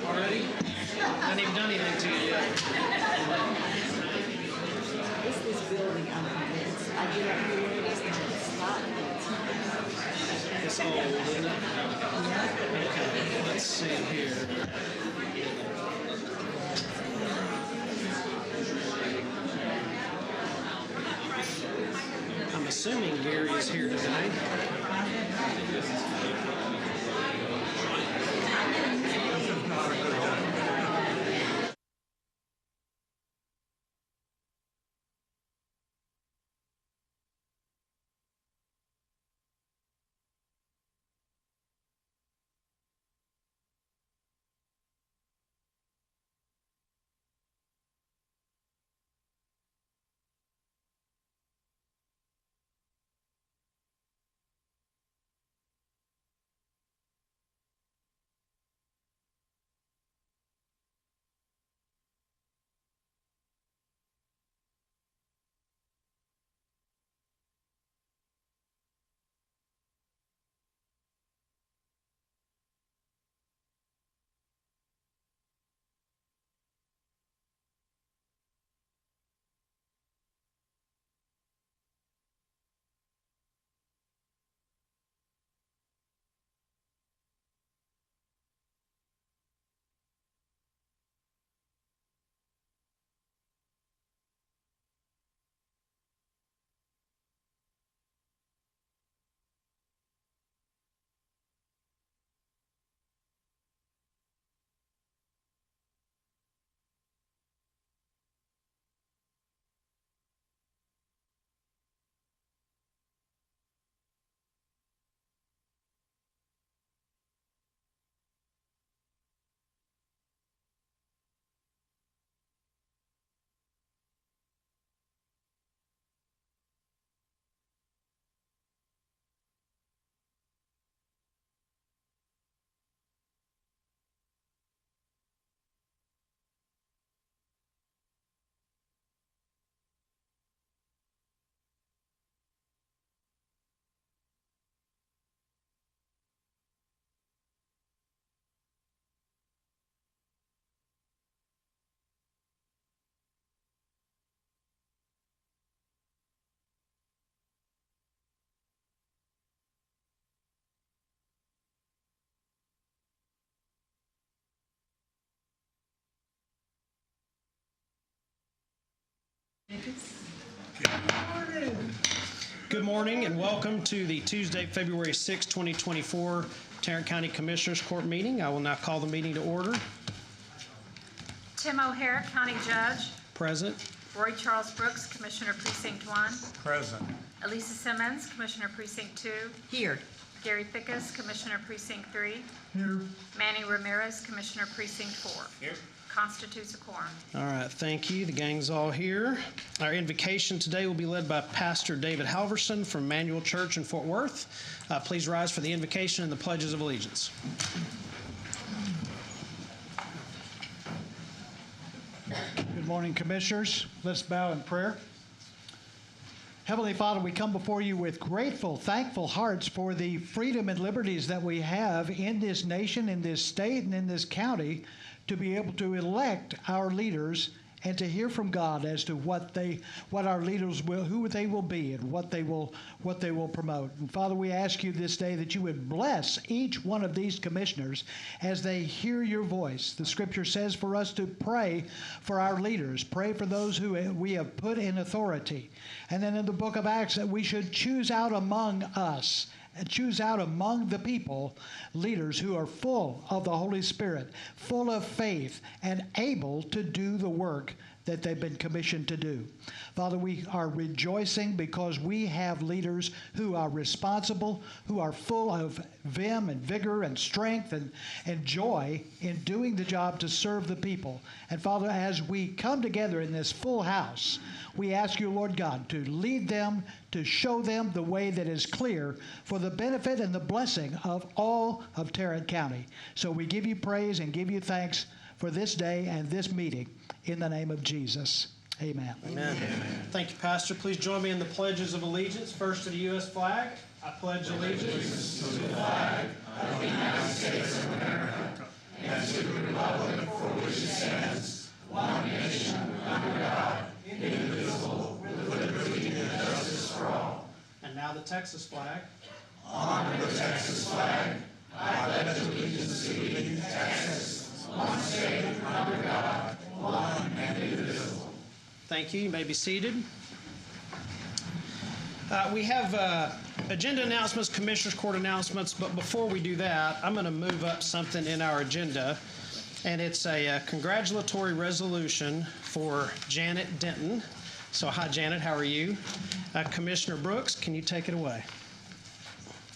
Already? Haven't even done anything to you yet. It's this building, I'm convinced. I get up here and it's not. It's old, isn't it? Okay, let's see here. I'm assuming Gary is here today. Good morning and welcome to the Tuesday, February 6, 2024 Tarrant County Commissioners Court meeting. I will now call the meeting to order. Tim O'Hare, County Judge. Present. Roy Charles Brooks, Commissioner Precinct 1. Present. Elisa Simmons, Commissioner Precinct 2. Here. Gary Fickus, Commissioner Precinct 3. Here. Manny Ramirez, Commissioner Precinct 4. Here. Constitutes a quorum. All right, thank you. The gang's all here. Our invocation today will be led by Pastor David Halverson from Manual Church in Fort Worth. Please rise for the invocation and the pledges of allegiance. Good morning, Commissioners. Let's bow in prayer. Heavenly Father, we come before you with grateful, thankful hearts for the freedom and liberties that we have in this nation, in this state, and in this county to be able to elect our leaders and to hear from God as to what our leaders will, who they will be, and what they will promote. And Father, we ask you this day that you would bless each one of these commissioners as they hear your voice. The Scripture says for us to pray for our leaders, pray for those who we have put in authority. And then in the book of Acts that we should choose out among us and choose out among the people leaders who are full of the Holy Spirit, full of faith, and able to do the work that they've been commissioned to do. Father, we are rejoicing because we have leaders who are responsible, who are full of vim and vigor and strength and joy in doing the job to serve the people. And Father, as we come together in this full house, we ask you, Lord God, to lead them, to show them the way that is clear for the benefit and the blessing of all of Tarrant County. So we give you praise and give you thanks for this day and this meeting in the name of Jesus. Amen. Amen. Thank you, Pastor. Please join me in the pledges of allegiance. First to the U.S. flag. I pledge allegiance to the flag of the United States of America and to the republic for which it stands, one nation, under God, indivisible, with liberty and justice for all. And now the Texas flag. Honor the Texas flag. I pledge allegiance to the Texas, one state under God, one and indivisible. Thank you. You may be seated. We have agenda announcements, Commissioners Court announcements, but before we do that, I'm going to move up something in our agenda, and it's a congratulatory resolution for Janet Denton. So, hi, Janet. How are you? Commissioner Brooks, can you take it away?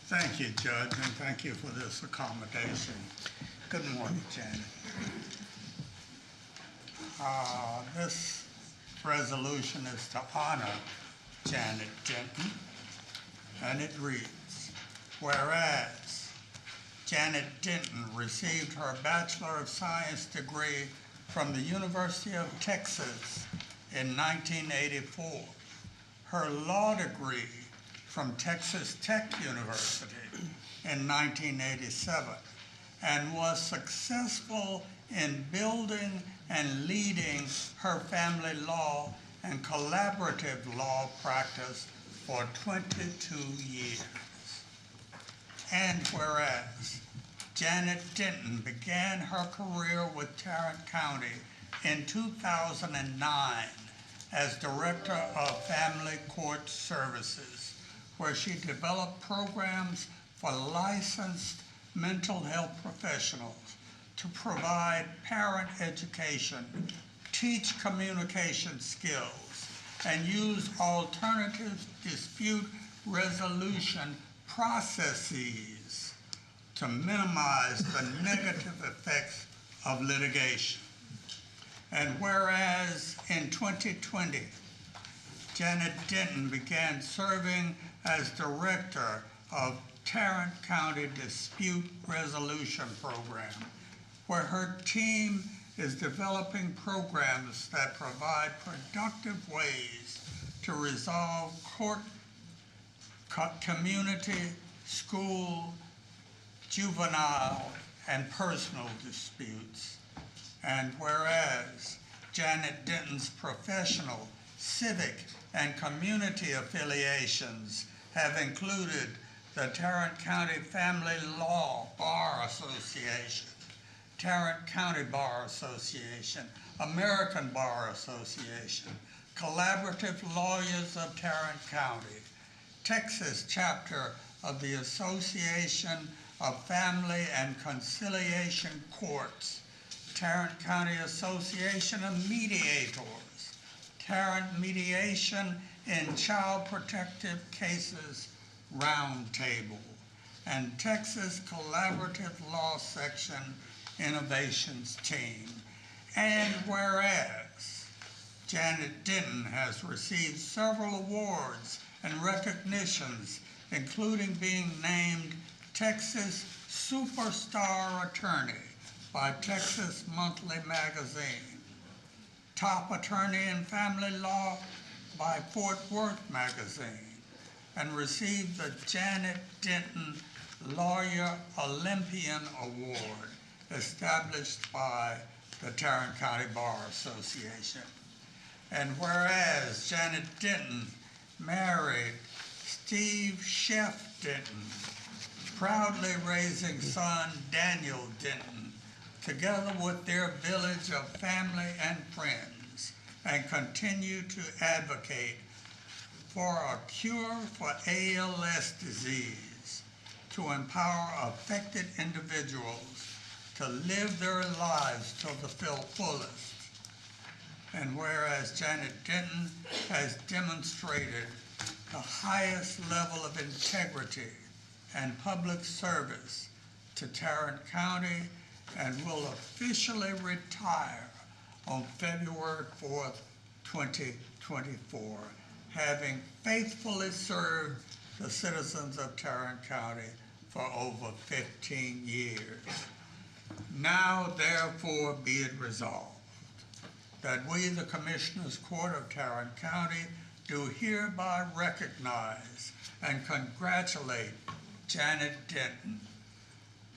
Thank you, Judge, and thank you for this accommodation. Good morning, Janet. This resolution is to honor Janet Denton, and it reads, whereas Janet Denton received her Bachelor of Science degree from the University of Texas in 1984, her law degree from Texas Tech University in 1987, and was successful in building and leading her family law and collaborative law practice for 22 years. And whereas Janet Denton began her career with Tarrant County in 2009 as Director of Family Court Services, where she developed programs for licensed mental health professionals to provide parent education, teach communication skills, and use alternative dispute resolution processes to minimize the negative effects of litigation. And whereas in 2020, Janet Denton began serving as Director of Tarrant County Dispute Resolution Program, where her team is developing programs that provide productive ways to resolve court, community, school, juvenile, and personal disputes. And whereas Janet Denton's professional, civic, and community affiliations have included the Tarrant County Family Law Bar Association, Tarrant County Bar Association, American Bar Association, Collaborative Lawyers of Tarrant County, Texas chapter of the Association of Family and Conciliation Courts, Tarrant County Association of Mediators, Tarrant Mediation in Child Protective Cases Roundtable, and Texas Collaborative Law Section Innovations Team. And whereas Janet Denton has received several awards and recognitions, including being named Texas Superstar Attorney by Texas Monthly Magazine, Top Attorney in Family Law by Fort Worth Magazine, and received the Janet Denton Lawyer Olympian Award established by the Tarrant County Bar Association. And whereas Janet Denton married Steve Chef Denton, proudly raising son Daniel Denton, together with their village of family and friends, and continue to advocate for a cure for ALS disease, to empower affected individuals to live their lives to the fullest. and whereas Janet Denton has demonstrated the highest level of integrity and public service to Tarrant County and will officially retire on February 4th, 2024, having faithfully served the citizens of Tarrant County for over 15 years. Now, therefore, be it resolved that we, the Commissioners Court of Tarrant County, do hereby recognize and congratulate Janet Denton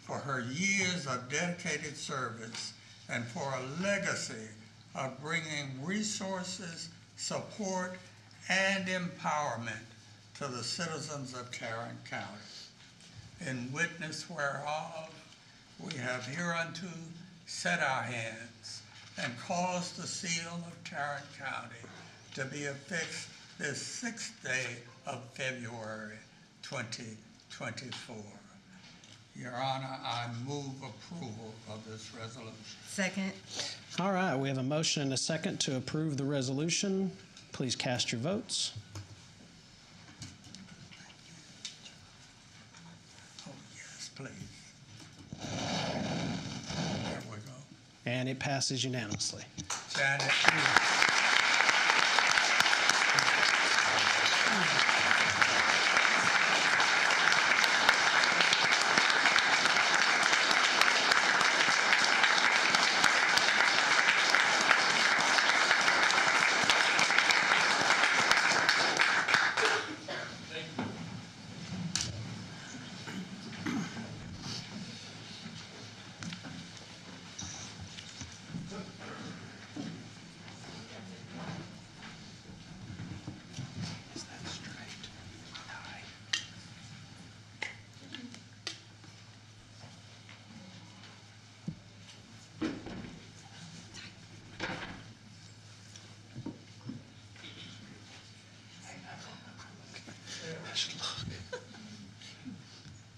for her years of dedicated service and for a legacy of bringing resources, support, and empowerment to the citizens of Tarrant County. In witness whereof, we have hereunto set our hands and caused the seal of Tarrant County to be affixed this 6th day of February 2024. Your Honor, I move approval of this resolution. Second. All right, we have a motion and a second to approve the resolution. Please cast your votes. Oh, yes, please. There we go. And it passes unanimously. Janet.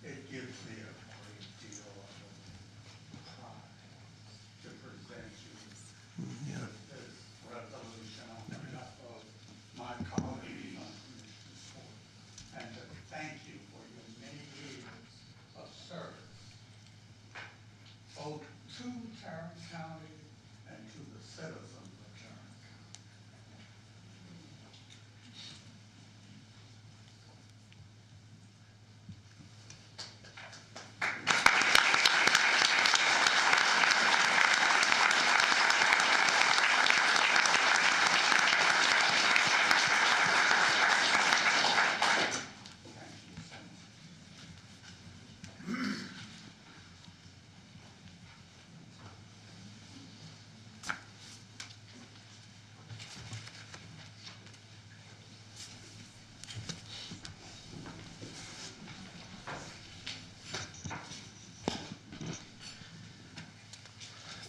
It gives me a great deal of pride to present you with this resolution on behalf of my colleagues on Commissioner's Court, and to thank you for your many years of service, both to Tarrant County and to the citizens of Tarrant County.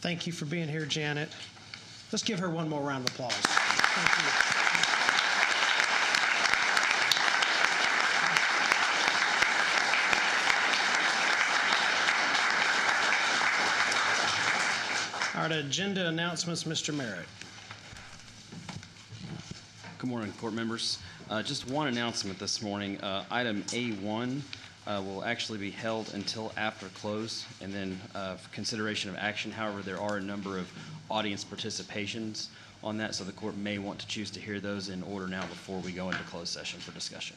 Thank you for being here, Janet. Let's give her one more round of applause. Thank you. All right, agenda announcements, Mr. Merritt. Good morning, court members. Just one announcement this morning. Item A1 will actually be held until after close, and then for consideration of action. However, there are a number of audience participations on that, so the court may want to choose to hear those in order now before we go into closed session for discussion.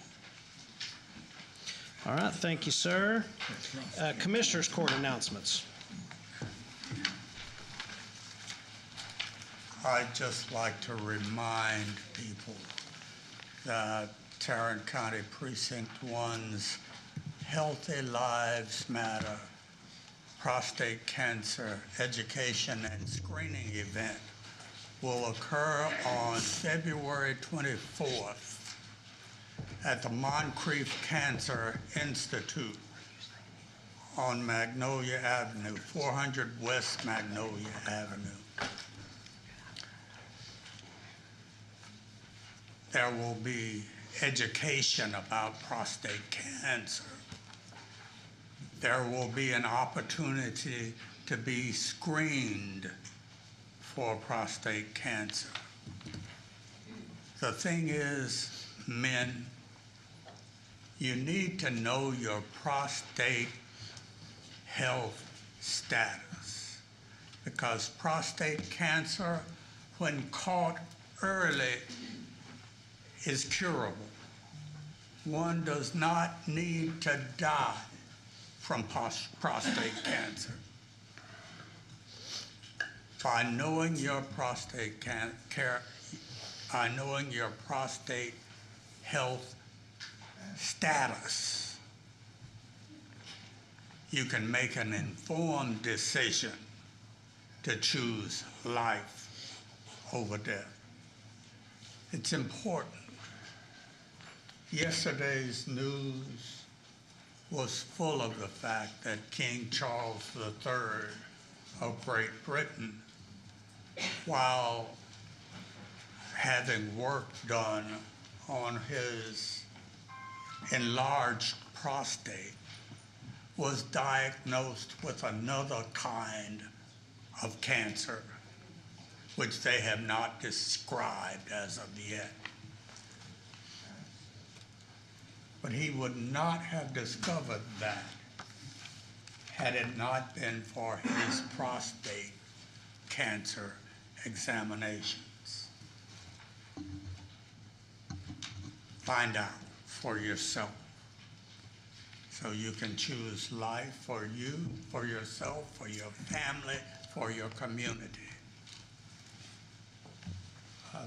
All right, thank you, sir. Commissioners Court announcements. I'd just like to remind people that Tarrant County Precinct 1's Healthy Lives Matter prostate cancer education and screening event will occur on February 24th at the Moncrief Cancer Institute on Magnolia Avenue, 400 West Magnolia Avenue. There will be education about prostate cancer. There will be an opportunity to be screened for prostate cancer. The thing is, men, you need to know your prostate health status, because prostate cancer, when caught early, is curable. One does not need to die from prostate cancer. By knowing your prostate knowing your prostate health status, you can make an informed decision to choose life over death. It's important. Yesterday's news was full of the fact that King Charles III of Great Britain, while having work done on his enlarged prostate, was diagnosed with another kind of cancer, which they have not described as of yet. But he would not have discovered that had it not been for his prostate cancer examinations. Find out for yourself, so you can choose life for you, for yourself, for your family, for your community.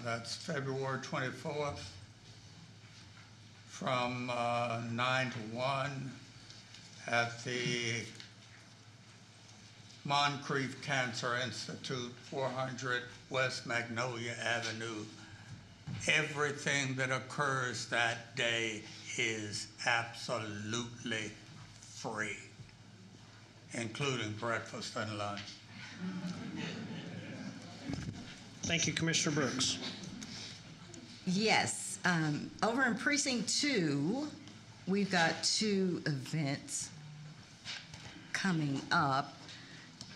That's February 24th from 9 to 1 at the Moncrief Cancer Institute, 400 West Magnolia Avenue. Everything that occurs that day is absolutely free, including breakfast and lunch. Thank you, Commissioner Brooks. Yes, over in Precinct 2, we've got 2 events coming up.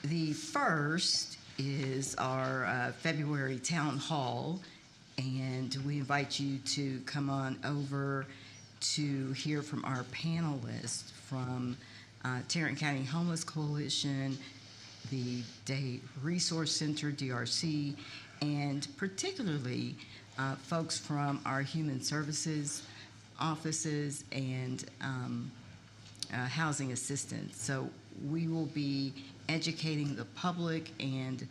The first is our February Town Hall, and we invite you to come on over to hear from our panelists from Tarrant County Homeless Coalition, the Day Resource Center, DRC, and particularly folks from our human services offices and housing assistance. So we will be educating the public and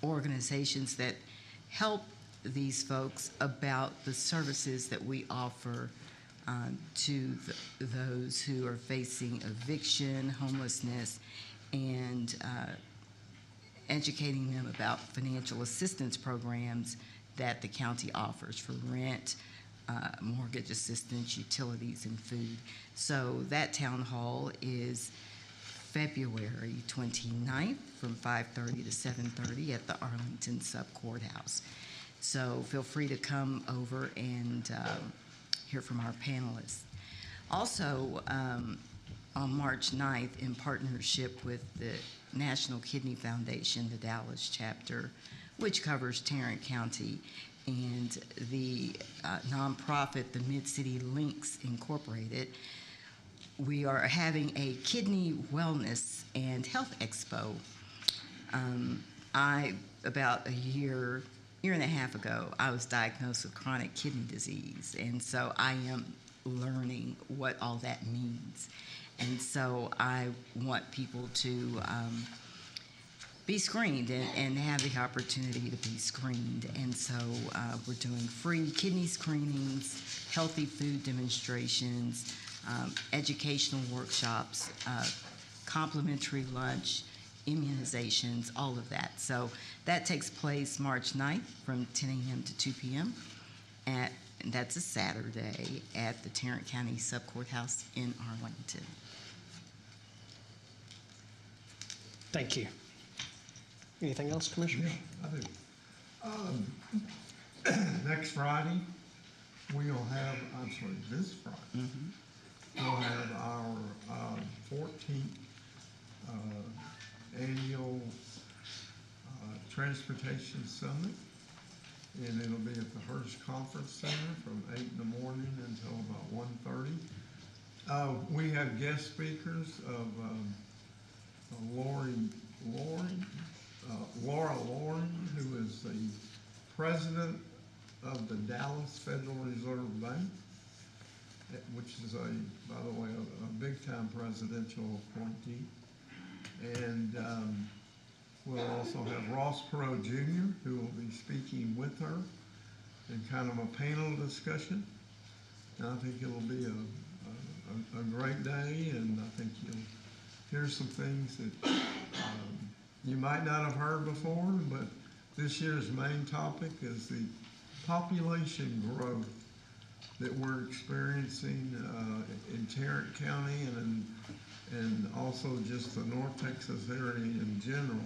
organizations that help these folks about the services that we offer to those who are facing eviction, homelessness, and educating them about financial assistance programs that the county offers for rent, mortgage assistance, utilities, and food. So that town hall is February 29th from 5:30 to 7:30 at the Arlington Sub Courthouse. So feel free to come over and hear from our panelists. Also, on March 9th, in partnership with the National Kidney Foundation, the Dallas chapter, which covers Tarrant County, and the nonprofit, the Mid-City Links Incorporated, we are having a kidney wellness and health expo. About a year and a half ago, I was diagnosed with chronic kidney disease, and so I am learning what all that means. And so I want people to be screened and have the opportunity to be screened. And so we're doing free kidney screenings, healthy food demonstrations, educational workshops, complimentary lunch, immunizations, all of that. So that takes place March 9th from 10 a.m. to 2 p.m. And that's a Saturday at the Tarrant County Sub Courthouse in Arlington. Thank you. Anything else, Commissioner? Yeah, I do. Next Friday, this Friday, we'll have our 14th annual Transportation Summit. and it'll be at the Hurst Conference Center from 8 in the morning until about 1:30. We have guest speakers of Laura Loring, who is the president of the Dallas Federal Reserve Bank, which is by the way, a big-time presidential appointee. And we'll also have Ross Perot Jr., who will be speaking with her in kind of a panel discussion. And I think it'll be a great day, and I think you'll hear some things that you might not have heard before, but this year's main topic is the population growth that we're experiencing in Tarrant County and also just the North Texas area in general.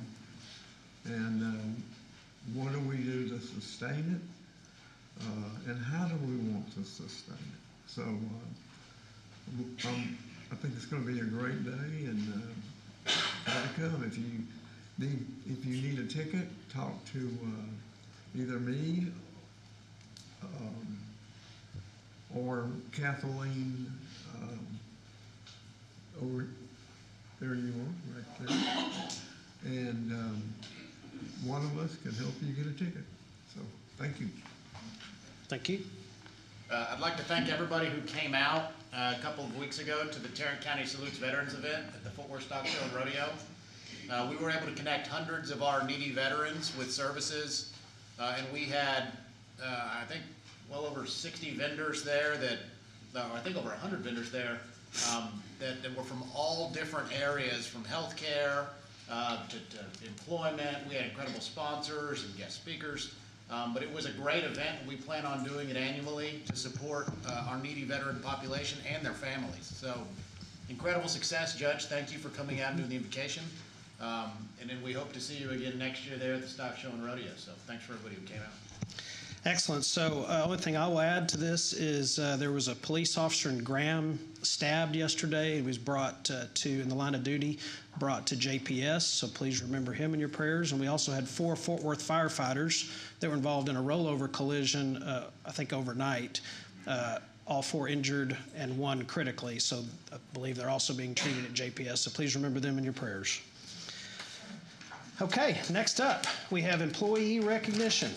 And what do we do to sustain it? And how do we want to sustain it? So I think it's going to be a great day, and try to come. If you need a ticket, talk to either me or Kathleen. Over there you are, right there. And one of us can help you get a ticket. So thank you. Thank you. I'd like to thank everybody who came out a couple of weeks ago to the Tarrant County Salutes Veterans event at the Fort Worth Stock Show and Rodeo. We were able to connect hundreds of our needy veterans with services, and we had, I think, well over 60 vendors there I think over 100 vendors there that were from all different areas, from healthcare to employment. We had incredible sponsors and guest speakers. But it was a great event, and we plan on doing it annually to support our needy veteran population and their families. So, incredible success, Judge. Thank you for coming out and doing the invocation. And then we hope to see you again next year there at the Stock Show and Rodeo. So, thanks for everybody who came out. Excellent. So, only thing I will add to this is there was a police officer in Graham stabbed yesterday. He was brought in the line of duty, brought to JPS. So please remember him in your prayers. And we also had 4 Fort Worth firefighters that were involved in a rollover collision, I think overnight. All 4 injured and 1 critically. So I believe they're also being treated at JPS. So please remember them in your prayers. Okay, next up, we have employee recognition.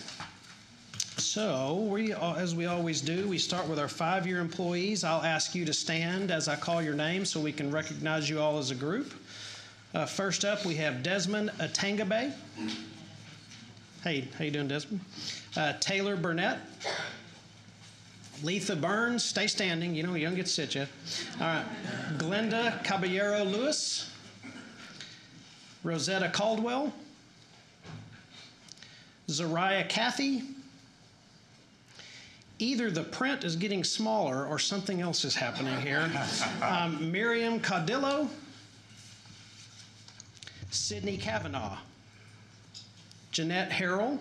So, as we always do, we start with our 5-year employees. I'll ask you to stand as I call your name so we can recognize you all as a group. First up, we have Desmond Atangabe. Hey, how you doing, Desmond? Taylor Burnett. Letha Burns, stay standing. You know, you don't get to sit yet. All right. Glenda Caballero Lewis. Rosetta Caldwell. Zariah Cathy. Either the print is getting smaller or something else is happening here. Miriam Caudillo. Sydney Kavanaugh. Jeanette Harrell.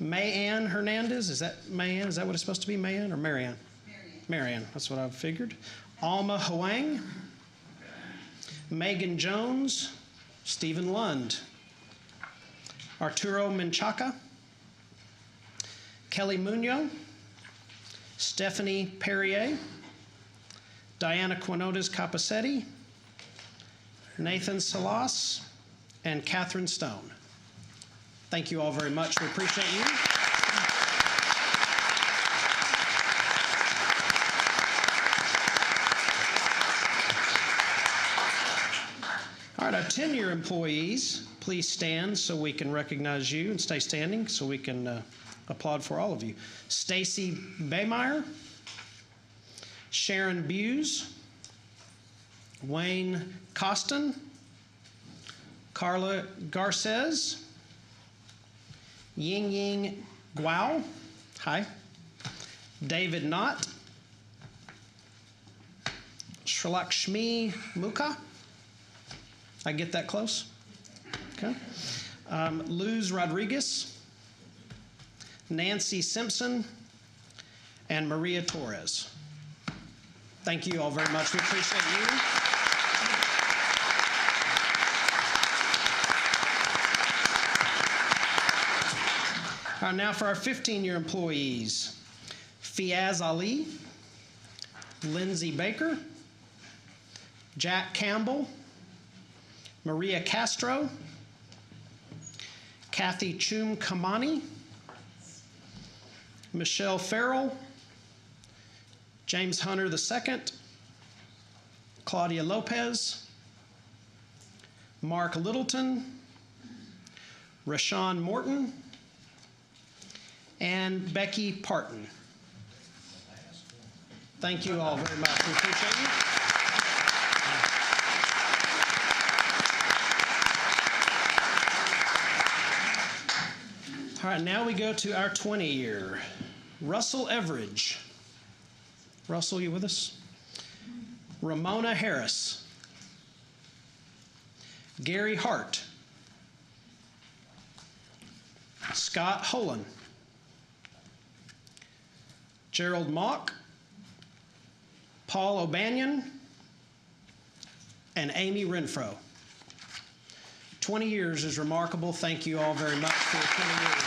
Mayanne Hernandez. Is that Mayanne? Is that what it's supposed to be, Mayanne or Marianne? Marianne. That's what I figured. Alma Huang. Megan Jones. Stephen Lund. Arturo Menchaca. Kelly Munoz. Stephanie Perrier. Diana Quinones Capacetti. Nathan Salas. And Catherine Stone. Thank you all very much. We appreciate you. All right, our 10-year employees, please stand so we can recognize you, and stay standing so we can applaud for all of you. Stacy Baymeyer, Sharon Buse, Wayne Costin, Carla Garces, Ying Ying Guao, hi, David Knott, Shalakshmi Mukha. I get that close? Okay. Luz Rodriguez, Nancy Simpson, and Maria Torres. Thank you all very much. We appreciate you. All right, now for our 15-year employees. Fiaz Ali, Lindsay Baker, Jack Campbell, Maria Castro, Kathy Chum Kamani, Michelle Farrell, James Hunter II, Claudia Lopez, Mark Littleton, Rashawn Morton, and Becky Parton. Thank you all very much. We appreciate you. All right, now we go to our 20-year. Russell Everidge. Russell, you with us? Ramona Harris. Gary Hart. Scott Holan. Gerald Mock. Paul O'Banion. And Amy Renfro. 20 years is remarkable. Thank you all very much for 20 years.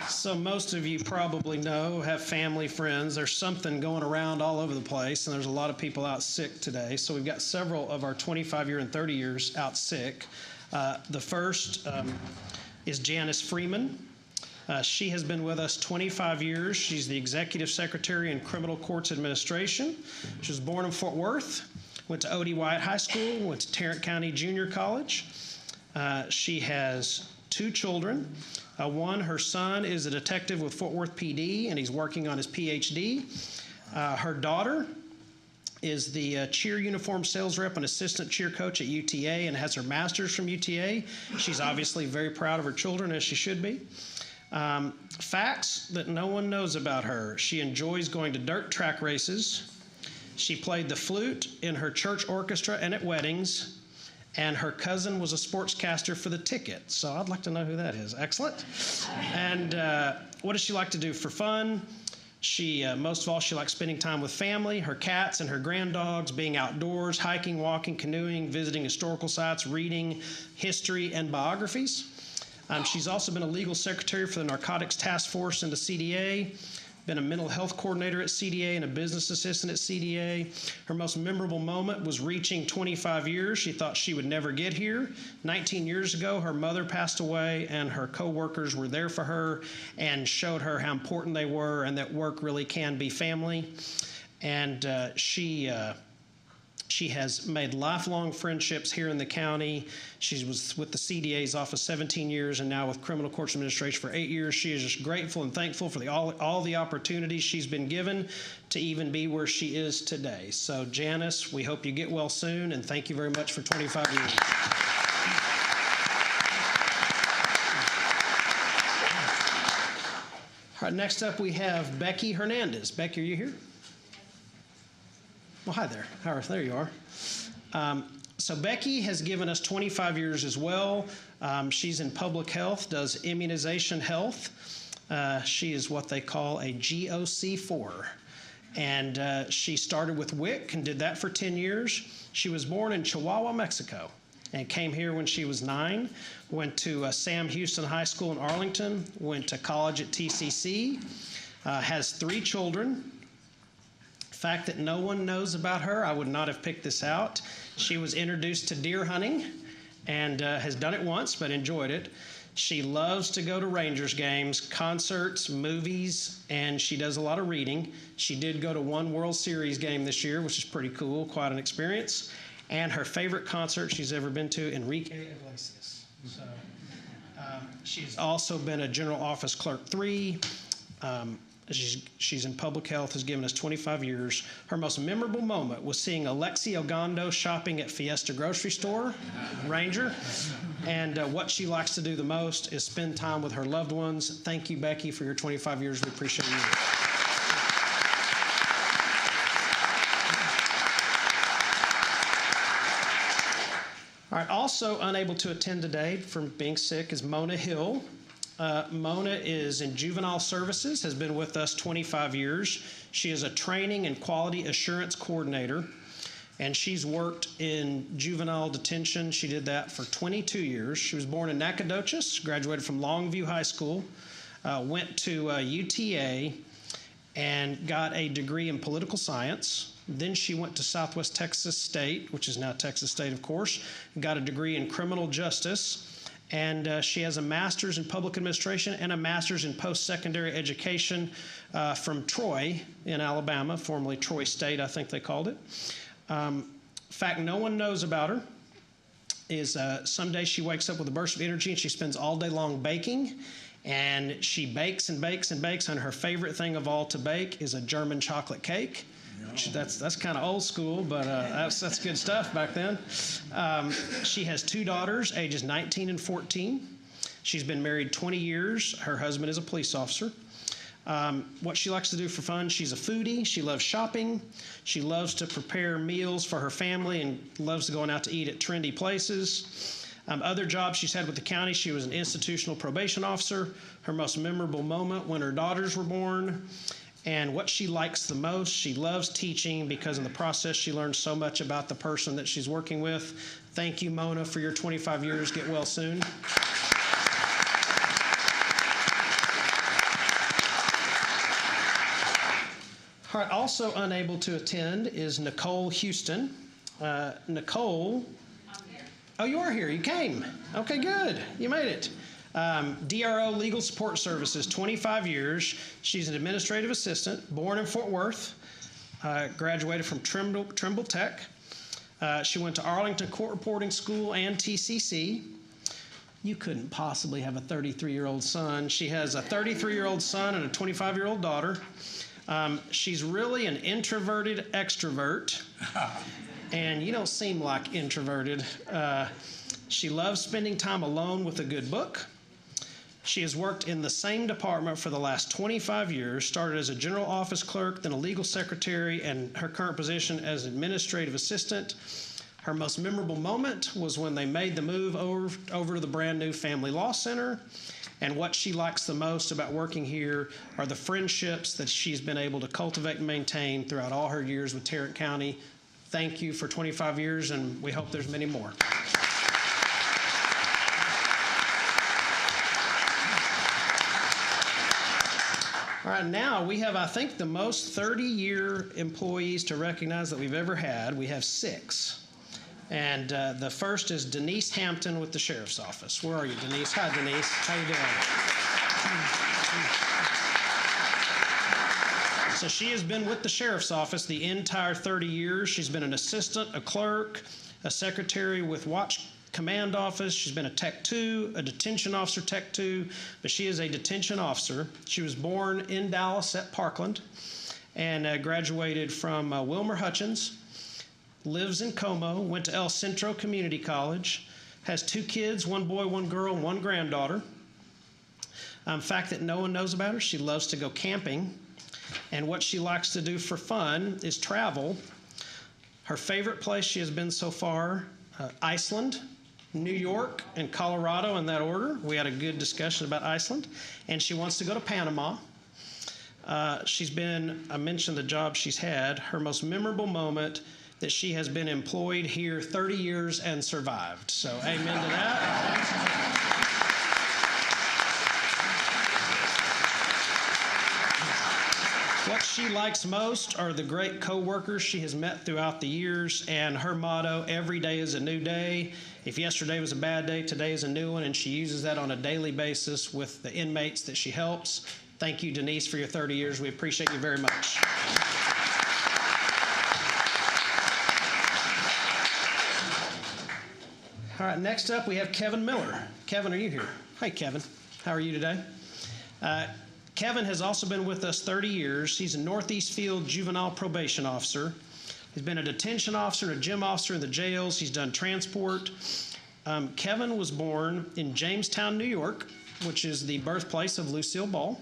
So most of you probably know, have family, friends. There's something going around all over the place, and there's a lot of people out sick today. So we've got several of our 25-year and 30 years out sick. The first is Janice Freeman. She has been with us 25 years. She's the Executive Secretary in Criminal Courts Administration. She was born in Fort Worth, went to O.D. Wyatt High School, went to Tarrant County Junior College. She has 2 children. One, her son is a detective with Fort Worth PD, and he's working on his PhD. Her daughter is the cheer uniform sales rep and assistant cheer coach at UTA and has her master's from UTA. She's obviously very proud of her children, as she should be. Facts that no one knows about her. She enjoys going to dirt track races. She played the flute in her church orchestra and at weddings. And her cousin was a sportscaster for the Ticket. So I'd like to know who that is. Excellent. And what does she like to do for fun? She, most of all, she likes spending time with family, her cats and her granddogs, being outdoors, hiking, walking, canoeing, visiting historical sites, reading history and biographies. She's also been a legal secretary for the Narcotics Task Force in the CDA, been a mental health coordinator at CDA and a business assistant at CDA. Her most memorable moment was reaching 25 years. She thought she would never get here. 19 years ago, her mother passed away, and her coworkers were there for her and showed her how important they were and that work really can be family. And she has made lifelong friendships here in the county. She was with the CDA's office 17 years and now with Criminal Courts Administration for 8 years. She is just grateful and thankful for all the opportunities she's been given to even be where she is today. So, Janice, we hope you get well soon, and thank you very much for 25 years. All right, next up we have Becky Hernandez. Becky, are you here? Well, hi there. There you are. So Becky has given us 25 years as well. She's in public health, does immunization health. She is what they call a GOC4. And she started with WIC and did that for 10 years. She was born in Chihuahua, Mexico, and came here when she was 9. Went to Sam Houston High School in Arlington. Went to college at TCC. Has 3 children. Fact that no one knows about her, I would not have picked this out. She was introduced to deer hunting and has done it once but enjoyed it. She loves to go to Rangers games, concerts, movies, and she does a lot of reading. She did go to one World Series game this year, which is pretty cool, quite an experience. And her favorite concert she's ever been to, Enrique Iglesias. So she's also been a general office clerk 3. She's in public health, has given us 25 years. Her most memorable moment was seeing Alexi Ogando shopping at Fiesta Grocery Store, Ranger. And what she likes to do the most is spend time with her loved ones. Thank you, Becky, for your 25 years. We appreciate you. All right, also unable to attend today from being sick is Mona Hill. Mona is in juvenile services, has been with us 25 years. She is a training and quality assurance coordinator. and she's worked in juvenile detention. She did that for 22 years. She was born in Nacogdoches, graduated from Longview High School, went to UTA, and got a degree in political science. Then she went to Southwest Texas State, which is now Texas State, of course, and got a degree in criminal justice. And she has a master's in public administration and a master's in post-secondary education from Troy in Alabama, formerly Troy State, I think they called it. Fact no one knows about her is someday she wakes up with a burst of energy and she spends all day long baking. And she bakes and bakes and bakes, and her favorite thing of all to bake is a German chocolate cake. That's kind of old school, but that's good stuff back then. She has 2 daughters, ages 19 and 14. She's been married 20 years. Her husband is a police officer. What she likes to do for fun, she's a foodie. She loves shopping. She loves to prepare meals for her family and loves going out to eat at trendy places. Other jobs she's had with the county, she was an institutional probation officer. Her most memorable moment when her daughters were born. And what she likes the most, she loves teaching because in the process she learns so much about the person that she's working with. Thank you, Mona, for your 25 years. Get well soon. All right, also unable to attend is Nicole Houston. Nicole... Oh, you are here. You came. Okay, good. You made it. DRO Legal Support Services, 25 years. She's an administrative assistant, born in Fort Worth, graduated from Trimble Tech. She went to Arlington Court Reporting School and TCC. You couldn't possibly have a 33-year-old son. She has a 33-year-old son and a 25-year-old daughter. She's really an introverted extrovert. And you don't seem like introverted. She loves spending time alone with a good book. She has worked in the same department for the last 25 years, started as a general office clerk, then a legal secretary, and her current position as administrative assistant. Her most memorable moment was when they made the move over to the brand new Family Law Center. And what she likes the most about working here are the friendships that she's been able to cultivate and maintain throughout all her years with Tarrant County. Thank you for 25 years, and we hope there's many more. All right, now we have, I think, the most 30-year employees to recognize that we've ever had. We have 6. And the first is Denise Hampton with the Sheriff's Office. Where are you, Denise? Hi, Denise. How you doing? So she has been with the Sheriff's Office the entire 30 years. She's been an assistant, a clerk, a secretary with Watch Command Office. She's been a Tech 2, a detention officer Tech 2, but she is a detention officer. She was born in Dallas at Parkland and graduated from Wilmer Hutchins, lives in Como, went to El Centro Community College, has 2 kids, 1 boy, 1 girl, and 1 granddaughter. Fact that no one knows about her, she loves to go camping. And what she likes to do for fun is travel. Her favorite place she has been so far, Iceland, New York, and Colorado in that order. We had a good discussion about Iceland. And she wants to go to Panama. I mentioned the job she's had. Her most memorable moment that she has been employed here 30 years and survived. So amen to that. What she likes most are the great co-workers she has met throughout the years, and her motto, every day is a new day. If yesterday was a bad day, today is a new one, and she uses that on a daily basis with the inmates that she helps. Thank you, Denise, for your 30 years. We appreciate you very much. All right, next up we have Kevin Miller. Kevin, are you here? Hi, Kevin. How are you today? Kevin has also been with us 30 years. He's a Northeast Field juvenile probation officer. He's been a detention officer and a gym officer in the jails. He's done transport. Kevin was born in Jamestown, New York, which is the birthplace of Lucille Ball.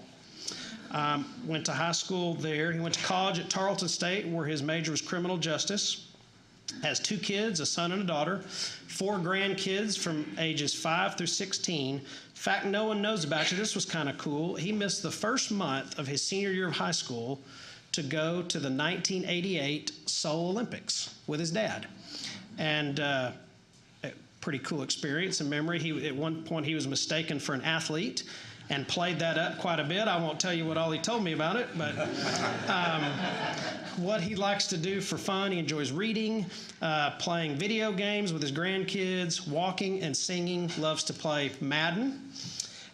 Went to high school there. He went to college at Tarleton State, where his major was criminal justice. Has 2 kids, a son and a daughter, 4 grandkids from ages 5 through 16. Fact no one knows about you, this was kind of cool. He missed the first month of his senior year of high school to go to the 1988 Seoul Olympics with his dad. And a pretty cool experience and memory. At one point, he was mistaken for an athlete and played that up quite a bit. I won't tell you what all he told me about it, but what he likes to do for fun, he enjoys reading, playing video games with his grandkids, walking and singing, loves to play Madden.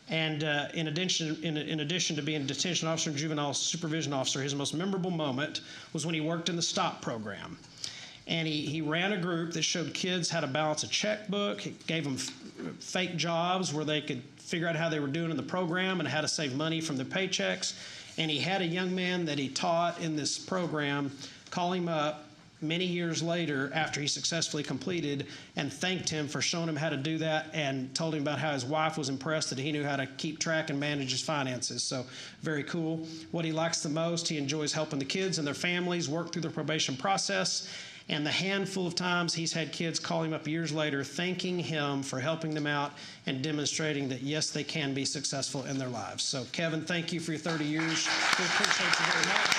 And in addition to being a detention officer and juvenile supervision officer, his most memorable moment was when he worked in the STOP program. And he ran a group that showed kids how to balance a checkbook. He gave them fake jobs where they could figure out how they were doing in the program and how to save money from their paychecks. And he had a young man that he taught in this program call him up many years later after he successfully completed and thanked him for showing him how to do that and told him about how his wife was impressed that he knew how to keep track and manage his finances. So very cool. What he likes the most, he enjoys helping the kids and their families work through the probation process. And the handful of times he's had kids call him up years later thanking him for helping them out and demonstrating that, yes, they can be successful in their lives. So, Kevin, thank you for your 30 years. We appreciate you very much.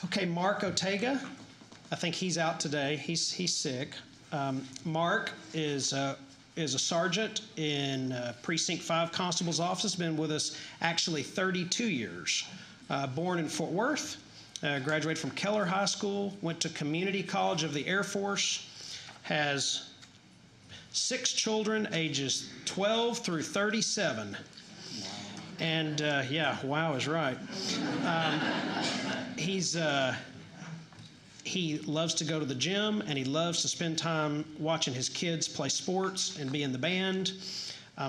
Okay, Mark Ortega, I think he's out today. He's sick. Mark is a sergeant in Precinct 5 Constable's office, been with us actually 32 years. Born in Fort Worth, graduated from Keller High School, went to Community College of the Air Force, has 6 children ages 12 through 37. And yeah, wow is right. He loves to go to the gym, and he loves to spend time watching his kids play sports and be in the band.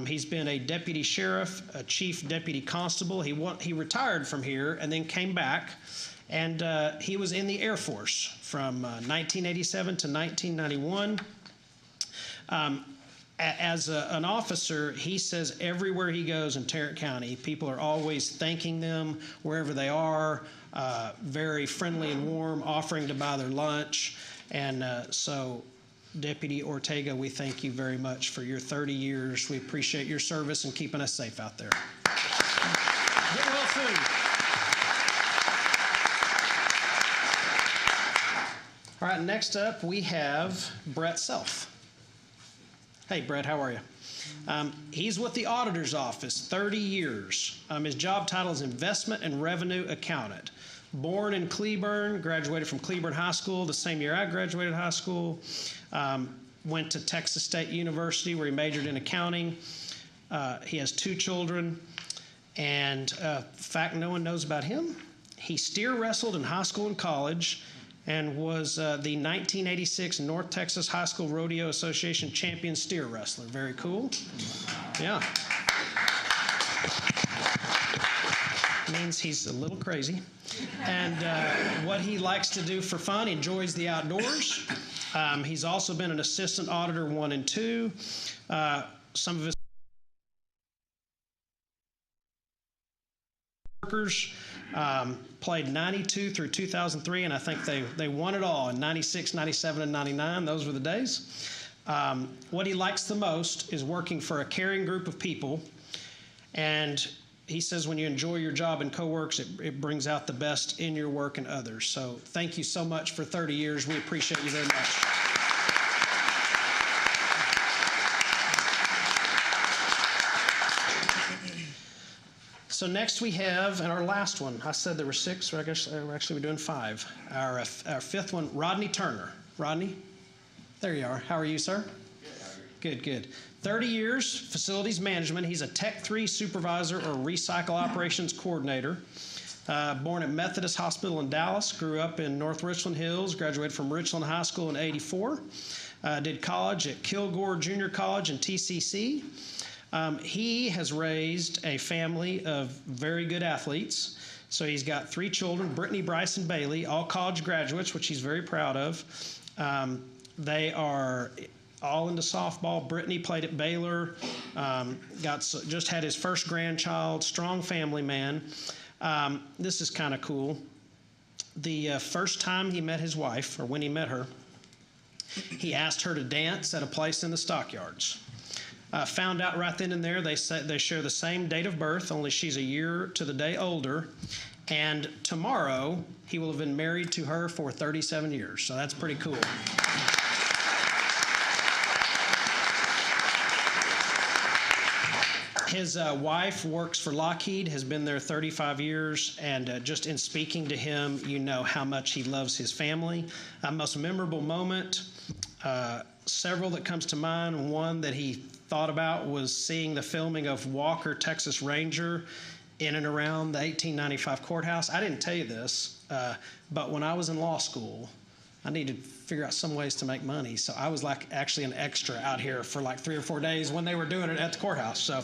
He's been a deputy sheriff, a chief deputy constable. He retired from here and then came back, and he was in the Air Force from 1987 to 1991. As an officer, he says everywhere he goes in Tarrant County, people are always thanking them wherever they are, very friendly and warm, offering to buy their lunch. And so, Deputy Ortega, we thank you very much for your 30 years. We appreciate your service and keeping us safe out there. Get well soon. All right, next up we have Brett Self. Hey, Brett, how are you? He's with the auditor's office, 30 years. His job title is Investment and Revenue Accountant. Born in Cleburne, graduated from Cleburne High School the same year I graduated high school. Went to Texas State University where he majored in accounting. He has 2 children. And fact no one knows about him, he steer wrestled in high school and college and was the 1986 North Texas High School Rodeo Association champion steer wrestler. Very cool. Yeah. Means he's a little crazy. And what he likes to do for fun, he enjoys the outdoors. He's also been an assistant auditor 1 and 2. Some of his workers played 92 through 2003, and I think they won it all in 96, 97, and 99. Those were the days. What he likes the most is working for a caring group of people, and he says when you enjoy your job and co-works, it brings out the best in your work and others. So thank you so much for 30 years. We appreciate you very much. So next we have, and our last one, I said there were 6, but I guess we're actually doing 5. Our 5th one, Rodney Turner. Rodney, there you are. How are you, sir? Good, good. 30 years, facilities management. He's a Tech 3 supervisor or recycle operations coordinator. Born at Methodist Hospital in Dallas, grew up in North Richland Hills, graduated from Richland High School in '84. Did college at Kilgore Junior College and TCC. He has raised a family of very good athletes. So he's got 3 children, Brittany, Bryce, and Bailey, all college graduates, which he's very proud of. They are all into softball. Brittany played at Baylor, just had his first grandchild, strong family man. This is kind of cool. The first time he met his wife, or when he met her, he asked her to dance at a place in the stockyards. Found out right then and there they share the same date of birth, only she's a year to the day older. And tomorrow, he will have been married to her for 37 years. So that's pretty cool. His wife works for Lockheed, has been there 35 years, and just in speaking to him, you know how much he loves his family. Most memorable moment, several that comes to mind. One that he thought about was seeing the filming of Walker, Texas Ranger, in and around the 1895 courthouse. I didn't tell you this, but when I was in law school, I needed to figure out some ways to make money. So I was like actually an extra out here for like 3 or 4 days when they were doing it at the courthouse. So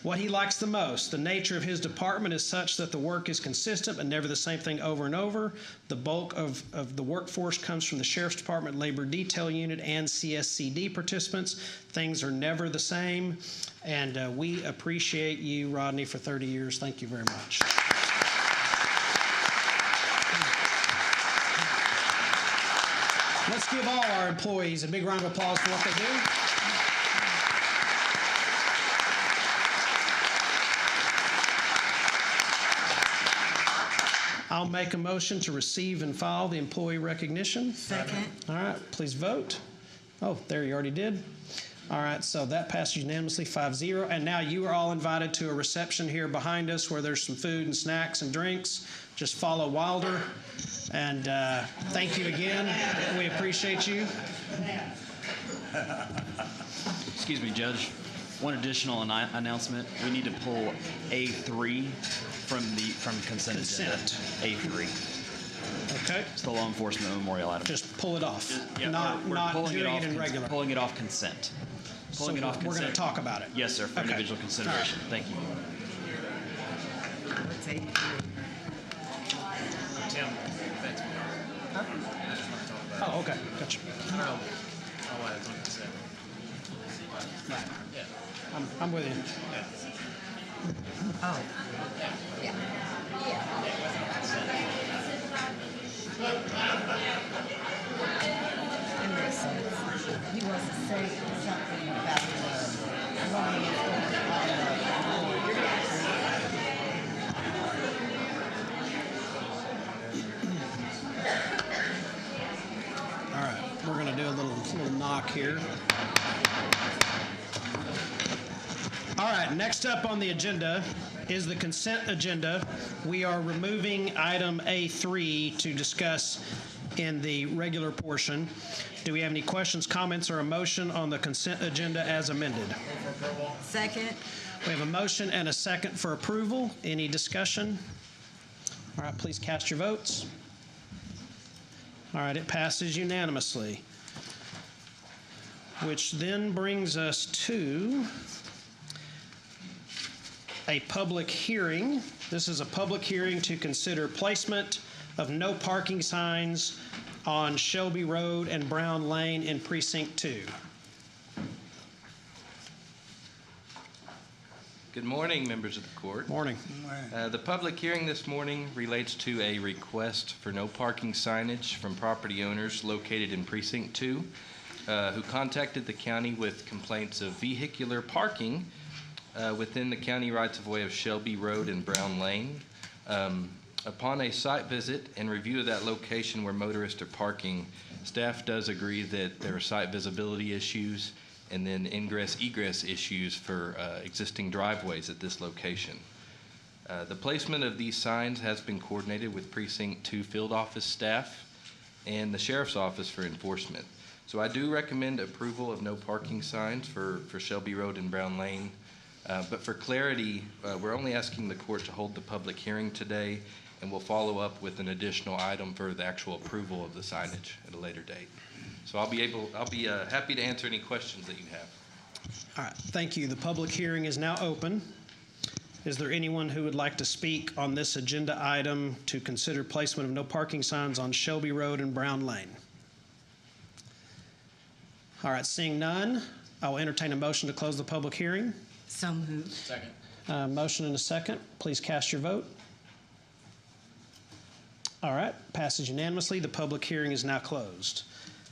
what he likes the most, the nature of his department is such that the work is consistent but never the same thing over and over. The bulk of the workforce comes from the Sheriff's Department, Labor Detail Unit, and CSCD participants. Things are never the same. And we appreciate you, Rodney, for 30 years. Thank you very much. Let's give all our employees a big round of applause for what they do. I'll make a motion to receive and file the employee recognition. Second. All right, please vote. Oh, there, you already did. All right, so that passes unanimously 5-0. And now you are all invited to a reception here behind us where there's some food and snacks and drinks. Just follow Wilder. And thank you again. We appreciate you. Excuse me, Judge. One additional announcement. We need to pull A3 from consent agenda. A3. Okay. It's the law enforcement memorial item. Just pull it off. Yeah, not we're not pulling doing it off. in regular. Pulling it off consent. Pulling it off consent. We're going to talk about it. Yes, sir, for Okay. individual consideration. Thank you. Let's say Tim, thanks. I just want to talk about Oh, okay. Gotcha. I don't know why it's on consent. Right. Yeah. I'm with you. oh, yeah. That makes sense. He wants to say something about the running All right. We're going to do a little knock here. All right, next up on the agenda is the consent agenda. We are removing item A3 to discuss in the regular portion. Do we have any questions, comments, or a motion on the consent agenda as amended? Second. We have a motion and a second for approval. Any discussion? All right, please cast your votes. All right, it passes unanimously, which then brings us to a public hearing. This is a public hearing to consider placement of no parking signs on Shelby Road and Brown Lane in Precinct 2. Good morning, members of the court. Morning. The public hearing this morning relates to a request for no parking signage from property owners located in Precinct 2 who contacted the county with complaints of vehicular parking within the county rights-of-way of Shelby Road and Brown Lane. Upon a site visit and review of that location where motorists are parking, staff does agree that there are site visibility issues and then ingress-egress issues for existing driveways at this location. The placement of these signs has been coordinated with Precinct 2 field office staff and the Sheriff's Office for enforcement. So I do recommend approval of no parking signs for Shelby Road and Brown Lane. But for clarity, we're only asking the court to hold the public hearing today, and we'll follow up with an additional item for the actual approval of the signage at a later date. So I'll be happy to answer any questions that you have. All right, thank you. The public hearing is now open. Is there anyone who would like to speak on this agenda item to consider placement of no parking signs on Shelby Road and Brown Lane? All right, seeing none, I will entertain a motion to close the public hearing. So moved. Second. Motion and a second. Please cast your vote. All right, passes unanimously. The public hearing is now closed.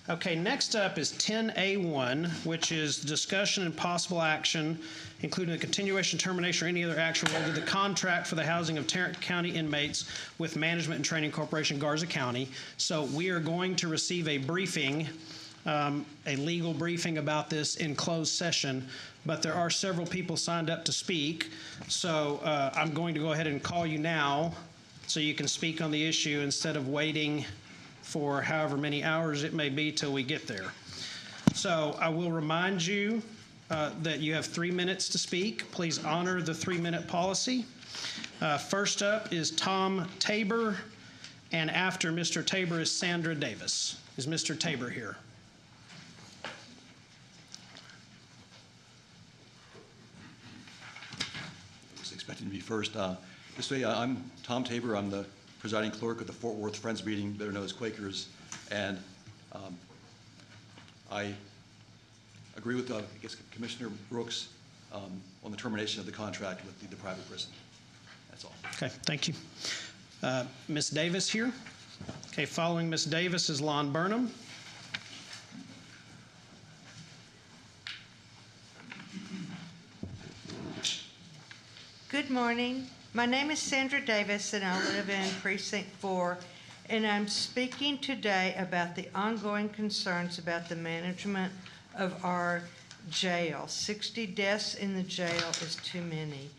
Okay, next up is 10A1, which is discussion and possible action, including the continuation, termination, or any other action related to the contract for the housing of Tarrant County inmates with Management and Training Corporation, Garza County. So we are going to receive a briefing, a legal briefing about this in closed session, but there are several people signed up to speak. So I'm going to go ahead and call you now so you can speak on the issue instead of waiting for however many hours it may be till we get there. So I will remind you that you have 3 minutes to speak. Please honor the 3-minute policy. First up is Tom Tabor, and after Mr. Tabor is Sandra Davis. Is Mr. Tabor here? I was expecting to be first. Just say I'm Tom Tabor. I'm the presiding clerk of the Fort Worth Friends Meeting, better known as Quakers, and I agree with Commissioner Brooks on the termination of the contract with the private prison. That's all. Okay, thank you. Ms. Davis here. Okay, following Ms. Davis is Lon Burnham. Good morning. My name is Sandra Davis, and I live in Precinct 4, and I'm speaking today about the ongoing concerns about the management of our jail. 60 deaths in the jail is too many.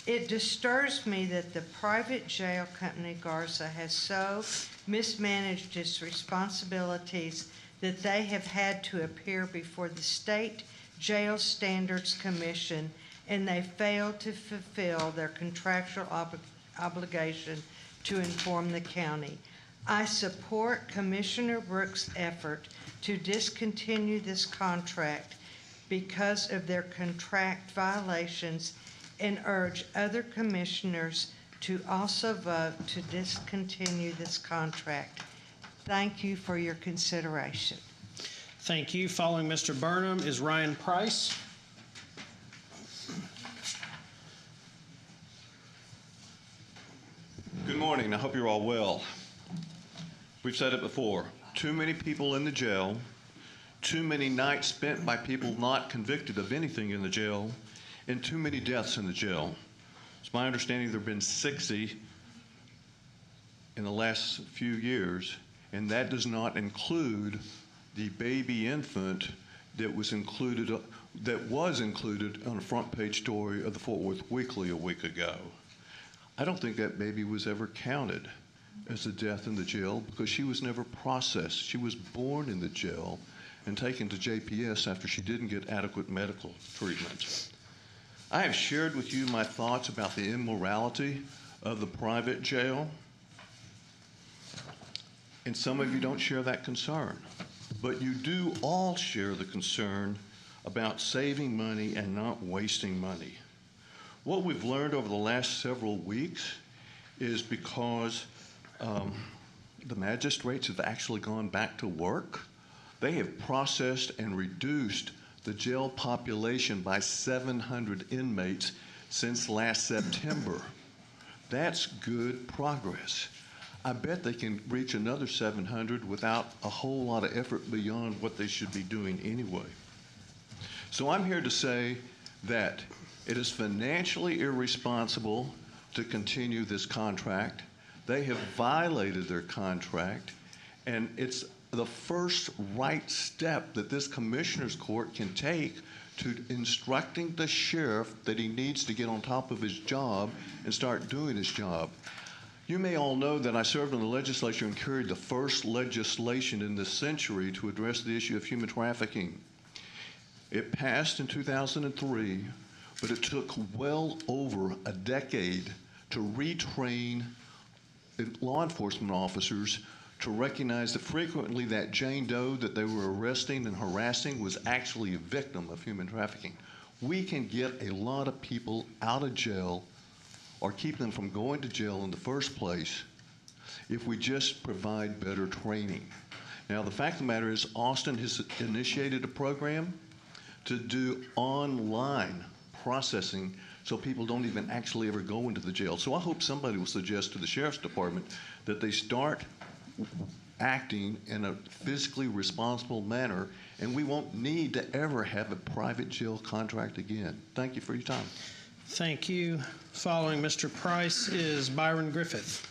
It disturbs me that the private jail company, Garza, has so mismanaged its responsibilities that they have had to appear before the State Jail Standards Commission, and they failed to fulfill their contractual obligation to inform the county. I support Commissioner Brooks' effort to discontinue this contract because of their contract violations and urge other commissioners to also vote to discontinue this contract. Thank you for your consideration. Thank you. Following Mr. Burnham is Ryan Price. Good morning. I hope you're all well. We've said it before. Too many people in the jail, too many nights spent by people not convicted of anything in the jail, and too many deaths in the jail. It's my understanding there have been 60 in the last few years, and that does not include the baby infant that was included on a front page story of the Fort Worth Weekly a week ago. I don't think that baby was ever counted as a death in the jail because she was never processed. She was born in the jail and taken to JPS after she didn't get adequate medical treatment. I have shared with you my thoughts about the immorality of the private jail, and some of you don't share that concern, but you do all share the concern about saving money and not wasting money. What we've learned over the last several weeks is because the magistrates have actually gone back to work, they have processed and reduced the jail population by 700 inmates since last September. That's good progress. I bet they can reach another 700 without a whole lot of effort beyond what they should be doing anyway. So I'm here to say that it is financially irresponsible to continue this contract. They have violated their contract, and it's the first right step that this commissioner's court can take to instructing the sheriff that he needs to get on top of his job and start doing his job. You may all know that I served in the legislature and carried the first legislation in this century to address the issue of human trafficking. It passed in 2003, but it took well over a decade to retrain law enforcement officers to recognize that frequently that Jane Doe that they were arresting and harassing was actually a victim of human trafficking. We can get a lot of people out of jail or keep them from going to jail in the first place if we just provide better training. Now, the fact of the matter is Austin has initiated a program to do online processing so people don't even actually ever go into the jail. So I hope somebody will suggest to the Sheriff's Department that they start acting in a fiscally responsible manner, and we won't need to ever have a private jail contract again. Thank you for your time. Thank you. Following Mr. Price is Byron Griffith.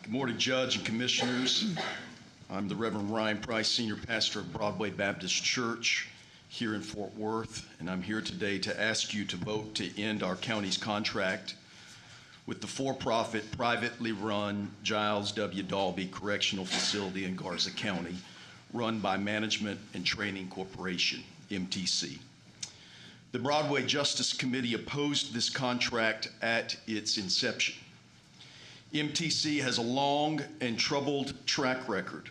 Good morning, Judge and Commissioners. I'm the Reverend Ryan Price, Senior Pastor of Broadway Baptist Church here in Fort Worth, and I'm here today to ask you to vote to end our county's contract with the for-profit, privately run Giles W. Dalby Correctional Facility in Garza County, run by Management and Training Corporation, MTC. The Broadway Justice Committee opposed this contract at its inception. MTC has a long and troubled track record.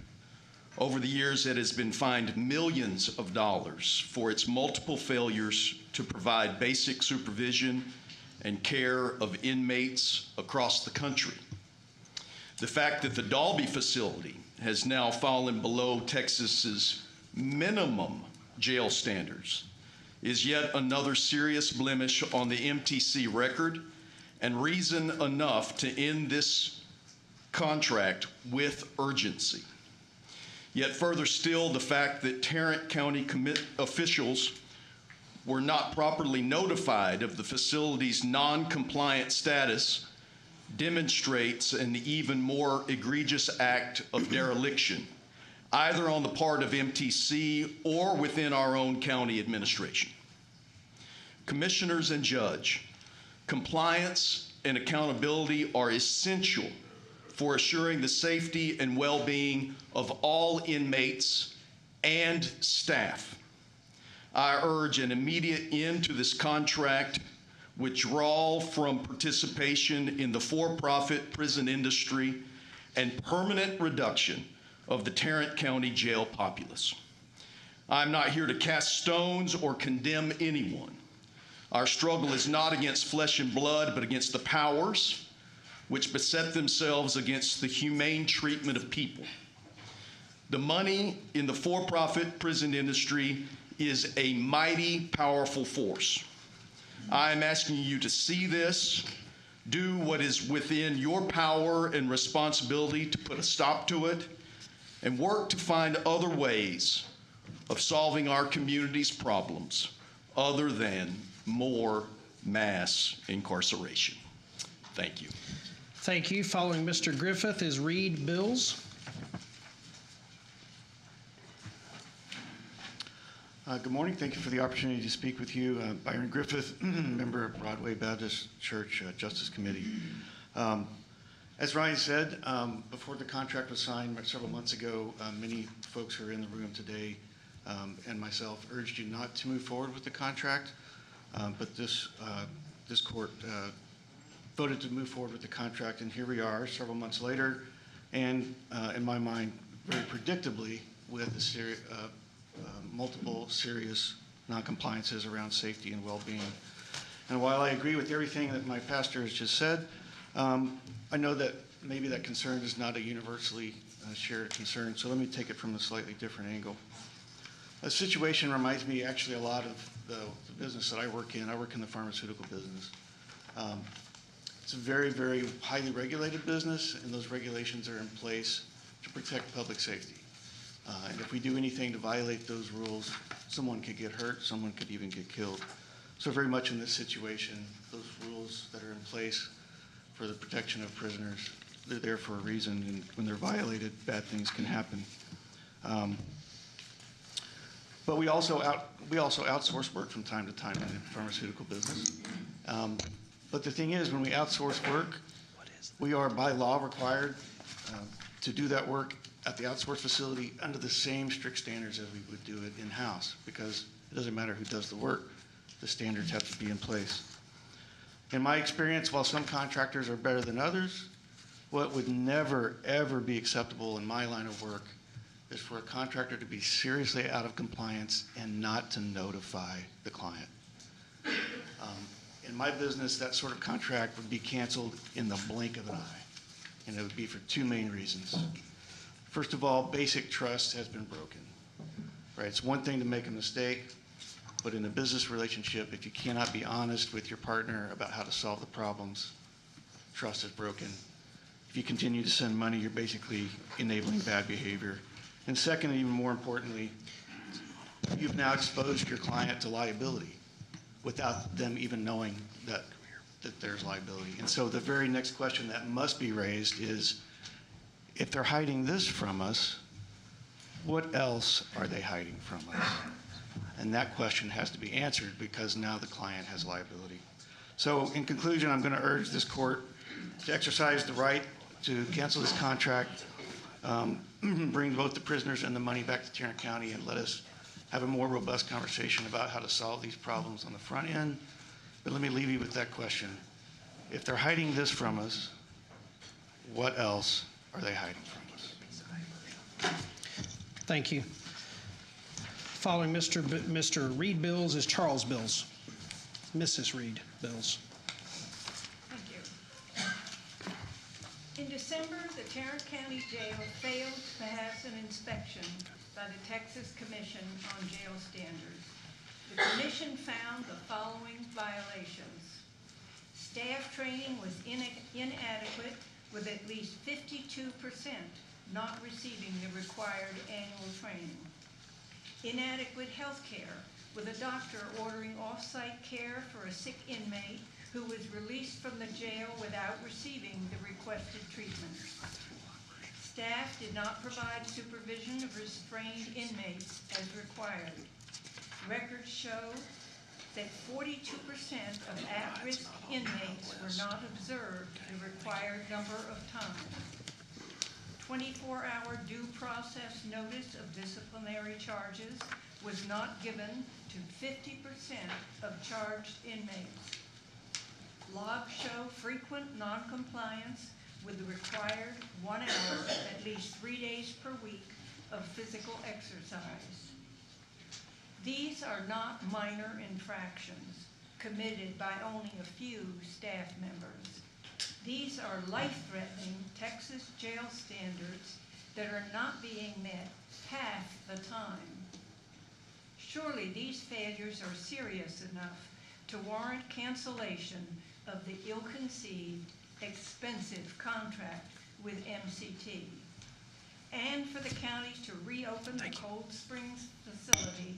Over the years, it has been fined millions of dollars for its multiple failures to provide basic supervision and care of inmates across the country. The fact that the Dalby facility has now fallen below Texas's minimum jail standards is yet another serious blemish on the MTC record and reason enough to end this contract with urgency. Yet further still, the fact that Tarrant County officials were not properly notified of the facility's non-compliant status demonstrates an even more egregious act of dereliction, either on the part of MTC or within our own county administration. Commissioners and Judge, compliance and accountability are essential for assuring the safety and well-being of all inmates and staff. I urge an immediate end to this contract, withdrawal from participation in the for-profit prison industry, and permanent reduction of the Tarrant County jail populace. I'm not here to cast stones or condemn anyone. Our struggle is not against flesh and blood, but against the powers which beset themselves against the humane treatment of people. The money in the for-profit prison industry is a mighty powerful force. I am asking you to see this, do what is within your power and responsibility to put a stop to it, and work to find other ways of solving our community's problems other than more mass incarceration. Thank you. Thank you. Following Mr. Griffith is Reed Bills. Good morning. Thank you for the opportunity to speak with you. Byron Griffith, member of Broadway Baptist Church Justice Committee. As Ryan said, before the contract was signed several months ago, many folks who are in the room today and myself urged you not to move forward with the contract, but this court voted to move forward with the contract, and here we are several months later, and in my mind, very predictably, with multiple serious non-compliances around safety and well-being. And while I agree with everything that my pastor has just said, I know that maybe that concern is not a universally shared concern, so let me take it from a slightly different angle. The situation reminds me actually a lot of the business that I work in. I work in the pharmaceutical business. It's a very, very highly regulated business, and those regulations are in place to protect public safety. And if we do anything to violate those rules, someone could get hurt, someone could even get killed. So very much in this situation, those rules that are in place for the protection of prisoners, they're there for a reason, and when they're violated, bad things can happen. But we also outsource work from time to time in the pharmaceutical business. But the thing is, when we outsource work, we are by law required to do that work at the outsourced facility under the same strict standards as we would do it in-house, because it doesn't matter who does the work, the standards have to be in place. In my experience, while some contractors are better than others, what would never, ever be acceptable in my line of work is for a contractor to be seriously out of compliance and not to notify the client. In my business, that sort of contract would be canceled in the blink of an eye, and it would be for two main reasons. First of all, basic trust has been broken. Right? It's one thing to make a mistake, but in a business relationship, if you cannot be honest with your partner about how to solve the problems, trust is broken. If if you continue to send money, you're basically enabling bad behavior. And second, and even more importantly, you've now exposed your client to liability without them even knowing that there's liability. And so the very next question that must be raised is, if they're hiding this from us, what else are they hiding from us? And that question has to be answered because now the client has liability. So in conclusion, I'm going to urge this court to exercise the right to cancel this contract, bring both the prisoners and the money back to Tarrant County, and let us have a more robust conversation about how to solve these problems on the front end. But let me leave you with that question. If they're hiding this from us, what else are they hiding from us? Thank you. Following Mr. Reed Bills is Charles Bills. Mrs. Reed Bills. Thank you. In December, the Tarrant County Jail failed to pass an inspection by the Texas Commission on Jail Standards. The commission found the following violations. Staff training was inadequate, with at least 52% not receiving the required annual training. Inadequate health care, with a doctor ordering off-site care for a sick inmate who was released from the jail without receiving the requested treatment. Staff did not provide supervision of restrained inmates as required. Records show that 42% of at-risk inmates were not observed the required number of times. 24-hour due process notice of disciplinary charges was not given to 50% of charged inmates. Logs show frequent noncompliance with the required 1 hour at least 3 days per week of physical exercise. These are not minor infractions committed by only a few staff members. These are life-threatening Texas jail standards that are not being met half the time. Surely these failures are serious enough to warrant cancellation of the ill-conceived, expensive contract with MCT, and for the county to reopen the Cold Springs facility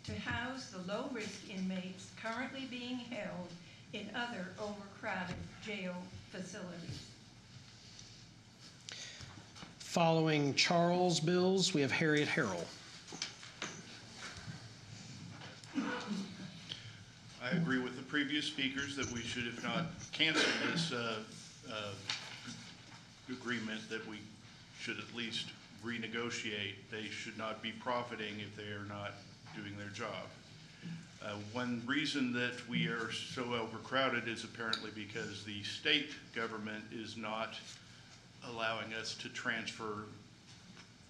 to house the low-risk inmates currently being held in other overcrowded jail facilities. Following Charles Bills, we have Harriet Harrell. I agree with the previous speakers that we should, if not cancel this agreement, that we should at least renegotiate. They should not be profiting if they are not doing their job. One reason that we are so overcrowded is apparently because the state government is not allowing us to transfer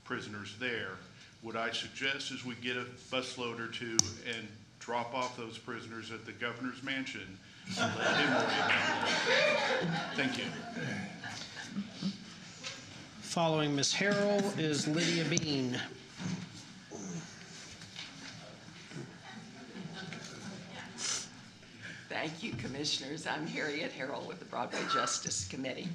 prisoners there. What I suggest is we get a busload or two and drop off those prisoners at the governor's mansion and let him worry about it. Thank you. Following Ms. Harrell is Lydia Bean. Thank you, Commissioners. I'm Harriet Harrell with the Broadway Justice Committee,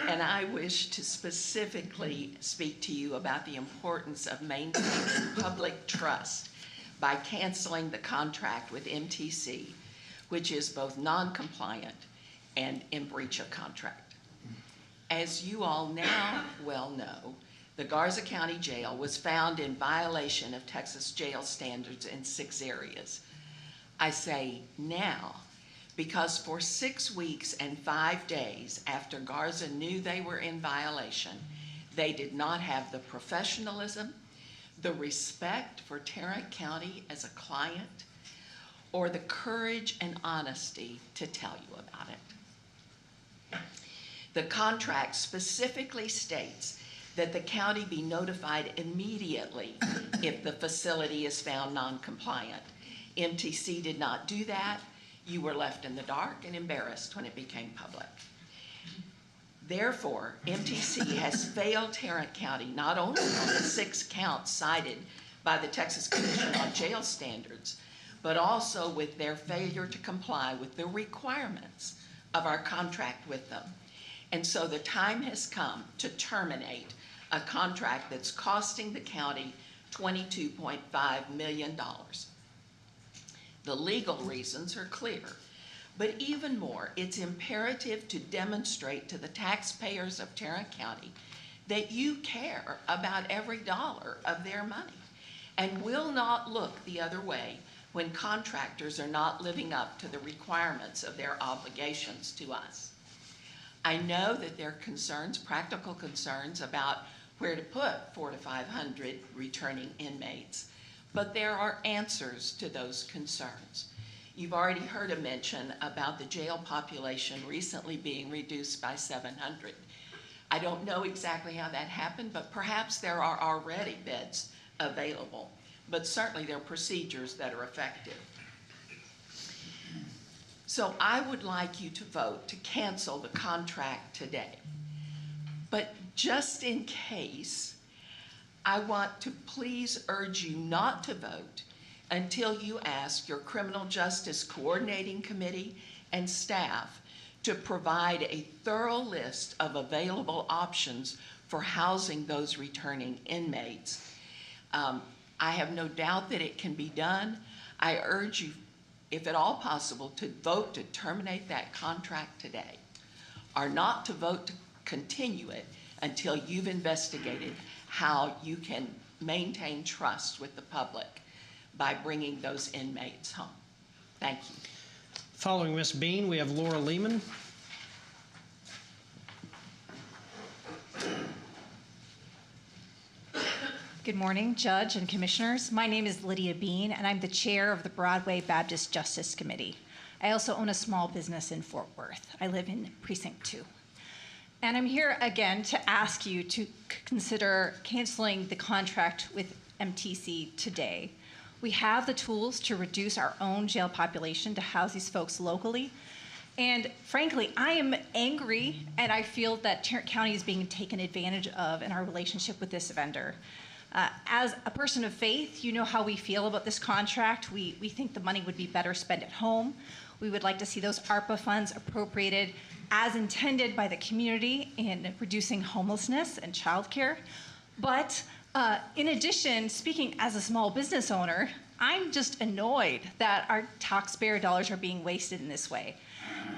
and I wish to specifically speak to you about the importance of maintaining public trust by canceling the contract with MTC, which is both non-compliant and in breach of contract. As you all now well know, the Garza County Jail was found in violation of Texas jail standards in 6 areas. I say now because for 6 weeks and 5 days after Garza knew they were in violation, they did not have the professionalism, the respect for Tarrant County as a client, or the courage and honesty to tell you about it. The contract specifically states that the county be notified immediately if the facility is found non-compliant. MTC did not do that. You were left in the dark and embarrassed when it became public. Therefore, MTC has failed Tarrant County not only on the 6 counts cited by the Texas Commission on Jail Standards, but also with their failure to comply with the requirements of our contract with them. And so the time has come to terminate a contract that's costing the county $22.5 million. The legal reasons are clear, but even more, it's imperative to demonstrate to the taxpayers of Tarrant County that you care about every dollar of their money and will not look the other way when contractors are not living up to the requirements of their obligations to us. I know that there are concerns, practical concerns about where to put 400 to 500 returning inmates, but there are answers to those concerns. You've already heard a mention about the jail population recently being reduced by 700. I don't know exactly how that happened, but perhaps there are already beds available, but certainly there are procedures that are effective. So I would like you to vote to cancel the contract today. But just in case, I want to please urge you not to vote until you ask your Criminal Justice Coordinating Committee and staff to provide a thorough list of available options for housing those returning inmates. I have no doubt that it can be done. I urge you, if at all possible, to vote to terminate that contract today, or not to vote to continue it until you've investigated how you can maintain trust with the public by bringing those inmates home. Thank you. Following Ms. Bean, we have Laura Lehman. Good morning, Judge and Commissioners. My name is Lydia Bean, and I'm the chair of the Broadway Baptist Justice Committee. I also own a small business in Fort Worth. I live in Precinct 2. And I'm here again to ask you to consider canceling the contract with MTC today. We have the tools to reduce our own jail population to house these folks locally. And frankly, I am angry, and I feel that Tarrant County is being taken advantage of in our relationship with this vendor. As a person of faith, you know how we feel about this contract. We think the money would be better spent at home. We would like to see those ARPA funds appropriated as intended by the community in reducing homelessness and childcare. But in addition, speaking as a small business owner, I'm just annoyed that our taxpayer dollars are being wasted in this way.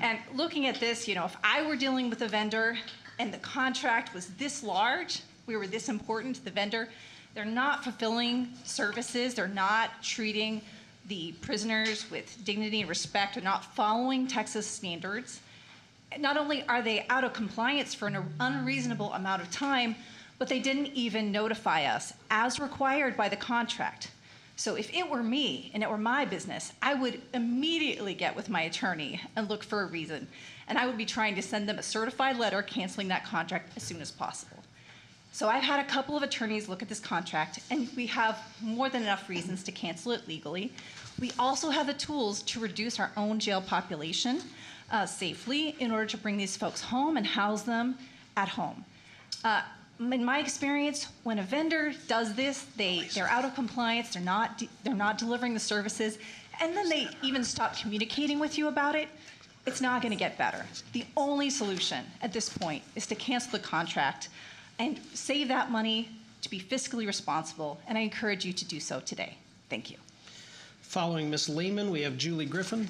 And looking at this, you know, if I were dealing with a vendor and the contract was this large, we were this important to the vendor, they're not fulfilling services, they're not treating the prisoners with dignity and respect, they're not following Texas standards. Not only are they out of compliance for an unreasonable amount of time, but they didn't even notify us as required by the contract. So if it were me and it were my business, I would immediately get with my attorney and look for a reason. And I would be trying to send them a certified letter canceling that contract as soon as possible. So I've had a couple of attorneys look at this contract, and we have more than enough reasons to cancel it legally. We also have the tools to reduce our own jail population safely in order to bring these folks home and house them at home. In my experience, when a vendor does this, they're out of compliance, they're not delivering the services, and then they even stop communicating with you about it, it's not going to get better. The only solution at this point is to cancel the contract and save that money to be fiscally responsible, and I encourage you to do so today. Thank you. Following Ms. Lehman, we have Julie Griffin.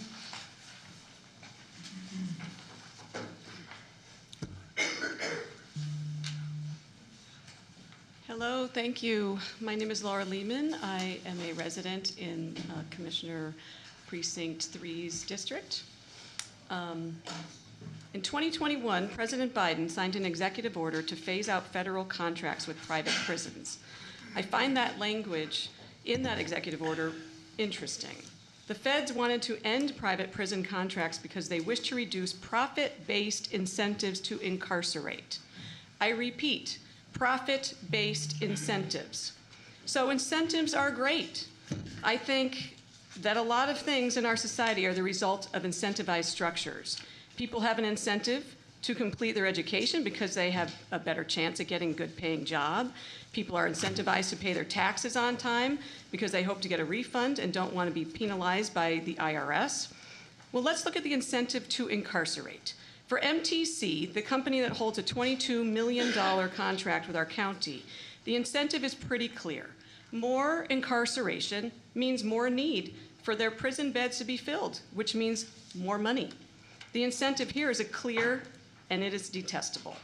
Hello, thank you. My name is Laura Lehman. I am a resident in Commissioner Precinct 3's district. In 2021, President Biden signed an executive order to phase out federal contracts with private prisons. I find that language in that executive order interesting. The feds wanted to end private prison contracts because they wish to reduce profit-based incentives to incarcerate. I repeat, profit-based incentives. So incentives are great. I think that a lot of things in our society are the result of incentivized structures. People have an incentive to complete their education because they have a better chance at getting a good paying job. People are incentivized to pay their taxes on time because they hope to get a refund and don't want to be penalized by the IRS. Well, let's look at the incentive to incarcerate. For MTC, the company that holds a $22 million contract with our county, the incentive is pretty clear. More incarceration means more need for their prison beds to be filled, which means more money. The incentive here is clear, and it is detestable.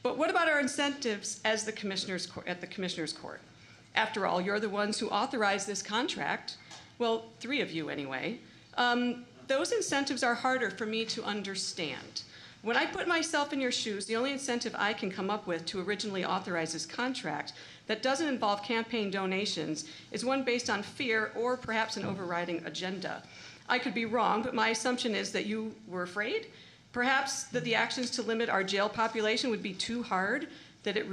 But what about our incentives as the commissioners at the Commissioners Court? After all, you're the ones who authorized this contract. Well, 3 of you anyway. Those incentives are harder for me to understand. When I put myself in your shoes, the only incentive I can come up with to originally authorize this contract that doesn't involve campaign donations is one based on fear or perhaps an overriding agenda. I could be wrong, but my assumption is that you were afraid, perhaps that the actions to limit our jail population would be too hard, that it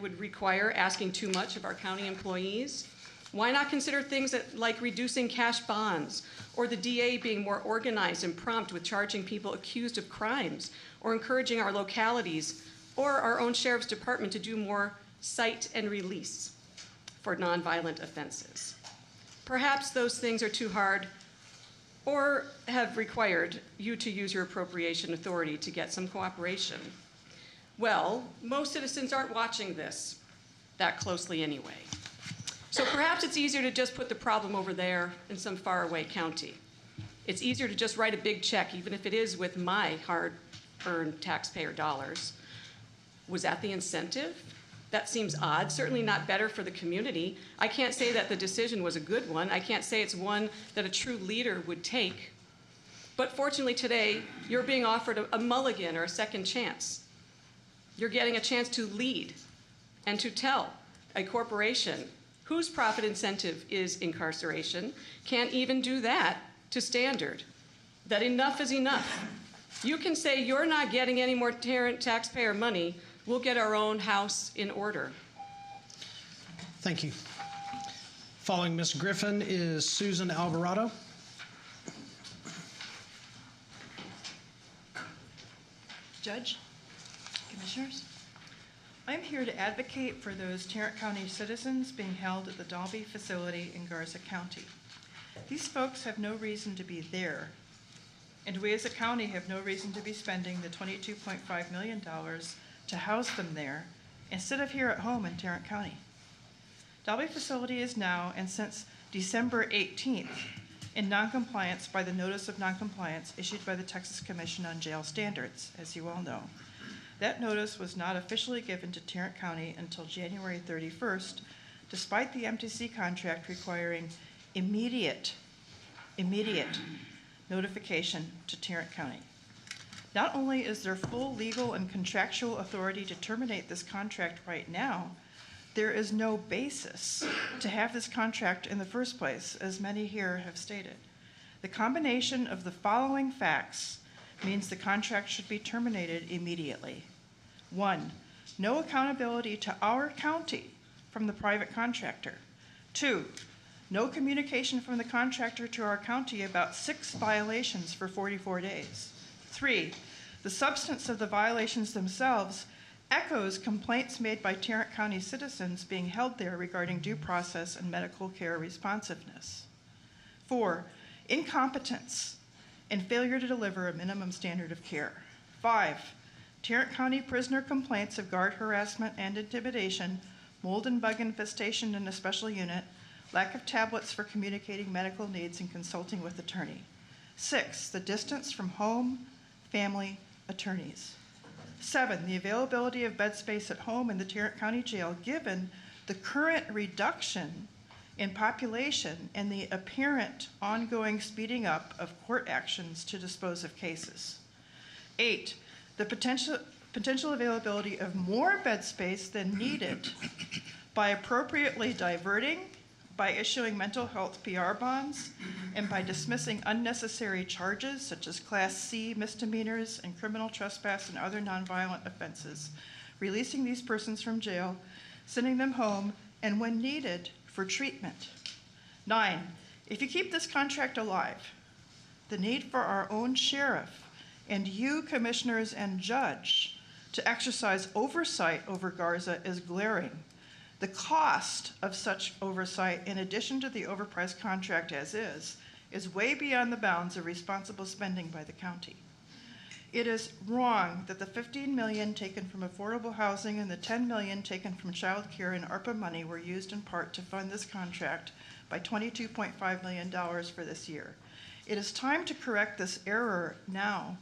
would require asking too much of our county employees. Why not consider things like reducing cash bonds, or the DA being more organized and prompt with charging people accused of crimes, or encouraging our localities or our own sheriff's department to do more cite and release for nonviolent offenses? Perhaps those things are too hard or have required you to use your appropriation authority to get some cooperation. Well, most citizens aren't watching this that closely anyway. So perhaps it's easier to just put the problem over there in some faraway county. It's easier to just write a big check, even if it is with my hard-earned taxpayer dollars. Was that the incentive? That seems odd, certainly not better for the community. I can't say that the decision was a good one. I can't say it's one that a true leader would take. But fortunately today, you're being offered a mulligan or a second chance. You're getting a chance to lead and to tell a corporation whose profit incentive is incarceration, can't even do that to standard, that enough is enough. You can say you're not getting any more taxpayer money, we'll get our own house in order. Thank you. Following Ms. Griffin is Susan Alvarado. Judge, Commissioners, I'm here to advocate for those Tarrant County citizens being held at the Dalby facility in Garza County. These folks have no reason to be there, and we as a county have no reason to be spending the $22.5 million to house them there instead of here at home in Tarrant County. Dalby facility is now, and since December 18th, in noncompliance by the Notice of Noncompliance issued by the Texas Commission on Jail Standards, as you all know. That notice was not officially given to Tarrant County until January 31st, despite the MTC contract requiring immediate notification to Tarrant County. Not only is there full legal and contractual authority to terminate this contract right now, there is no basis to have this contract in the first place, as many here have stated. The combination of the following facts means the contract should be terminated immediately. 1, no accountability to our county from the private contractor. 2, no communication from the contractor to our county about 6 violations for 44 days. 3, the substance of the violations themselves echoes complaints made by Tarrant County citizens being held there regarding due process and medical care responsiveness. 4, incompetence and failure to deliver a minimum standard of care. 5, Tarrant County prisoner complaints of guard harassment and intimidation, mold and bug infestation in a special unit, lack of tablets for communicating medical needs and consulting with attorney. 6, the distance from home, family, attorneys. 7, the availability of bed space at home in the Tarrant County Jail given the current reduction in population and the apparent ongoing speeding up of court actions to dispose of cases. 8, the potential availability of more bed space than needed by appropriately diverting, by issuing mental health PR bonds, and by dismissing unnecessary charges such as Class C misdemeanors and criminal trespass and other nonviolent offenses, releasing these persons from jail, sending them home, and when needed, for treatment. 9, if you keep this contract alive, the need for our own sheriff and you, commissioners and judge, to exercise oversight over Garza is glaring. The cost of such oversight, in addition to the overpriced contract as is way beyond the bounds of responsible spending by the county. It is wrong that the $15 million taken from affordable housing and the $10 million taken from child care and ARPA money were used in part to fund this contract by $22.5 million for this year. It is time to correct this error now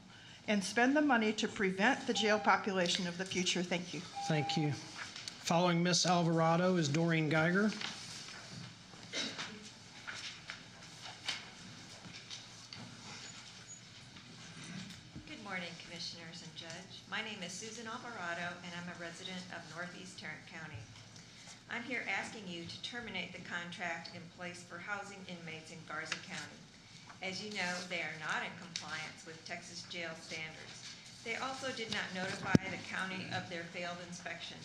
and spend the money to prevent the jail population of the future. Thank you. Thank you. Following Ms. Alvarado is Doreen Geiger. Good morning, Commissioners and Judge. My name is Susan Alvarado, and I'm a resident of Northeast Tarrant County. I'm here asking you to terminate the contract in place for housing inmates in Garza County. As you know, they are not in compliance with Texas jail standards. They also did not notify the county of their failed inspection.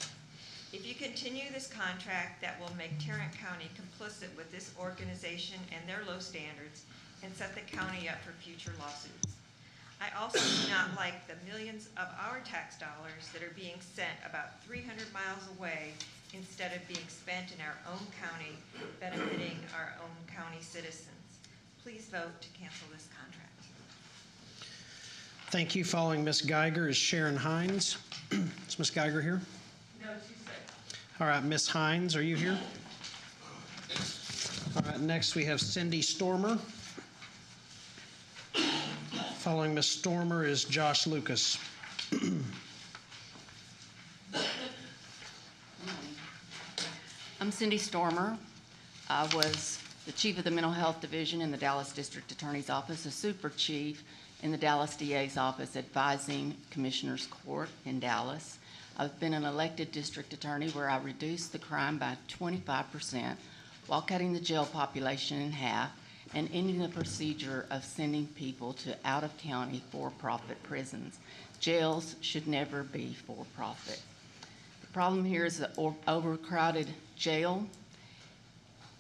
If you continue this contract, that will make Tarrant County complicit with this organization and their low standards and set the county up for future lawsuits. I also do not like the millions of our tax dollars that are being sent about 300 miles away instead of being spent in our own county, benefiting our own county citizens. Please vote to cancel this contract. Thank you. Following Ms. Geiger is Sharon Hines. Is Ms. Geiger here? No, she's sick. All right, Ms. Hines, are you here? All right, next we have Cindy Stormer. Following Ms. Stormer is Josh Lucas. I'm Cindy Stormer. I was the chief of the Mental Health Division in the Dallas District Attorney's Office, a super chief in the Dallas DA's office advising Commissioners Court in Dallas. I've been an elected district attorney where I reduced the crime by 25% while cutting the jail population in half and ending the procedure of sending people to out-of-county for-profit prisons. Jails should never be for-profit. The problem here is the overcrowded jail,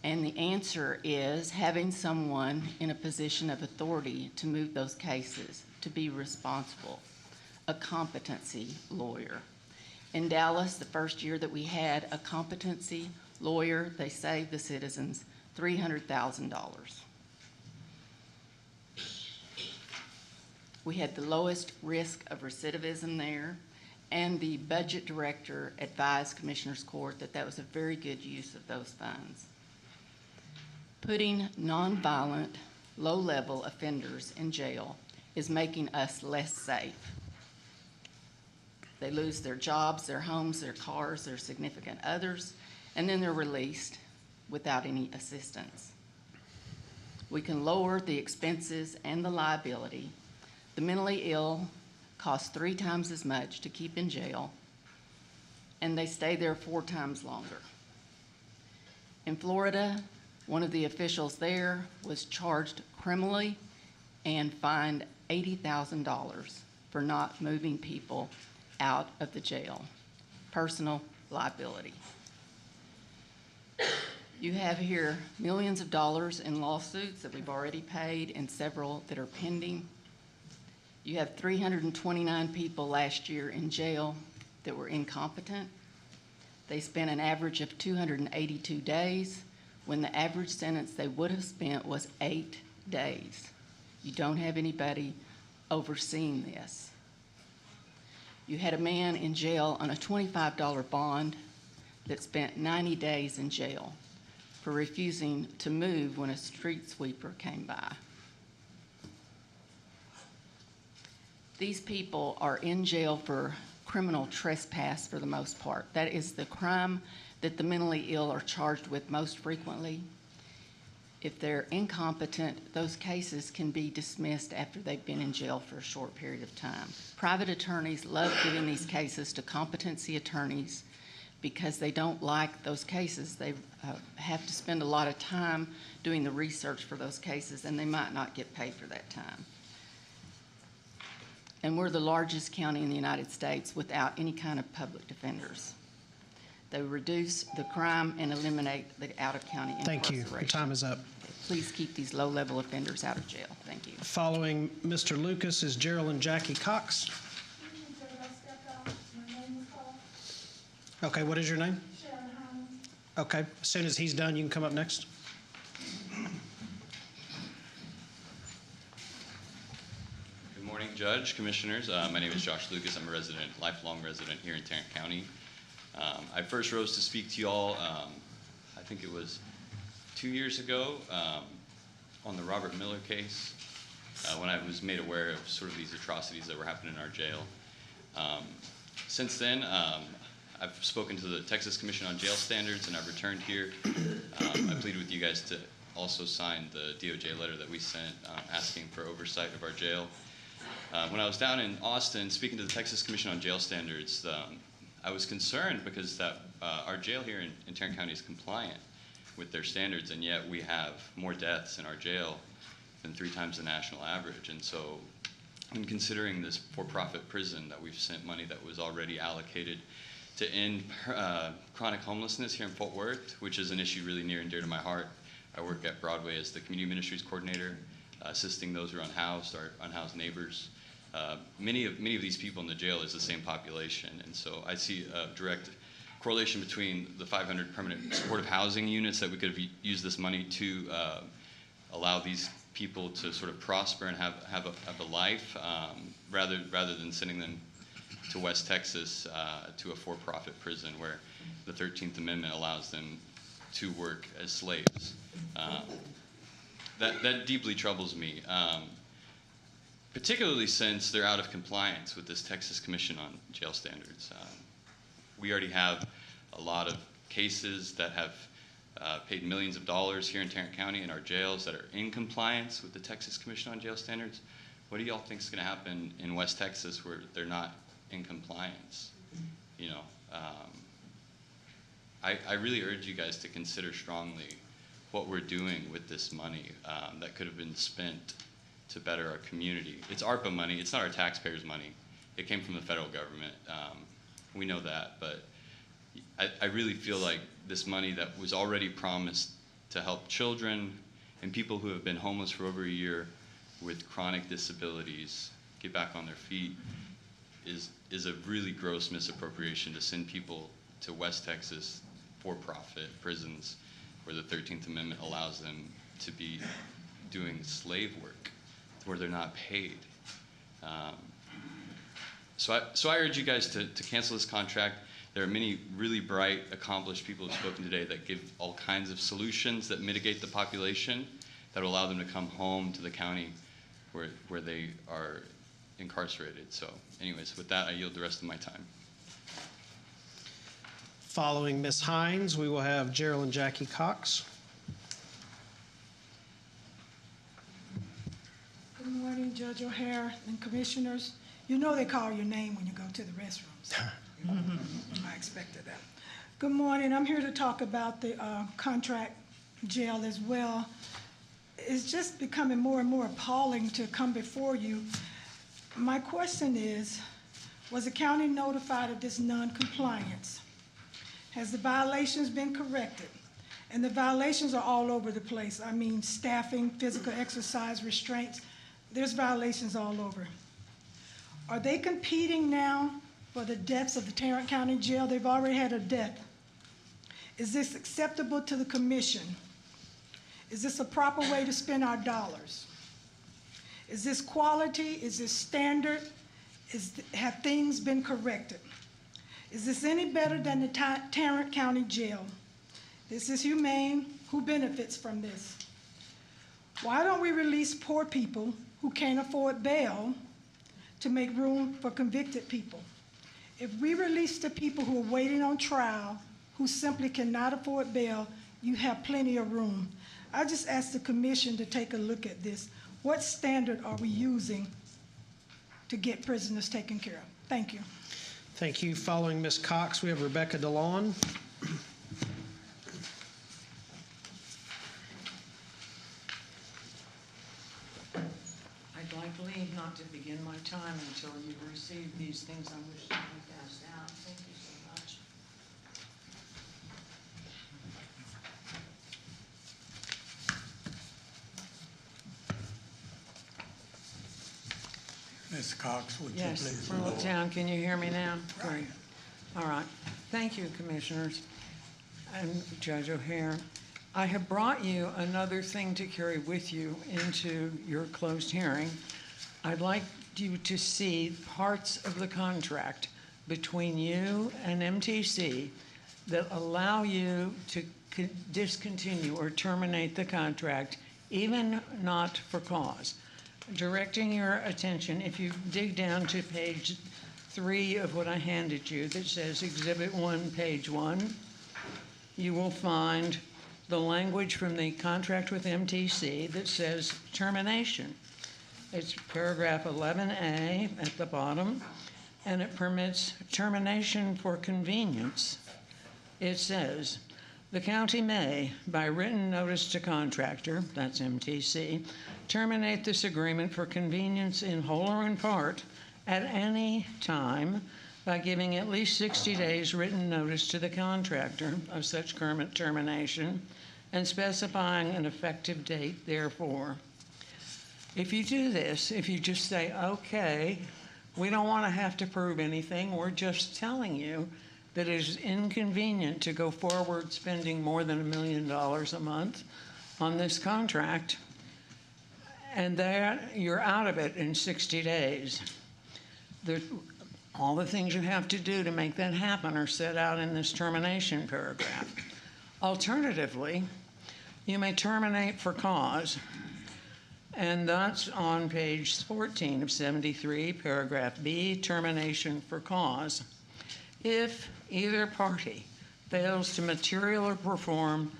and the answer is having someone in a position of authority to move those cases, to be responsible, a competency lawyer. In Dallas, the first year that we had a competency lawyer, they saved the citizens $300,000. We had the lowest risk of recidivism there, and the budget director advised Commissioners Court that that was a very good use of those funds. Putting nonviolent, low-level offenders in jail is making us less safe. They lose their jobs, their homes, their cars, their significant others, and then they're released without any assistance. We can lower the expenses and the liability. The mentally ill cost 3 times as much to keep in jail, and they stay there 4 times longer. In Florida, one of the officials there was charged criminally and fined $80,000 for not moving people out of the jail. Personal liability. You have here millions of dollars in lawsuits that we've already paid and several that are pending. You have 329 people last year in jail that were incompetent. They spent an average of 282 days when the average sentence they would have spent was 8 days. You don't have anybody overseeing this. You had a man in jail on a $25 bond that spent 90 days in jail for refusing to move when a street sweeper came by. These people are in jail for criminal trespass for the most part. That is the crime that the mentally ill are charged with most frequently. If they're incompetent, those cases can be dismissed after they've been in jail for a short period of time. Private attorneys love giving these cases to competency attorneys because they don't like those cases. They have to spend a lot of time doing the research for those cases, and they might not get paid for that time. And we're the largest county in the United States without any kind of public defenders. They reduce the crime and eliminate the out-of-county incarceration. Thank you. Your time is up. Please keep these low-level offenders out of jail. Thank you. Following Mr. Lucas is Gerald and Jackie Cox. Okay, what is your name? Okay, as soon as he's done, you can come up next. Good morning. morning, Judge, Commissioners. My name is Josh Lucas. I'm a resident, lifelong resident here in Tarrant County. I first rose to speak to you all, I think it was 2 years ago, on the Robert Miller case, when I was made aware of sort of these atrocities that were happening in our jail. Since then, I've spoken to the Texas Commission on Jail Standards, and I've returned here. I pleaded with you guys to also sign the DOJ letter that we sent asking for oversight of our jail. When I was down in Austin speaking to the Texas Commission on Jail Standards, I was concerned because our jail here in Tarrant County is compliant with their standards, and yet we have more deaths in our jail than 3 times the national average. And so in considering this for-profit prison that we've sent money that was already allocated to end chronic homelessness here in Fort Worth, which is an issue really near and dear to my heart. I work at Broadway as the Community Ministries Coordinator, assisting those who are unhoused, our unhoused neighbors. Many of these people in the jail is the same population, and so I see a direct correlation between the 500 permanent supportive housing units that we could have used this money to allow these people to sort of prosper and have a life, rather than sending them to West Texas to a for-profit prison where the 13th Amendment allows them to work as slaves. That deeply troubles me, particularly since they're out of compliance with this Texas Commission on Jail Standards. We already have a lot of cases that have paid millions of dollars here in Tarrant County in our jails that are in compliance with the Texas Commission on Jail Standards. What do y'all think is going to happen in West Texas where they're not in compliance? You know, I really urge you guys to consider strongly what we're doing with this money that could have been spent to better our community. It's ARPA money. It's not our taxpayers' money. It came from the federal government. We know that, but I really feel like this money that was already promised to help children and people who have been homeless for over a year with chronic disabilities get back on their feet is a really gross misappropriation to send people to West Texas for-profit prisons where the 13th Amendment allows them to be doing slave work where they're not paid. So I urge you guys to cancel this contract. There are many really bright, accomplished people who've spoken today that give all kinds of solutions that mitigate the population, that will allow them to come home to the county where they are incarcerated. So anyways, with that, I yield the rest of my time. Following Ms. Hines, we will have Geraldine Jackie Cox. Good morning, Judge O'Hare and Commissioners. You know they call your name when you go to the restrooms. I expected that. Good morning. I'm here to talk about the contract jail as well. It's just becoming more and more appalling to come before you. My question is, was the county notified of this non-compliance? Has the violations been corrected? And the violations are all over the place. I mean, staffing, physical exercise, restraints. There's violations all over. Are they competing now for the deaths of the Tarrant County Jail? They've already had a death. Is this acceptable to the commission? Is this a proper way to spend our dollars? Is this quality? Is this standard? Have things been corrected? Is this any better than the Tarrant County Jail? This is humane. Who benefits from this? Why don't we release poor people who can't afford bail to make room for convicted people? If we release the people who are waiting on trial, who simply cannot afford bail, you have plenty of room. I just ask the commission to take a look at this. What standard are we using to get prisoners taken care of? Thank you. Thank you. Following Ms. Cox, we have Rebecca DeLon. I'd like leave not to begin my time until you've received these things I wish to be passed out. Thank you so much. Ms. Cox, would you Yes, please? Town, can you hear me now? Great. All right. Thank you, Commissioners and Judge O'Hare. I have brought you another thing to carry with you into your closed hearing. I'd like you to see parts of the contract between you and MTC that allow you to discontinue or terminate the contract, even not for cause. Directing your attention, if you dig down to page 3 of what I handed you that says Exhibit 1, page 1, you will find the language from the contract with MTC that says termination. It's paragraph 11A at the bottom, and it permits termination for convenience. It says, the county may, by written notice to contractor, that's MTC, terminate this agreement for convenience in whole or in part at any time by giving at least 60 days written notice to the contractor of such current termination and specifying an effective date therefore. If you do this, if you just say, okay, we don't want to have to prove anything, we're just telling you that it is inconvenient to go forward spending more than $1 million a month on this contract, and that you're out of it in 60 days. All the things you have to do to make that happen are set out in this termination paragraph. Alternatively, you may terminate for cause, and that's on page 14 of 73, paragraph B, termination for cause. If either party fails to materially perform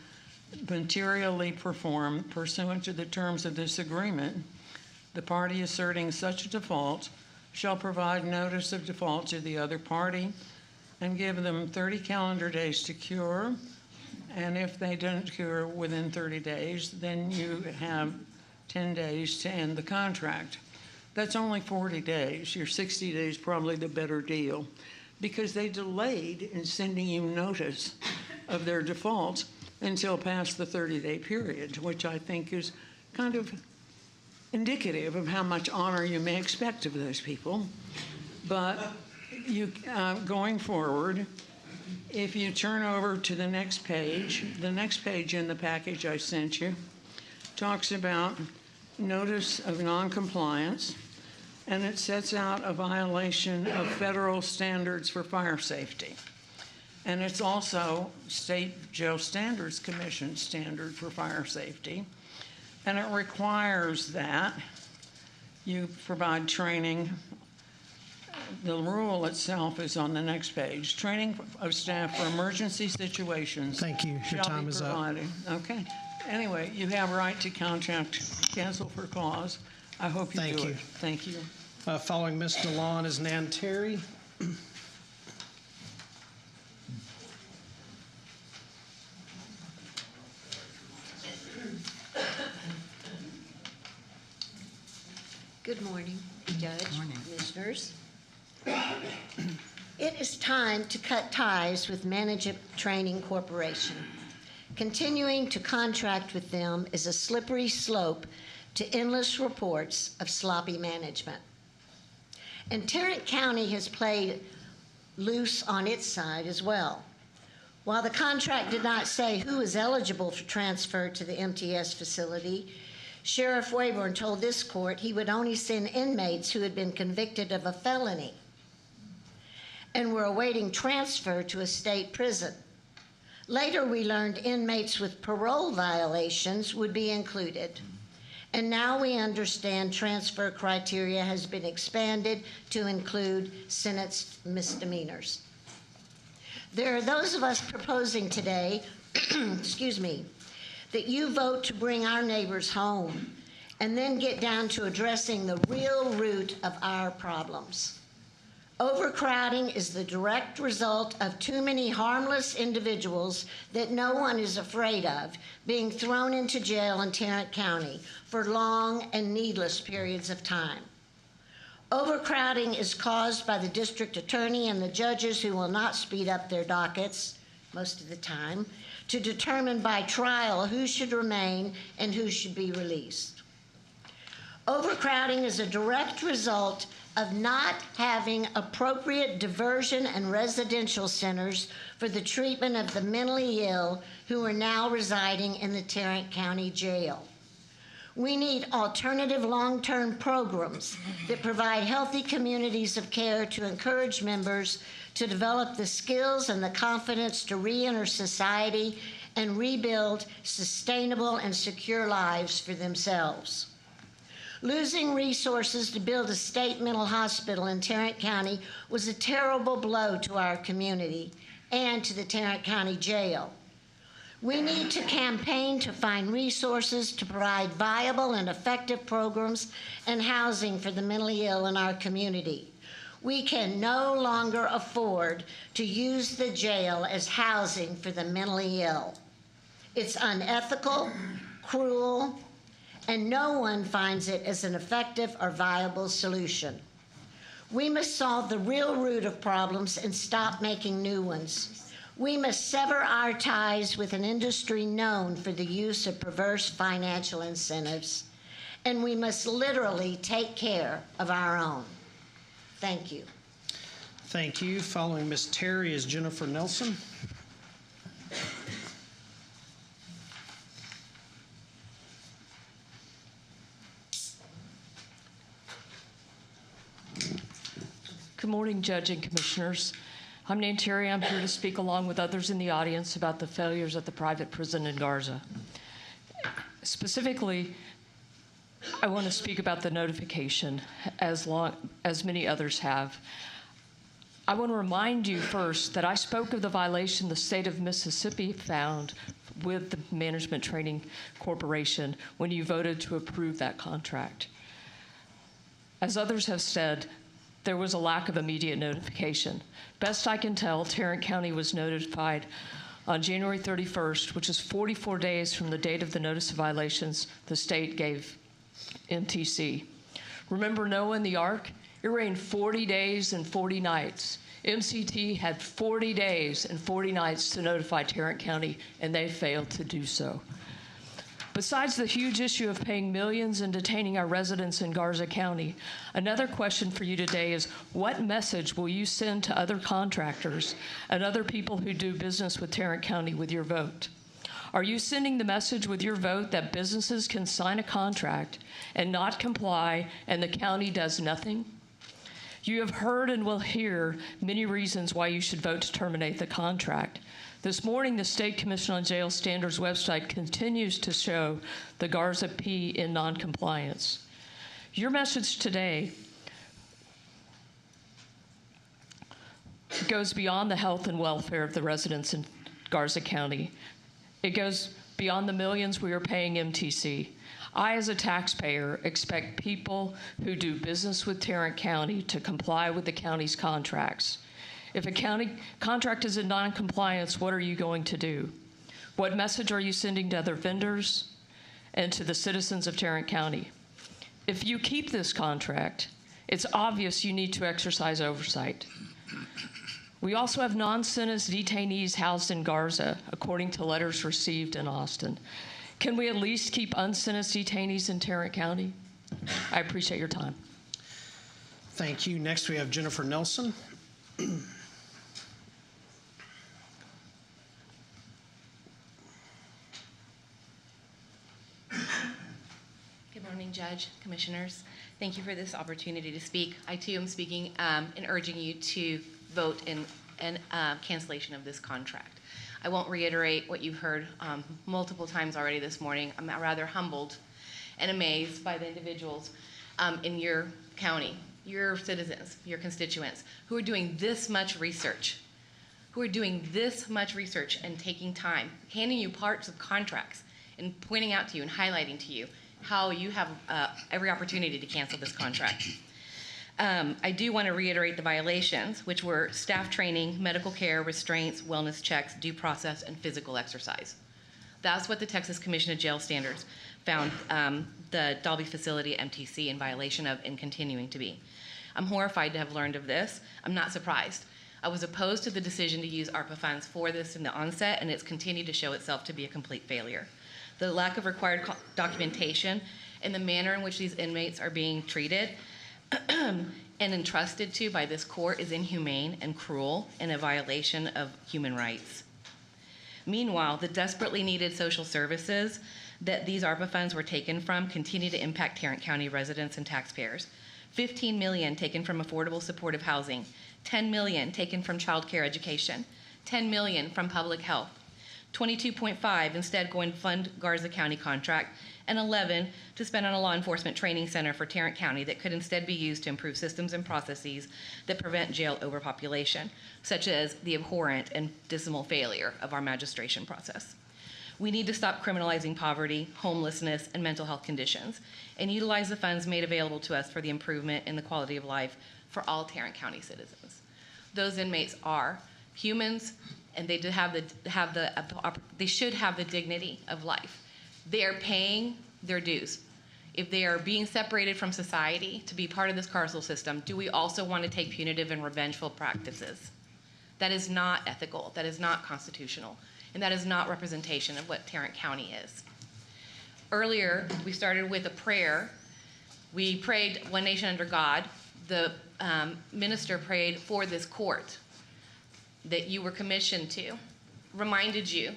pursuant to the terms of this agreement, the party asserting such a default shall provide notice of default to the other party and give them 30 calendar days to cure. And if they don't cure within 30 days, then you have 10 days to end the contract. That's only 40 days. Your 60 days probably the better deal, because they delayed in sending you notice of their default until past the 30-day period, which I think is kind of indicative of how much honor you may expect of those people. But you, going forward, if you turn over to the next page in the package I sent you talks about notice of noncompliance, and it sets out a violation of federal standards for fire safety. And it's also State Jail Standards Commission standard for fire safety. And it requires that you provide training. The rule itself is on the next page. Training of staff for emergency situations. Thank you. Your time is up. Okay. Anyway, you have a right to cancel for cause. I hope you do it. Thank you. Following Ms. DeLon is Nan Terry. Good morning, Judge, Commissioners. It is time to cut ties with Management Training Corporation. Continuing to contract with them is a slippery slope to endless reports of sloppy management. And Tarrant County has played loose on its side as well. While the contract did not say who is eligible for transfer to the MTS facility, Sheriff Wayborn told this court he would only send inmates who had been convicted of a felony and were awaiting transfer to a state prison. Later, we learned inmates with parole violations would be included. And now we understand transfer criteria has been expanded to include sentenced misdemeanors. There are those of us proposing today, excuse me, that you vote to bring our neighbors home and then get down to addressing the real root of our problems. Overcrowding is the direct result of too many harmless individuals that no one is afraid of being thrown into jail in Tarrant County for long and needless periods of time. Overcrowding is caused by the district attorney and the judges who will not speed up their dockets, most of the time, to determine by trial who should remain and who should be released. Overcrowding is a direct result of not having appropriate diversion and residential centers for the treatment of the mentally ill who are now residing in the Tarrant County Jail. We need alternative long-term programs that provide healthy communities of care to encourage members to develop the skills and the confidence to re-enter society and rebuild sustainable and secure lives for themselves. Losing resources to build a state mental hospital in Tarrant County was a terrible blow to our community and to the Tarrant County Jail. We need to campaign to find resources to provide viable and effective programs and housing for the mentally ill in our community. We can no longer afford to use the jail as housing for the mentally ill. It's unethical, cruel, and no one finds it as an effective or viable solution. We must solve the real root of problems and stop making new ones. We must sever our ties with an industry known for the use of perverse financial incentives, and we must literally take care of our own. Thank you. Thank you. Following Ms. Terry is Jennifer Nelson. Good morning, Judge and Commissioners. I'm Nan Terry. I'm here to speak along with others in the audience about the failures at the private prison in Garza. Specifically, I want to speak about the notification, as many others have. I want to remind you first that I spoke of the violation the state of Mississippi found with the Management Training Corporation when you voted to approve that contract. As others have said, there was a lack of immediate notification. Best I can tell, Tarrant County was notified on January 31st, which is 44 days from the date of the notice of violations the state gave MTC. Remember Noah and the Ark? It rained 40 days and 40 nights. MCT had 40 days and 40 nights to notify Tarrant County, and they failed to do so. Besides the huge issue of paying millions and detaining our residents in Garza County, another question for you today is, what message will you send to other contractors and other people who do business with Tarrant County with your vote? Are you sending the message with your vote that businesses can sign a contract and not comply and the county does nothing? You have heard and will hear many reasons why you should vote to terminate the contract. This morning, the State Commission on Jail Standards website continues to show the Garza P in noncompliance. Your message today goes beyond the health and welfare of the residents in Garza County. It goes beyond the millions we are paying MTC. I, as a taxpayer, expect people who do business with Tarrant County to comply with the county's contracts. If a county contract is in non-compliance, what are you going to do? What message are you sending to other vendors and to the citizens of Tarrant County? If you keep this contract, it's obvious you need to exercise oversight. We also have non-sentenced detainees housed in Garza, according to letters received in Austin. Can we at least keep unsentenced detainees in Tarrant County? I appreciate your time. Thank you. Next, we have Jennifer Nelson. Good morning, Judge, Commissioners. Thank you for this opportunity to speak. I too am speaking and urging you to vote in cancellation of this contract. I won't reiterate what you've heard multiple times already this morning. I'm rather humbled and amazed by the individuals in your county, your citizens, your constituents, who are doing this much research, and taking time, handing you parts of contracts and pointing out to you and highlighting to you how you have every opportunity to cancel this contract. I do want to reiterate the violations, which were staff training, medical care, restraints, wellness checks, due process, and physical exercise. That's what the Texas Commission of Jail Standards found the Dalby facility MTC in violation of and continuing to be. I'm horrified to have learned of this. I'm not surprised. I was opposed to the decision to use ARPA funds for this in the onset, and it's continued to show itself to be a complete failure. The lack of required documentation and the manner in which these inmates are being treated and entrusted to by this court is inhumane and cruel and a violation of human rights. Meanwhile, the desperately needed social services that these ARPA funds were taken from continue to impact Tarrant County residents and taxpayers. $15 million taken from affordable supportive housing, $10 million taken from child care education, $10 million from public health, 22.5 instead going to fund Garza County contract, and 11 to spend on a law enforcement training center for Tarrant County that could instead be used to improve systems and processes that prevent jail overpopulation, such as the abhorrent and dismal failure of our magistration process. We need to stop criminalizing poverty, homelessness, and mental health conditions, and utilize the funds made available to us for the improvement in the quality of life for all Tarrant County citizens. Those inmates are humans, and they should have the dignity of life. They are paying their dues. If they are being separated from society to be part of this carceral system, do we also want to take punitive and revengeful practices? That is not ethical, that is not constitutional, and that is not representation of what Tarrant County is. Earlier, we started with a prayer. We prayed one nation under God. The minister prayed for this court that you were commissioned to, reminded you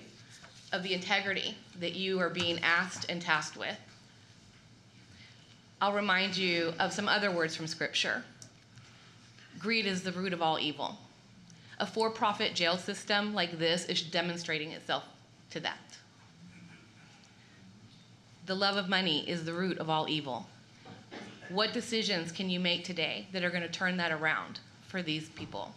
of the integrity that you are being asked and tasked with. I'll remind you of some other words from Scripture. Greed is the root of all evil. A for-profit jail system like this is demonstrating itself to that. The love of money is the root of all evil. What decisions can you make today that are going to turn that around for these people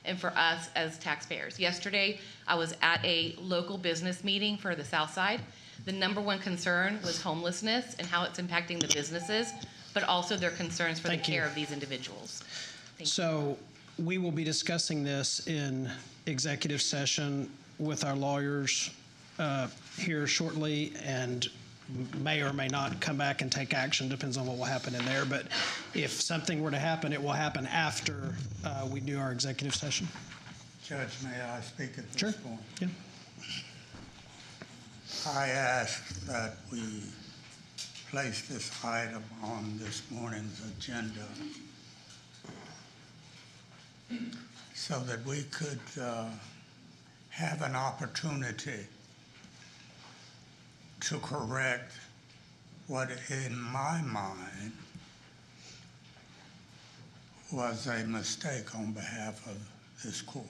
and for us as taxpayers? Yesterday, I was at a local business meeting for the South Side. The number one concern was homelessness and how it's impacting the businesses, but also their concerns for the care of these individuals. So we will be discussing this in executive session with our lawyers here shortly, and may or may not come back and take action, depends on what will happen in there. But if something were to happen, it will happen after we do our executive session. Judge, may I speak at this Sure. point? Yeah. I ask that we place this item on this morning's agenda so that we could have an opportunity to correct what, in my mind, was a mistake on behalf of this court.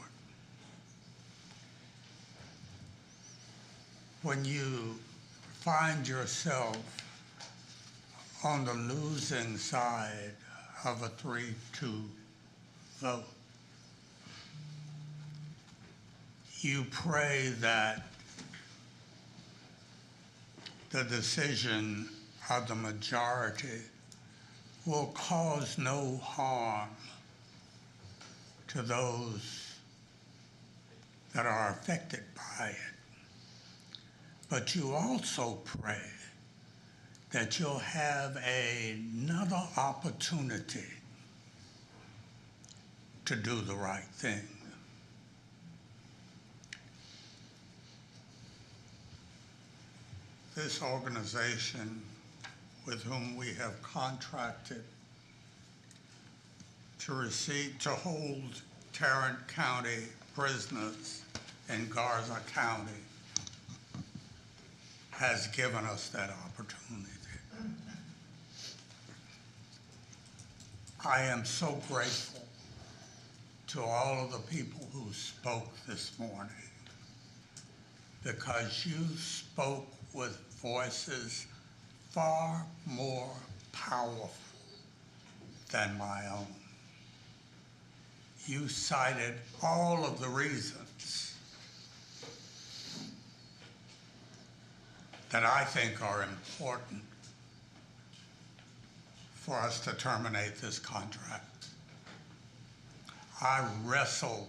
When you find yourself on the losing side of a 3-2 vote, you pray that the decision of the majority will cause no harm to those that are affected by it. But you also pray that you'll have another opportunity to do the right thing. This organization with whom we have contracted to hold Tarrant County prisoners in Garza County has given us that opportunity. I am so grateful to all of the people who spoke this morning, because you spoke with voices far more powerful than my own. You cited all of the reasons that I think are important for us to terminate this contract. I wrestled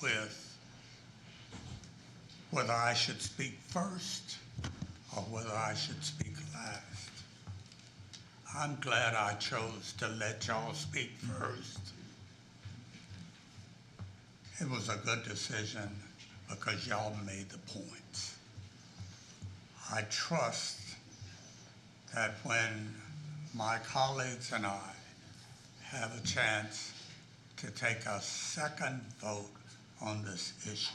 with whether I should speak first or whether I should speak last. I'm glad I chose to let y'all speak first. It was a good decision because y'all made the points. I trust that when my colleagues and I have a chance to take a second vote on this issue,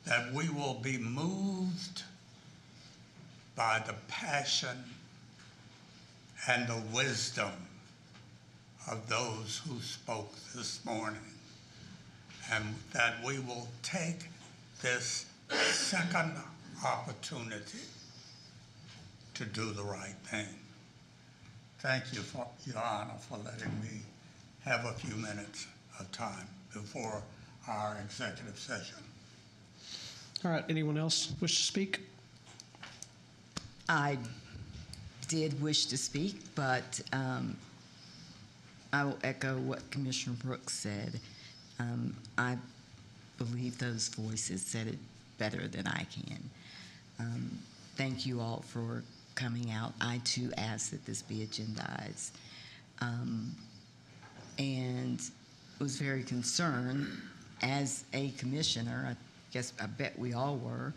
that we will be moved by the passion and the wisdom of those who spoke this morning, and that we will take this second opportunity to do the right thing. Thank you, for Your Honor, for letting me have a few minutes of time before our executive session. All right, anyone else wish to speak? I did wish to speak, but I will echo what Commissioner Brooks said. I believe those voices said it better than I can. Thank you all for coming out. I too ask that this be agendized. And was very concerned as a commissioner, I bet we all were,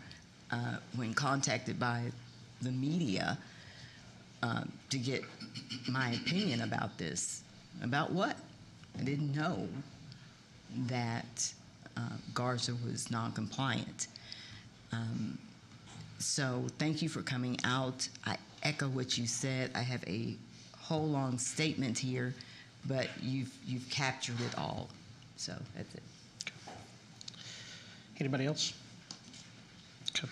when contacted by the media to get my opinion about this. About what? I didn't know that Garza was non-compliant. So thank you for coming out. I echo what you said. I have a whole long statement here, but you've captured it all. So that's it. Anybody else? Okay.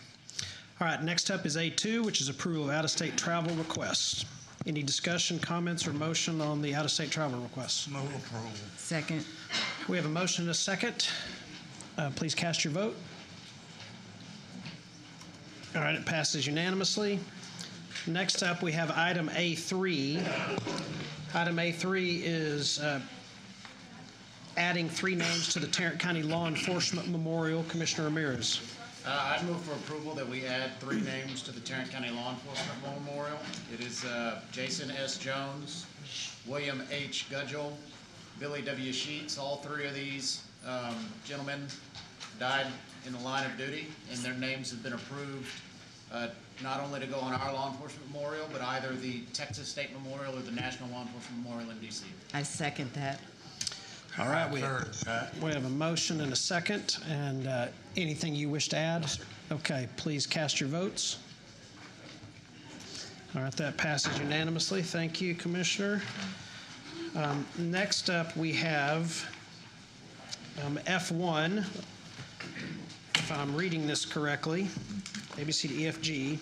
All right, next up is A2, which is approval of out-of-state travel requests. Any discussion, comments, or motion on the out-of-state travel requests? Move approval. Second. We have a motion and a second. Please cast your vote. All right, it passes unanimously. Next up, we have item A3. Item A3 is adding 3 names to the Tarrant County Law Enforcement Memorial. Commissioner Ramirez. I move for approval that we add 3 names to the Tarrant County Law Enforcement Memorial. It is Jason S. Jones, William H. Gudgel, Billy W. Sheets. All 3 of these gentlemen died in the line of duty, and their names have been approved not only to go on our law enforcement memorial, but either the Texas State Memorial or the National Law Enforcement Memorial in D.C. I second that. All right, we have a motion and a second, and anything you wish to add? Okay, please cast your votes. All right, that passes unanimously. Thank you, Commissioner. Next up, we have F1, if I'm reading this correctly, ABC to EFG,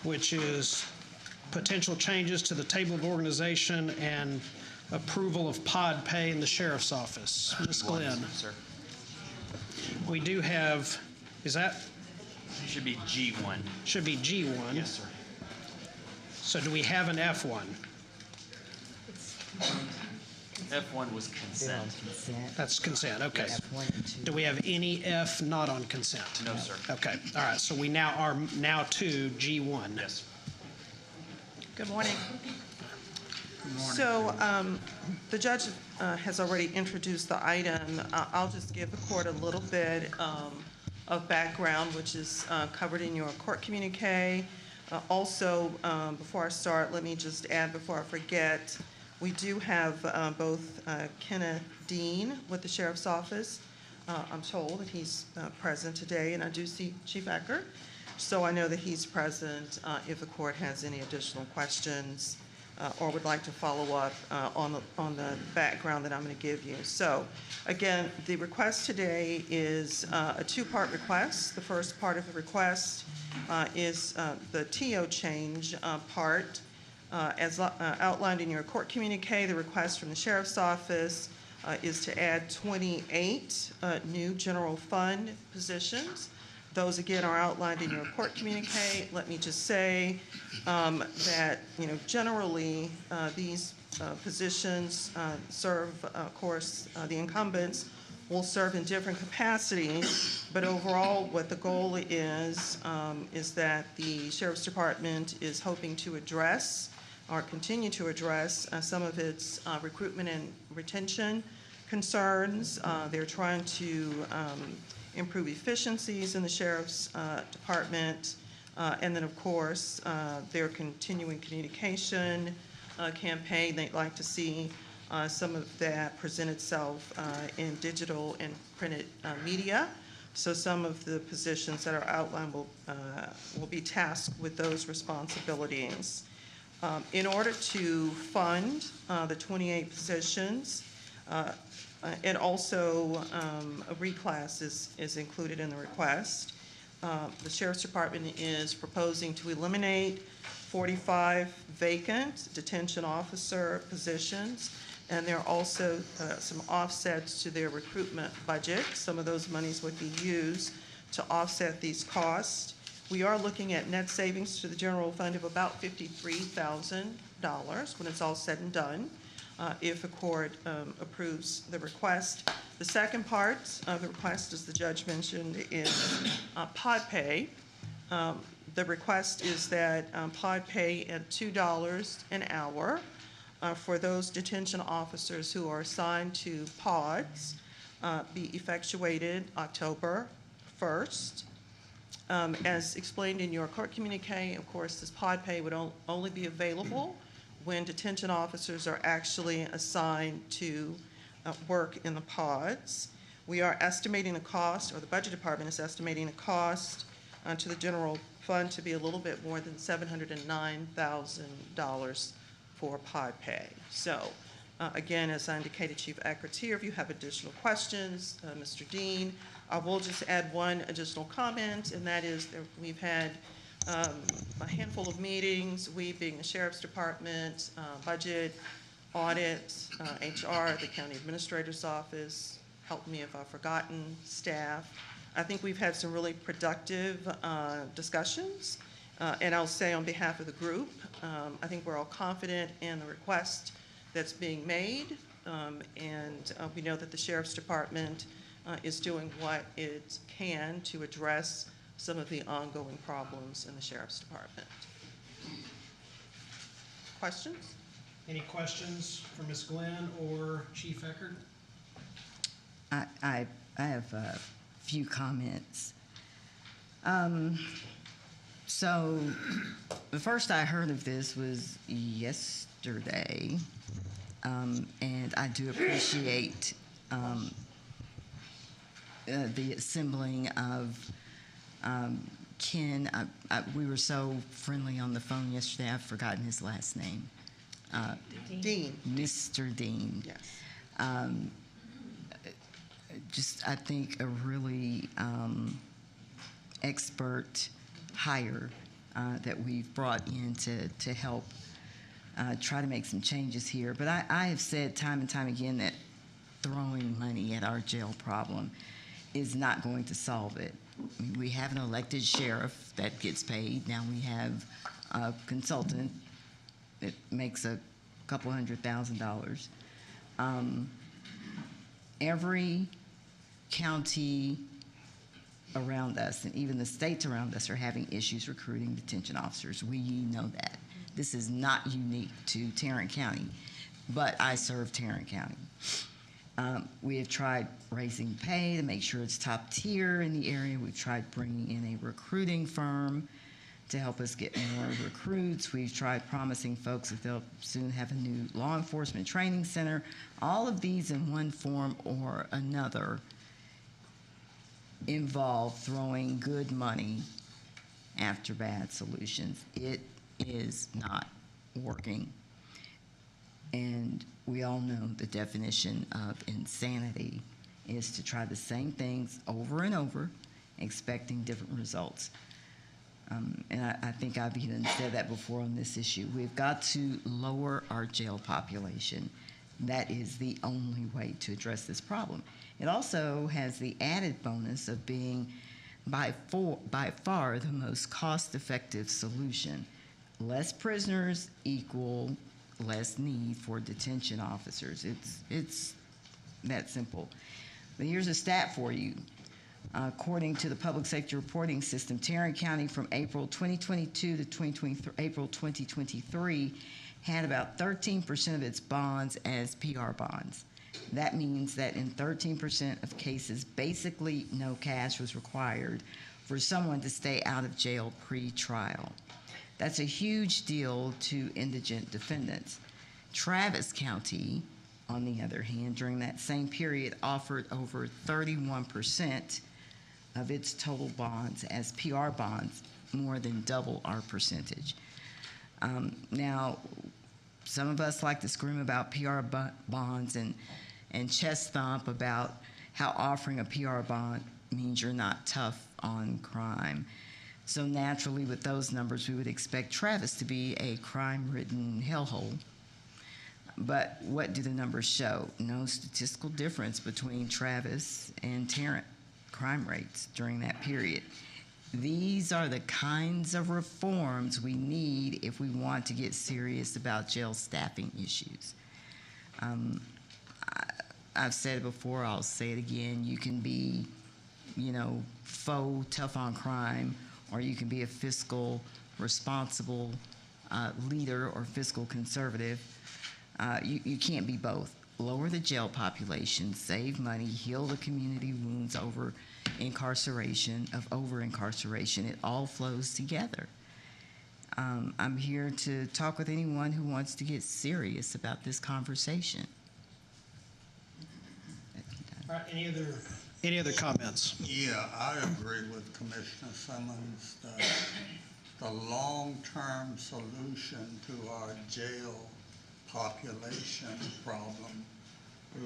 which is potential changes to the table of organization and approval of pod pay in the sheriff's office. Ms. Glenn. Sir. We do have, is that? It should be G1. Should be G1. Yes, sir. So do we have an F1? F1 was consent. That's consent, okay. F1 and 2. Do we have any F not on consent? No, sir. Okay, all right, so we now are to G1. Yes. Good morning. Good morning. So the judge has already introduced the item. I'll just give the court a little bit of background, which is covered in your court communique. Also, before I start, let me just add before I forget, we do have both Kenneth Dean with the Sheriff's Office. I'm told that he's present today, and I do see Chief Eckert. So I know that he's present if the court has any additional questions or would like to follow up on the background that I'm going to give you. So again, the request today is a 2-part request. The first part of the request is the TO change part. As outlined in your court communique, the request from the Sheriff's Office is to add 28 new general fund positions. Those, again, are outlined in your court communique. Let me just say that, generally these positions serve, of course, the incumbents will serve in different capacities, but overall what the goal is that the Sheriff's Department is hoping to address or continue to address some of its recruitment and retention concerns. They're trying to improve efficiencies in the Sheriff's Department, and then of course their continuing communication campaign. They'd like to see some of that present itself in digital and printed media. So some of the positions that are outlined will be tasked with those responsibilities. In order to fund the 28 positions, and also a reclass is included in the request. The Sheriff's Department is proposing to eliminate 45 vacant detention officer positions, and there are also some offsets to their recruitment budget. Some of those monies would be used to offset these costs. We are looking at net savings to the general fund of about $53,000 when it's all said and done, if the court approves the request. The second part of the request, as the judge mentioned, is pod pay. The request is that pod pay at $2 an hour for those detention officers who are assigned to pods be effectuated October 1st. As explained in your court communique, of course, this pod pay would only be available when detention officers are actually assigned to work in the pods. We are estimating the cost, or the budget department is estimating the cost to the general fund to be a little bit more than $709,000 for pod pay. So, again, as I indicated, Chief Eckert's here. If you have additional questions, Mr. Dean, I will just add one additional comment, and that is that we've had a handful of meetings, we being the Sheriff's Department, budget, audit, HR, the County Administrator's Office, help me if I've forgotten, staff. I think we've had some really productive discussions, and I'll say on behalf of the group, I think we're all confident in the request that's being made, and we know that the Sheriff's Department is doing what it can to address some of the ongoing problems in the Sheriff's Department. Questions? Any questions for Ms. Glenn or Chief Eckert? I have a few comments. So the first I heard of this was yesterday, and I do appreciate the assembling of Ken. We were so friendly on the phone yesterday, I've forgotten his last name. Dean. Mr. Dean. Yes. Just, I think, a really expert hire that we've brought in to help try to make some changes here. But I have said time and time again that throwing money at our jail problem is not going to solve it. I mean, we have an elected sheriff that gets paid. Now we have a consultant that makes a couple $100,000. Every county around us, and even the states around us, are having issues recruiting detention officers. We know that. This is not unique to Tarrant County, but I serve Tarrant County. We have tried raising pay to make sure it's top tier in the area. We've tried bringing in a recruiting firm to help us get more recruits. We've tried promising folks that they'll soon have a new law enforcement training center. All of these in one form or another involve throwing good money after bad solutions. It is not working. And we all know the definition of insanity is to try the same things over and over, expecting different results. And I think I've even said that before on this issue. We've got to lower our jail population. That is the only way to address this problem. It also has the added bonus of being by far the most cost-effective solution. Less prisoners equal less need for detention officers. It's that simple. But here's a stat for you. According to the Public Safety Reporting System, Tarrant County from April 2022 to April 2023 had about 13% of its bonds as PR bonds. That means that in 13% of cases, basically no cash was required for someone to stay out of jail pre-trial. That's a huge deal to indigent defendants. Travis County, on the other hand, during that same period, offered over 31% of its total bonds as PR bonds, more than double our percentage. Now, some of us like to scream about PR bonds and chest thump about how offering a PR bond means you're not tough on crime. So naturally, with those numbers, we would expect Travis to be a crime-ridden hellhole. But what do the numbers show? No statistical difference between Travis and Tarrant crime rates during that period. These are the kinds of reforms we need if we want to get serious about jail staffing issues. I've said it before, I'll say it again. You can be, faux tough on crime, or you can be a fiscal responsible leader or fiscal conservative. You can't be both. Lower the jail population, save money, heal the community wounds over incarceration. It all flows together. I'm here to talk with anyone who wants to get serious about this conversation. All right, any other comments? Yeah, I agree with Commissioner Simmons that the long-term solution to our jail population problem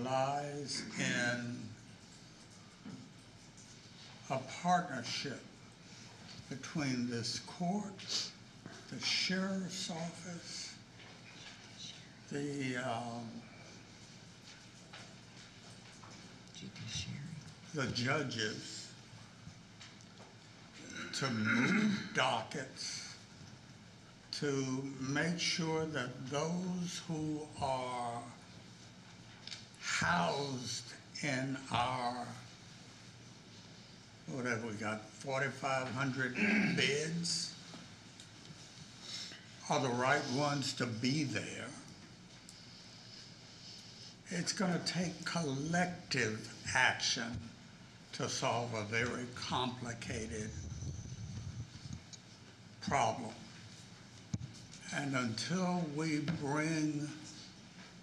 lies in a partnership between this court, the sheriff's office, the judges, to move dockets, to make sure that those who are housed in our, whatever we got, 4,500 beds, are the right ones to be there. It's going to take collective action to solve a very complicated problem. And until we bring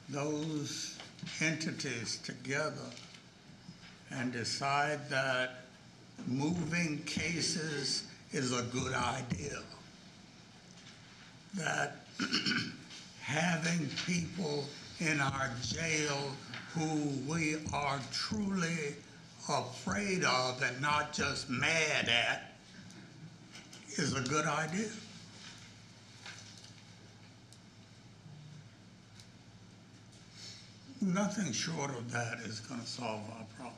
those entities together and decide that moving cases is a good idea, that having people in our jail who we are truly afraid of and not just mad at is a good idea. Nothing short of that is going to solve our problem.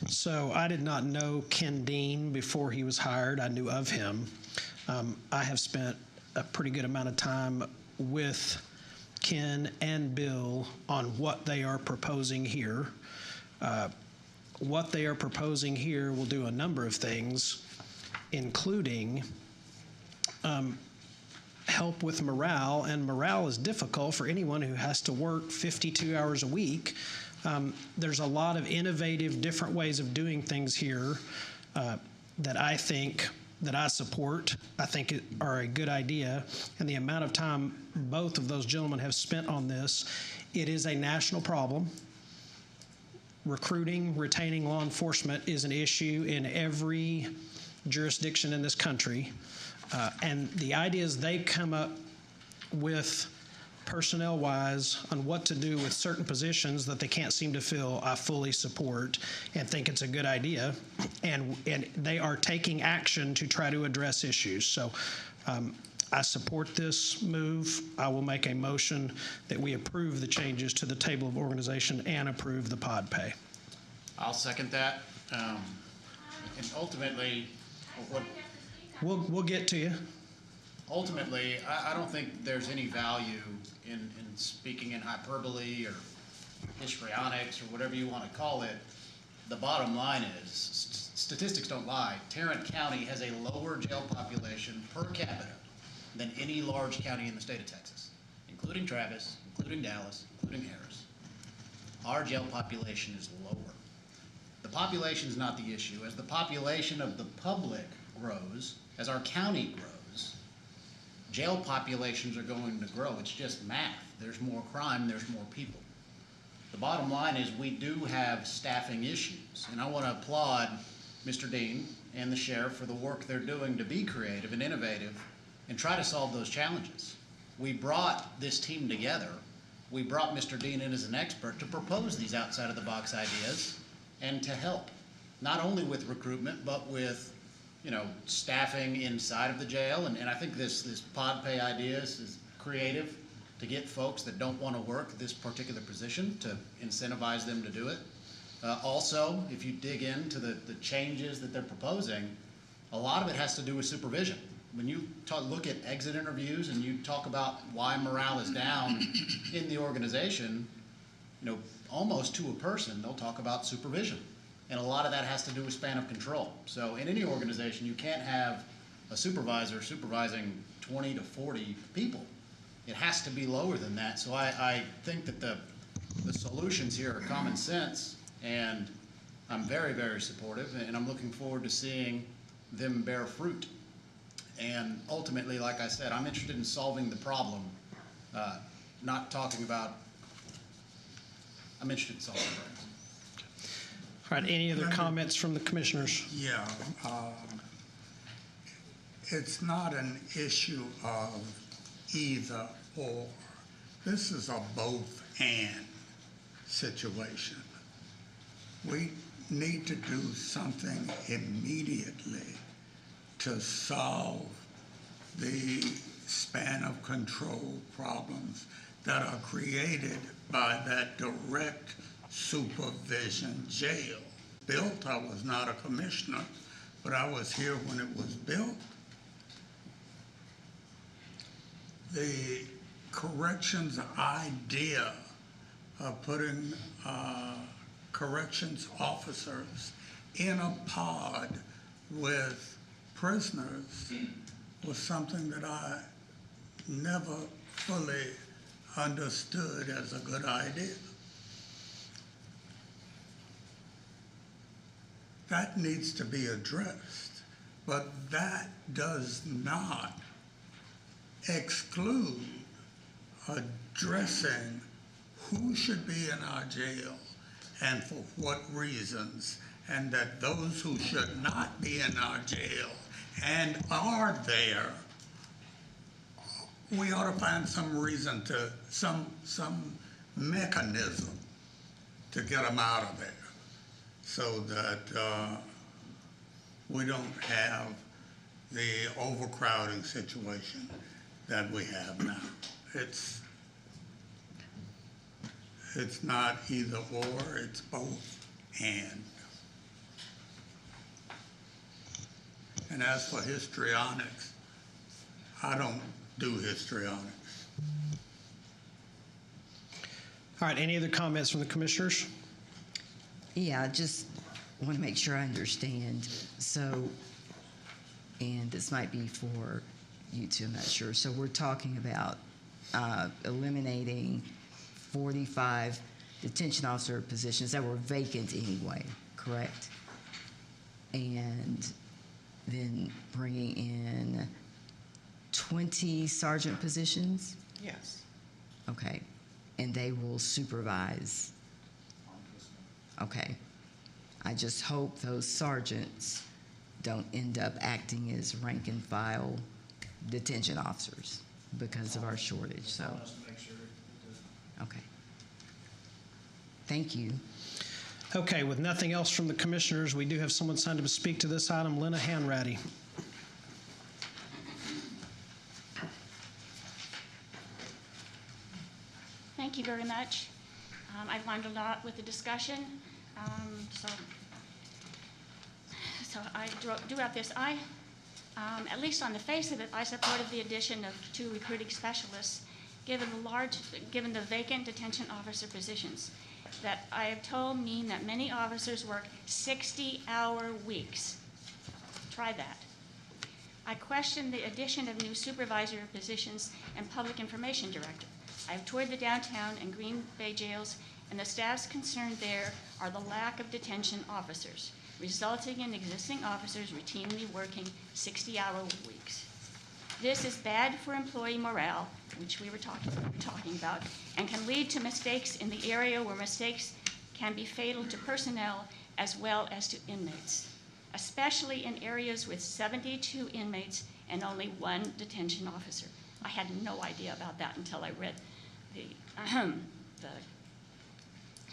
So I did not know Ken Dean before he was hired. I knew of him. I have spent a pretty good amount of time with Ken and Bill on what they are proposing here. What they are proposing here will do a number of things, including help with morale, and morale is difficult for anyone who has to work 52 hours a week. There's a lot of innovative, different ways of doing things here that I support, I think are a good idea. And the amount of time both of those gentlemen have spent on this, it is a national problem. Recruiting, retaining law enforcement is an issue in every jurisdiction in this country. And the ideas they come up with personnel-wise on what to do with certain positions that they can't seem to fill, I fully support and think it's a good idea. And they are taking action to try to address issues. So I support this move. I will make a motion that we approve the changes to the table of organization and approve the pod pay. I'll second that. And ultimately, We'll get to you. Ultimately, I don't think there's any value in speaking in hyperbole or histrionics or whatever you want to call it. The bottom line is, statistics don't lie. Tarrant County has a lower jail population per capita than any large county in the state of Texas, including Travis, including Dallas, including Harris. Our jail population is lower. The population is not the issue. As the population of the public grows, as our county grows, jail populations are going to grow. It's just math. There's more crime, there's more people. The bottom line is we do have staffing issues, and I want to applaud Mr. Dean and the sheriff for the work they're doing to be creative and innovative and try to solve those challenges. We brought this team together. We brought Mr. Dean in as an expert to propose these outside of the box ideas and to help, not only with recruitment, but with, you know, staffing inside of the jail. And I think this pod pay idea is creative to get folks that don't want to work this particular position to incentivize them to do it. Also, if you dig into the changes that they're proposing, a lot of it has to do with supervision. When you look at exit interviews and you talk about why morale is down in the organization, you know, almost to a person, they'll talk about supervision. And a lot of that has to do with span of control. So in any organization, you can't have a supervisor supervising 20 to 40 people. It has to be lower than that. So I think that the solutions here are common sense, and I'm very, very supportive, and I'm looking forward to seeing them bear fruit. And ultimately, like I said, I'm interested in solving the problem, not talking about, I'm interested in solving the problem. All right, any other comments from the commissioners? Yeah, it's not an issue of either or. This is a both and situation. We need to do something immediately to solve the span of control problems that are created by that direct supervision jail. Built, I was not a commissioner, but I was here when it was built. The corrections idea of putting corrections officers in a pod with prisoners was something that I never fully understood as a good idea. That needs to be addressed, but that does not exclude addressing who should be in our jail and for what reasons, and that those who should not be in our jail and are there, we ought to find some reason to, some mechanism to get them out of there so that we don't have the overcrowding situation that we have now. It's not either or, it's both and. And as for histrionics, I don't do histrionics. All right, any other comments from the commissioners? Yeah, I just want to make sure I understand. So, and this might be for you two, I'm not sure. So we're talking about eliminating 45 detention officer positions that were vacant anyway, correct? And then bringing in 20 sergeant positions? Yes. Okay. And they will supervise. Okay. I just hope those sergeants don't end up acting as rank and file detention officers because of our shortage. So, okay. Thank you. Okay, with nothing else from the commissioners, we do have someone signed up to speak to this item, Lena Hanratty. Thank you very much. I've learned a lot with the discussion. So I drew out this. At least on the face of it, I supported the addition of 2 recruiting specialists, given the vacant detention officer positions that I have told mean that many officers work 60-hour weeks. Try that. I question the addition of new supervisor positions and public information director. I have toured the downtown and Green Bay jails, and the staff's concern there are the lack of detention officers, resulting in existing officers routinely working 60-hour weeks. This is bad for employee morale, which we were talking about, and can lead to mistakes in the area where mistakes can be fatal to personnel as well as to inmates, especially in areas with 72 inmates and only 1 detention officer. I had no idea about that until I read the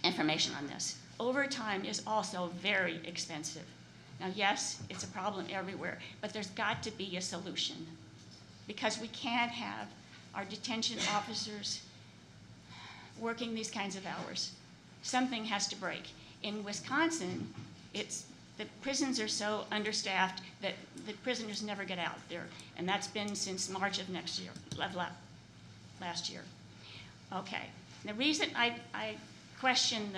information on this. Overtime is also very expensive. Now, yes, it's a problem everywhere, but there's got to be a solution, because we can't have our detention officers working these kinds of hours. Something has to break. In Wisconsin, the prisons are so understaffed that the prisoners never get out there, and that's been since March of last year. Okay. The reason I question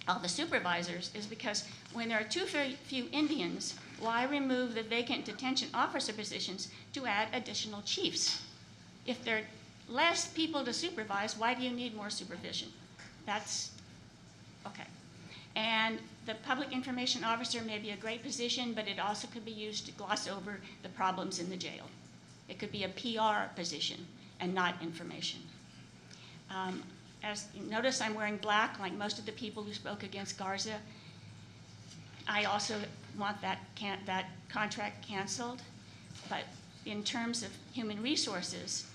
all the supervisors is because when there are too few Indians, why remove the vacant detention officer positions to add additional chiefs? If there are less people to supervise, why do you need more supervision? That's okay. And the public information officer may be a great position, but it also could be used to gloss over the problems in the jail. It could be a PR position and not information. As you notice, I'm wearing black like most of the people who spoke against Garza. I also want that contract canceled. But in terms of human resources,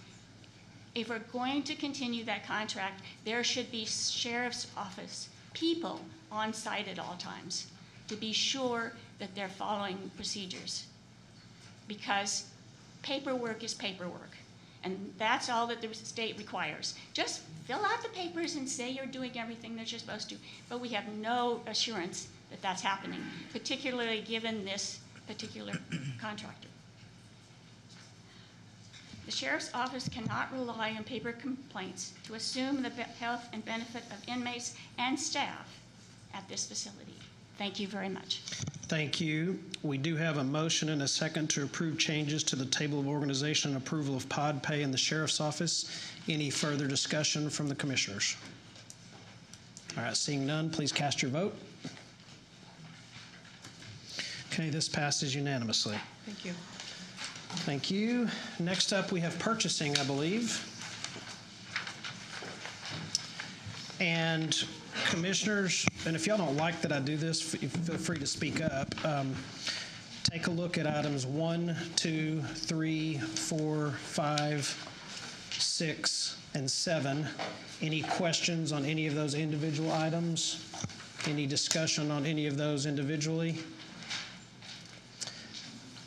if we're going to continue that contract, there should be sheriff's office people on site at all times to be sure that they're following procedures. Because paperwork is paperwork. And that's all that the state requires. Just fill out the papers and say you're doing everything that you're supposed to. But we have no assurance that that's happening, particularly given this particular contractor. The sheriff's office cannot rely on paper complaints to assume the health and benefit of inmates and staff at this facility. Thank you very much. Thank you. We do have a motion and a second to approve changes to the table of organization and approval of pod pay in the sheriff's office. Any further discussion from the commissioners? All right, seeing none, please cast your vote. Okay, this passes unanimously. Thank you. Thank you. Next up, we have purchasing, I believe. And commissioners, and if y'all don't like that I do this, feel free to speak up. Take a look at items 1, 2, 3, 4, 5, 6, and 7. Any questions on any of those individual items? Any discussion on any of those individually?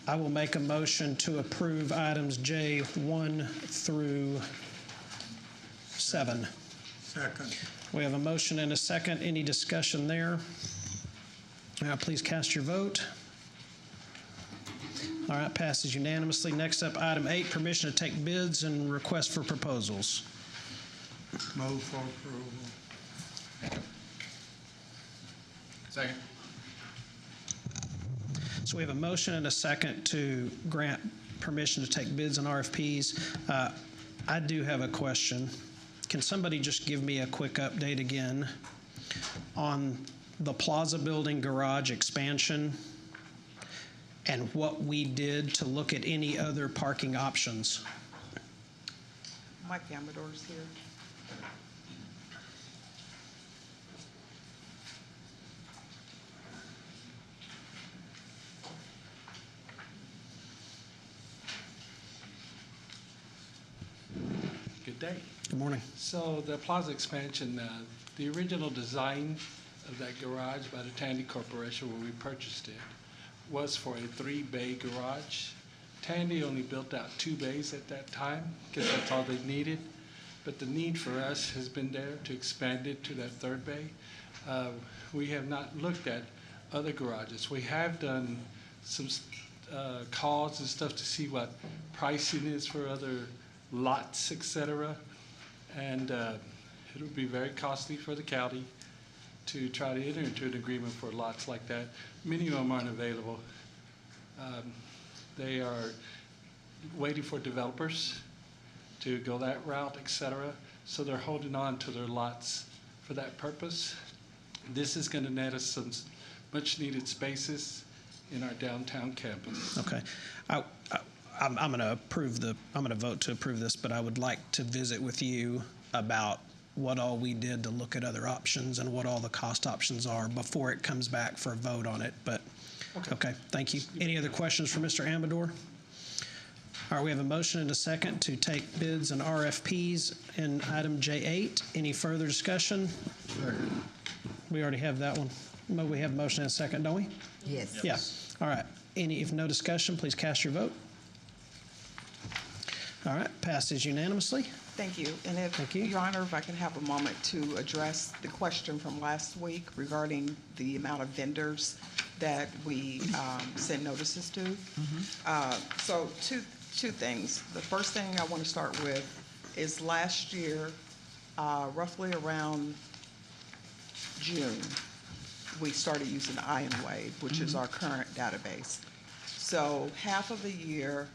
I will make a motion to approve items J 1 through 7. Second. We have a motion and a second. Any discussion there? Please cast your vote. All right, passes unanimously. Next up, item 8, permission to take bids and request for proposals. Move for approval. Second. So we have a motion and a second to grant permission to take bids and RFPs. I do have a question. Can somebody just give me a quick update again on the Plaza Building garage expansion and what we did to look at any other parking options? Mike Amador's here. Good day. Good morning. So the plaza expansion, the original design of that garage by the Tandy Corporation where we purchased it was for a 3-bay garage. Tandy only built out 2 bays at that time because that's all they needed. But the need for us has been there to expand it to that 3rd bay. We have not looked at other garages. We have done some calls and stuff to see what pricing is for other lots, etc. And it would be very costly for the county to try to enter into an agreement for lots like that. Many of them aren't available. They are waiting for developers to go that route, etc. So they're holding on to their lots for that purpose. This is going to net us some much needed spaces in our downtown campus. Okay. I'm going to vote to approve this, but I would like to visit with you about what all we did to look at other options and what all the cost options are before it comes back for a vote on it. But, okay, thank you. Any other questions for Mr. Amador? All right, we have a motion and a second to take bids and RFPs in item J8. Any further discussion? We already have that one. We have a motion and a second, don't we? Yes. Yeah. All right. If no discussion, please cast your vote. All right, passes unanimously. Thank you. And if, Your Honor, if I can have a moment to address the question from last week regarding the amount of vendors that we send notices to. So two things. The first thing I want to start with is last year, roughly around June, we started using IronWave, which is our current database. So half of the year,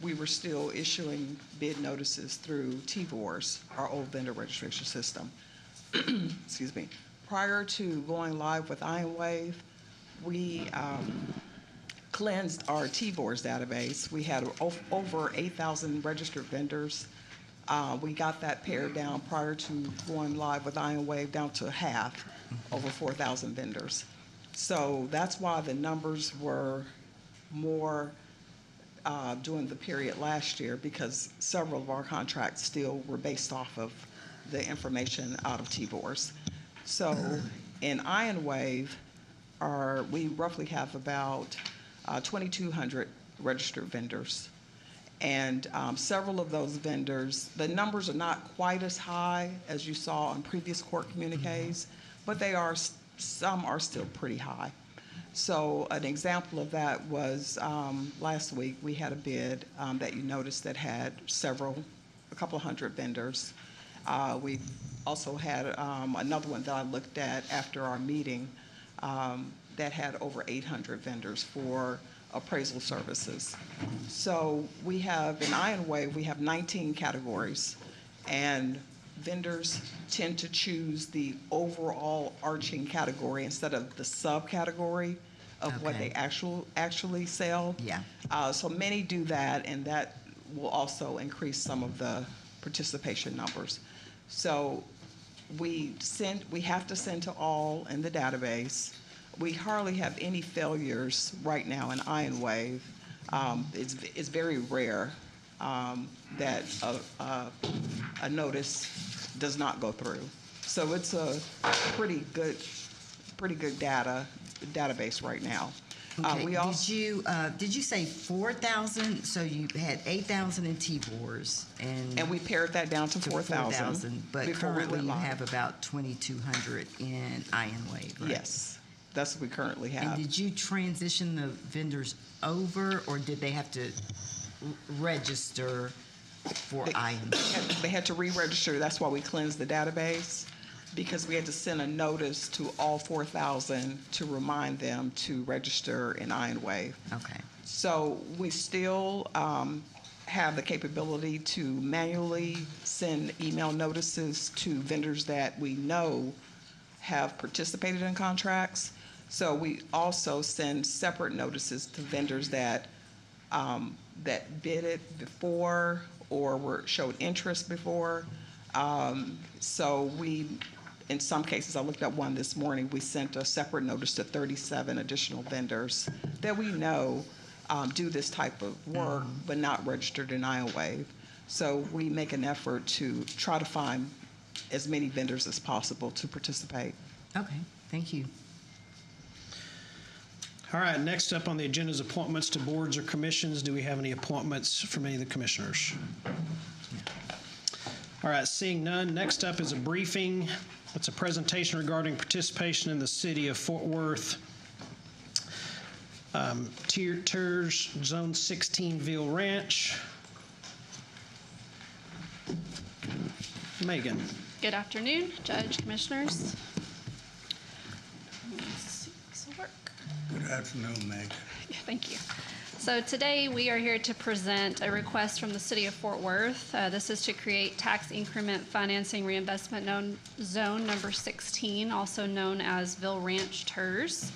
we were still issuing bid notices through TVORS, our old vendor registration system. Excuse me. Prior to going live with IronWave, we cleansed our TVORS database. We had over 8,000 registered vendors. We got that pared down prior to going live with IronWave down to half, over 4,000 vendors. So that's why the numbers were more during the period last year, because several of our contracts still were based off of the information out of TVORS. So in IronWave, we roughly have about 2,200 registered vendors. And several of those vendors, the numbers are not quite as high as you saw on previous court communiques, but some are still pretty high. So an example of that was last week we had a bid that you noticed that had a couple hundred vendors. We also had another one that I looked at after our meeting that had over 800 vendors for appraisal services. So we have, in IronWave, we have 19 categories, and vendors tend to choose the overall arching category instead of the subcategory of what they actually sell. Yeah. So many do that, and that will also increase some of the participation numbers. So we have to send to all in the database. We hardly have any failures right now in IronWave. It's very rare that a notice does not go through. So it's a pretty good database right now. Okay. Did you say 4,000? So you had 8,000 in TVORS, and we pared that down to 4,000. But currently you have about 2,200 in IronWave, right? Yes, that's what we currently have. And did you transition the vendors over, or did they have to register for IronWave? They had to re-register. That's why we cleansed the database, because we had to send a notice to all 4,000 to remind them to register in IronWave. Okay. So we still have the capability to manually send email notices to vendors that we know have participated in contracts. So we also send separate notices to vendors that bid it before or showed interest before. So in some cases, I looked at one this morning, we sent a separate notice to 37 additional vendors that we know do this type of work, but not registered in IronWave. So we make an effort to try to find as many vendors as possible to participate. Okay, thank you. All right, next up on the agenda is appointments to boards or commissions. Do we have any appointments from any of the commissioners? All right, seeing none, next up is a briefing. It's a presentation regarding participation in the city of Fort Worth TERS Zone 16 Ville Ranch. Megan. Good afternoon, Judge, Commissioners. Good afternoon, Megan. Yeah, thank you. So today we are here to present a request from the City of Fort Worth. This is to create tax increment financing reinvestment zone number 16, also known as Ville Ranch TERS.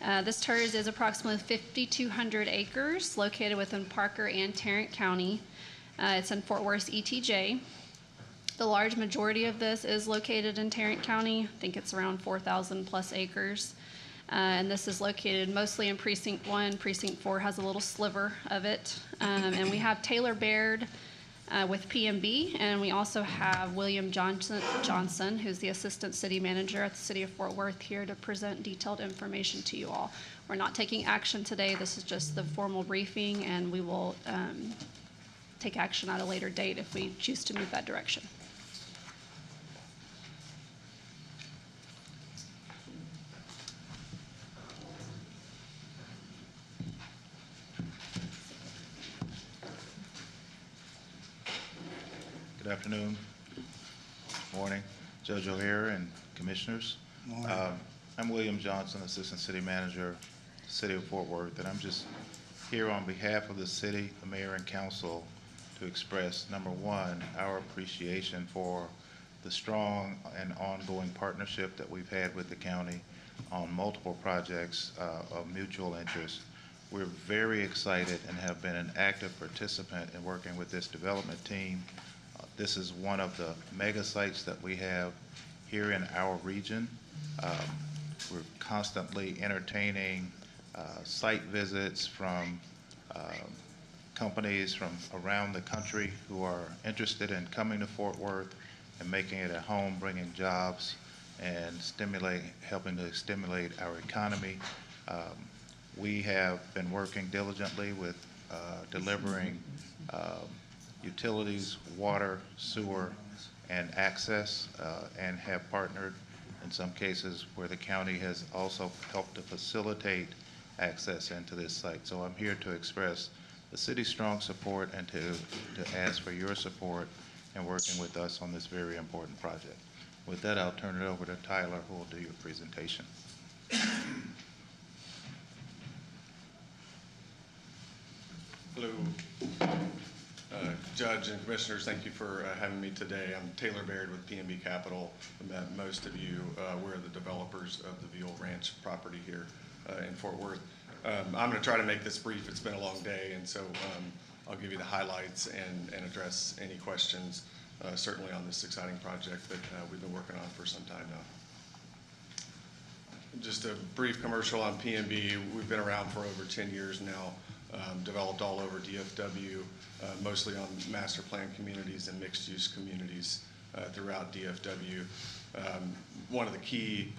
This TERS is approximately 5,200 acres located within Parker and Tarrant County. It's in Fort Worth's ETJ. The large majority of this is located in Tarrant County. I think it's around 4,000 plus acres. And this is located mostly in Precinct 1. Precinct 4 has a little sliver of it. And we have Taylor Baird with PMB, and we also have William Johnson, who's the Assistant City Manager at the City of Fort Worth, here to present detailed information to you all. We're not taking action today. This is just the formal briefing, and we will take action at a later date if we choose to move that direction. Good afternoon, morning, Judge O'Hare and Commissioners. Morning. I'm William Johnson, Assistant City Manager, City of Fort Worth, and I'm just here on behalf of the city, the mayor and council to express, number one, our appreciation for the strong and ongoing partnership that we've had with the county on multiple projects of mutual interest. We're very excited and have been an active participant in working with this development team. This is one of the mega sites that we have here in our region. We're constantly entertaining site visits from companies from around the country who are interested in coming to Fort Worth and making it a home, bringing jobs and helping to stimulate our economy. We have been working diligently with delivering utilities, water, sewer, and access, and have partnered in some cases where the county has also helped to facilitate access into this site. So I'm here to express the city's strong support and to ask for your support in working with us on this very important project. With that, I'll turn it over to Tyler, who will do your presentation. Hello, Judge and Commissioners, thank you for having me today. I'm Taylor Baird with PMB Capital. Most of you, we're the developers of the Veal Ranch property here in Fort Worth. I'm going to try to make this brief. It's been a long day, and so I'll give you the highlights and address any questions, certainly on this exciting project that we've been working on for some time now. Just a brief commercial on PMB. We've been around for over 10 years now, developed all over DFW, mostly on master plan communities and mixed-use communities throughout DFW. One of the key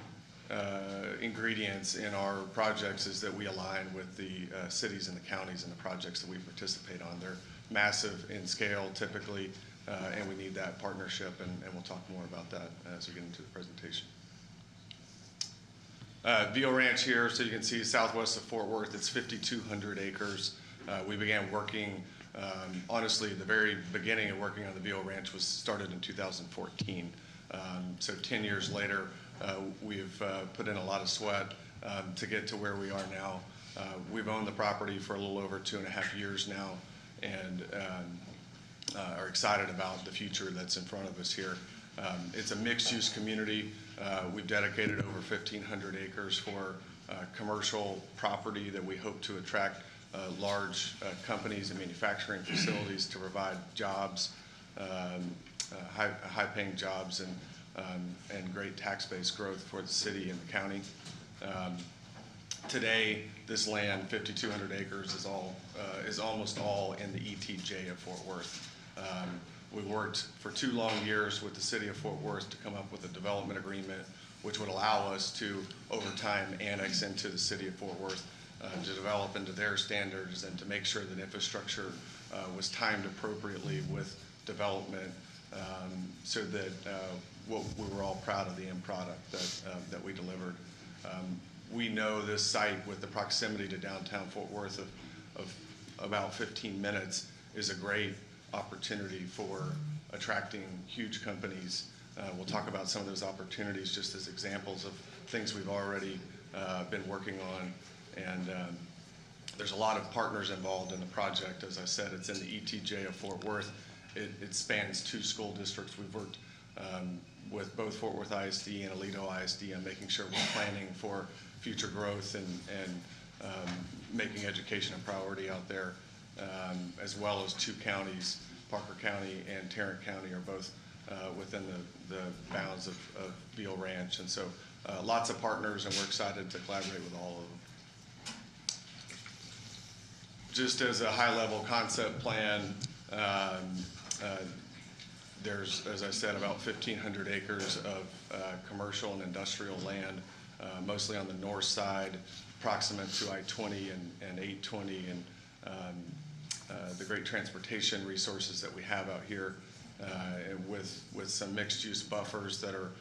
ingredients in our projects is that we align with the cities and the counties and the projects that we participate on. They're massive in scale typically, and we need that partnership, and we'll talk more about that as we get into the presentation. Veal Ranch here, so you can see southwest of Fort Worth, it's 5,200 acres. We began working, honestly, the very beginning of working on the Veal Ranch was started in 2014. So 10 years later, we've put in a lot of sweat to get to where we are now. We've owned the property for a little over 2.5 years now, and are excited about the future that's in front of us here. It's a mixed-use community. We've dedicated over 1,500 acres for commercial property that we hope to attract large companies and manufacturing facilities to provide jobs, high-paying jobs, and great tax-based growth for the city and the county. Today, this land, 5,200 acres, is almost all in the ETJ of Fort Worth. We worked for 2 long years with the city of Fort Worth to come up with a development agreement which would allow us to, over time, annex into the city of Fort Worth to develop into their standards and to make sure that infrastructure was timed appropriately with development so that we were all proud of the end product that we delivered. We know this site, with the proximity to downtown Fort Worth of about 15 minutes, is a great opportunity for attracting huge companies. We'll talk about some of those opportunities just as examples of things we've already been working on. And there's a lot of partners involved in the project. As I said, it's in the ETJ of Fort Worth. It spans 2 school districts. We've worked with both Fort Worth ISD and Aledo ISD on making sure we're planning for future growth and making education a priority out there, as well as 2 counties, Parker County and Tarrant County, are both within the bounds of Beal Ranch. And so lots of partners, and we're excited to collaborate with all of them. Just as a high-level concept plan, there's, as I said, about 1,500 acres of commercial and industrial land, mostly on the north side, proximate to I-20 and 820, and the great transportation resources that we have out here, and with some mixed-use buffers that are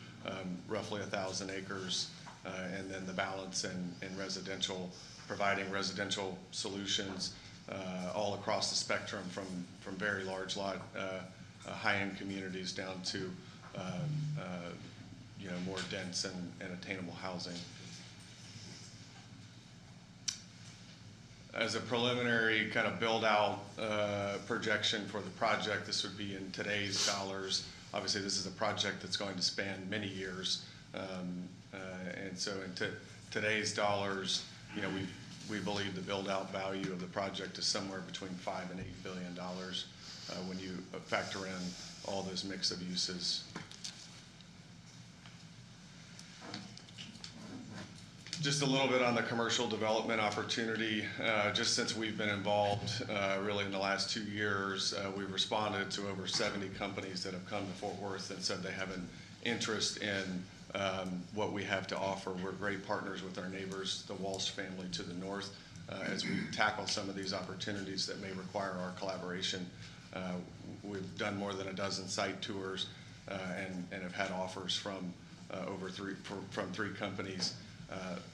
roughly 1,000 acres, and then the balance in residential, providing residential solutions all across the spectrum, from very large lot, high-end communities down to more dense and attainable housing. As a preliminary kind of build-out projection for the project, this would be in today's dollars. Obviously, this is a project that's going to span many years, and so in today's dollars, we believe the build-out value of the project is somewhere between $5 and $8 billion when you factor in all those mix of uses. Just a little bit on the commercial development opportunity. Just since we've been involved, really in the last 2 years, we've responded to over 70 companies that have come to Fort Worth and said they have an interest in what we have to offer. We're great partners with our neighbors, the Walsh family to the north, as we tackle some of these opportunities that may require our collaboration. We've done more than a dozen site tours and have had offers from from 3 companies.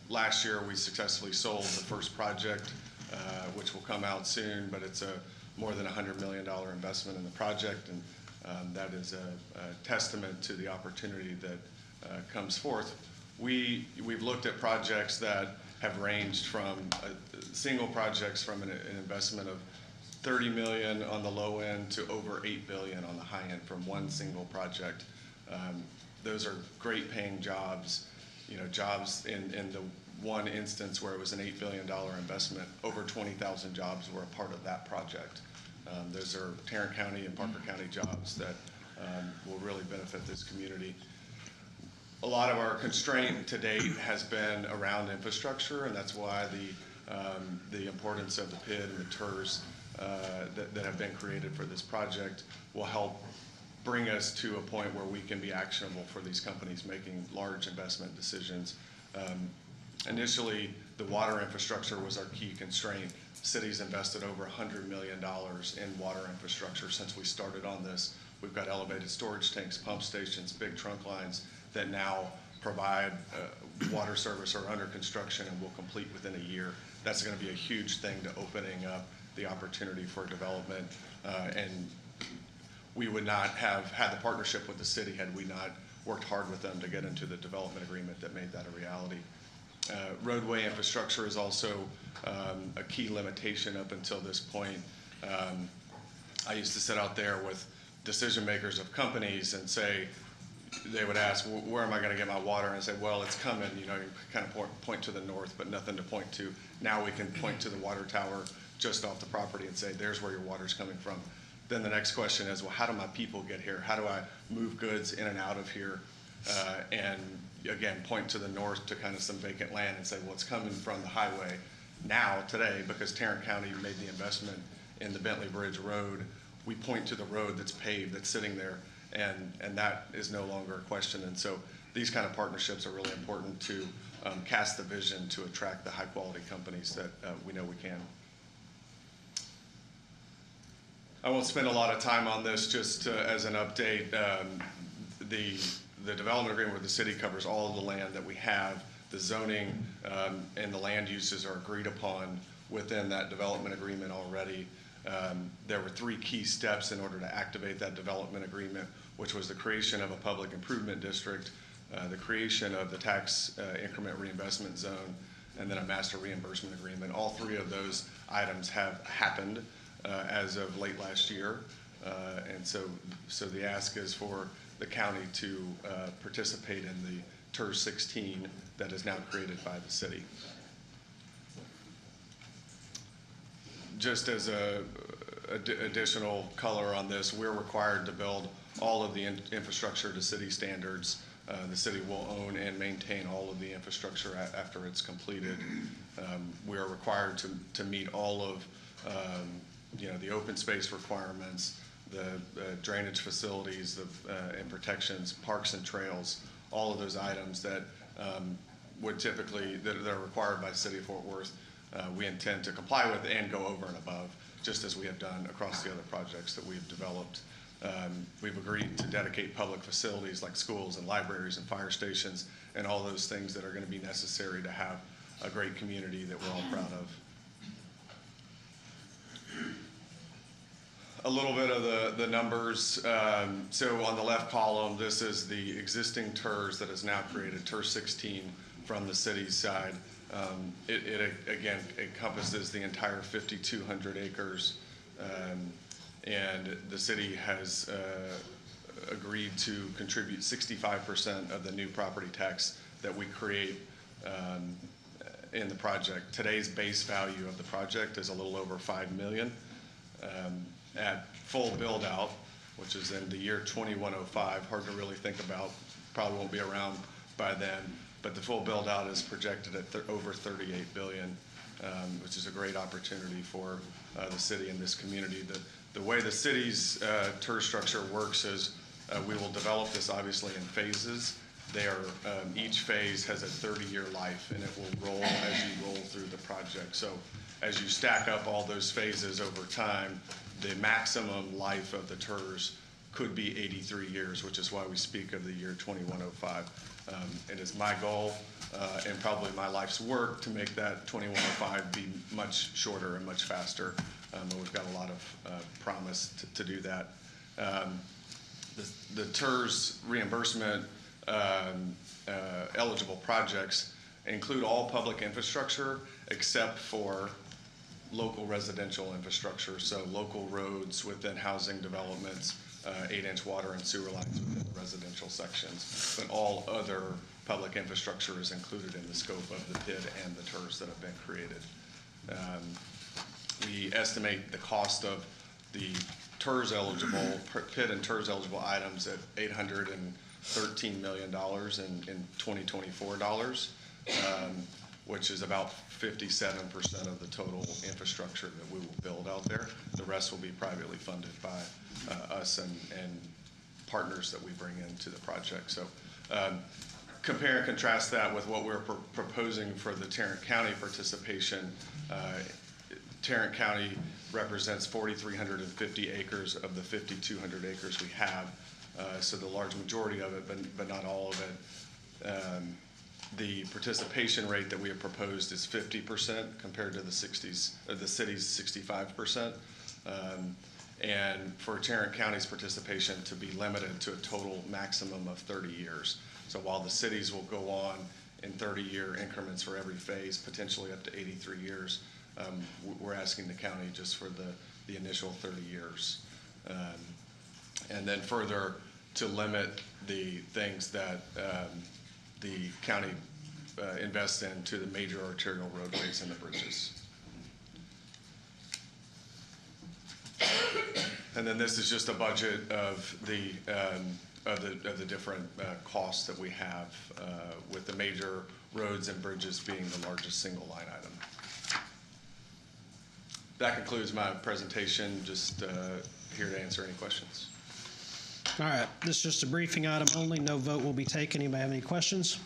Last year, we successfully sold the first project, which will come out soon, but it's a more than $100 million investment in the project, and that is a testament to the opportunity that comes forth. We've looked at projects that have ranged from single projects from an investment of $30 million on the low end to over $8 billion on the high end from one single project. Those are great paying jobs. Jobs in the one instance where it was an $8 billion investment, over 20,000 jobs were a part of that project. Those are Tarrant County and Parker County jobs that will really benefit this community. A lot of our constraint to date has been around infrastructure, and that's why the importance of the PID and the TERS that have been created for this project will help bring us to a point where we can be actionable for these companies making large investment decisions. Initially, the water infrastructure was our key constraint. Cities invested over $100 million in water infrastructure since we started on this. We've got elevated storage tanks, pump stations, big trunk lines that now provide water service or under construction and will complete within a year. That's going to be a huge thing to opening up the opportunity for development, and we would not have had the partnership with the city had we not worked hard with them to get into the development agreement that made that a reality. Roadway infrastructure is also a key limitation up until this point. I used to sit out there with decision makers of companies and say, they would ask, where am I going to get my water? And I say, well, it's coming. You kind of point to the north, but nothing to point to. Now we can point to the water tower just off the property and say, there's where your water's coming from. Then the next question is, well, how do my people get here? How do I move goods in and out of here? And again, point to the north to kind of some vacant land and say, well, it's coming from the highway now, today, because Tarrant County made the investment in the Bentley Bridge Road. We point to the road that's paved, that's sitting there, and that is no longer a question. And so these kind of partnerships are really important to cast the vision to attract the high-quality companies that we know we can. I won't spend a lot of time on this, just as an update. The development agreement with the city covers all of the land that we have. The zoning and the land uses are agreed upon within that development agreement already. There were 3 key steps in order to activate that development agreement, which was the creation of a public improvement district, the creation of the tax increment reinvestment zone, and then a master reimbursement agreement. All 3 of those items have happened as of late last year. And so the ask is for the county to participate in the TERS 16 that is now created by the city. Just as a additional color on this, we're required to build all of the infrastructure to city standards. The city will own and maintain all of the infrastructure after it's completed. We are required to meet all of the open space requirements, the drainage facilities and protections, parks and trails, all of those items that that are required by the city of Fort Worth. We intend to comply with and go over and above, just as we have done across the other projects that we've developed. We've agreed to dedicate public facilities like schools and libraries and fire stations and all those things that are going to be necessary to have a great community that we're all proud of. A little bit of the numbers. So on the left column, this is the existing TERS that is now created, TERS 16 from the city's side. It again encompasses the entire 5,200 acres, and the city has agreed to contribute 65% of the new property tax that we create in the project. Today's base value of the project is a little over $5 million. At full build out, which is in the year 2105, hard to really think about, probably won't be around by then, but the full build out is projected at over $38 billion, which is a great opportunity for the city and this community. The way the city's TERS structure works is we will develop this obviously in phases. Each phase has a 30-year life, and it will roll as you roll through the project. So as you stack up all those phases over time, the maximum life of the TERS could be 83 years, which is why we speak of the year 2105. It is my goal and probably my life's work to make that 2105 be much shorter and much faster. And we've got a lot of promise to do that. The TERS reimbursement eligible projects include all public infrastructure except for local residential infrastructure, so local roads within housing developments, 8-inch water and sewer lines within the residential sections. But all other public infrastructure is included in the scope of the PID and the TERS that have been created. We estimate the cost of the TERS eligible, PID and TERS eligible items at $813 million in 2024 dollars, which is about 57% of the total infrastructure that we will build out there. The rest will be privately funded by us and partners that we bring into the project. So compare and contrast that with what we're proposing for the Tarrant County participation. Tarrant County represents 4,350 acres of the 5,200 acres we have. So the large majority of it, but not all of it. The participation rate that we have proposed is 50% compared to the city's 65%. And for Tarrant County's participation to be limited to a total maximum of 30 years. So while the cities will go on in 30-year increments for every phase, potentially up to 83 years, we're asking the county just for the initial 30 years. And then further to limit the things that the county invests in to the major arterial roadways and the bridges. And then this is just a budget of the different costs that we have, with the major roads and bridges being the largest single line item. That concludes my presentation. Just here to answer any questions. All right, this is just a briefing item only. No vote will be taken. Anybody have any questions?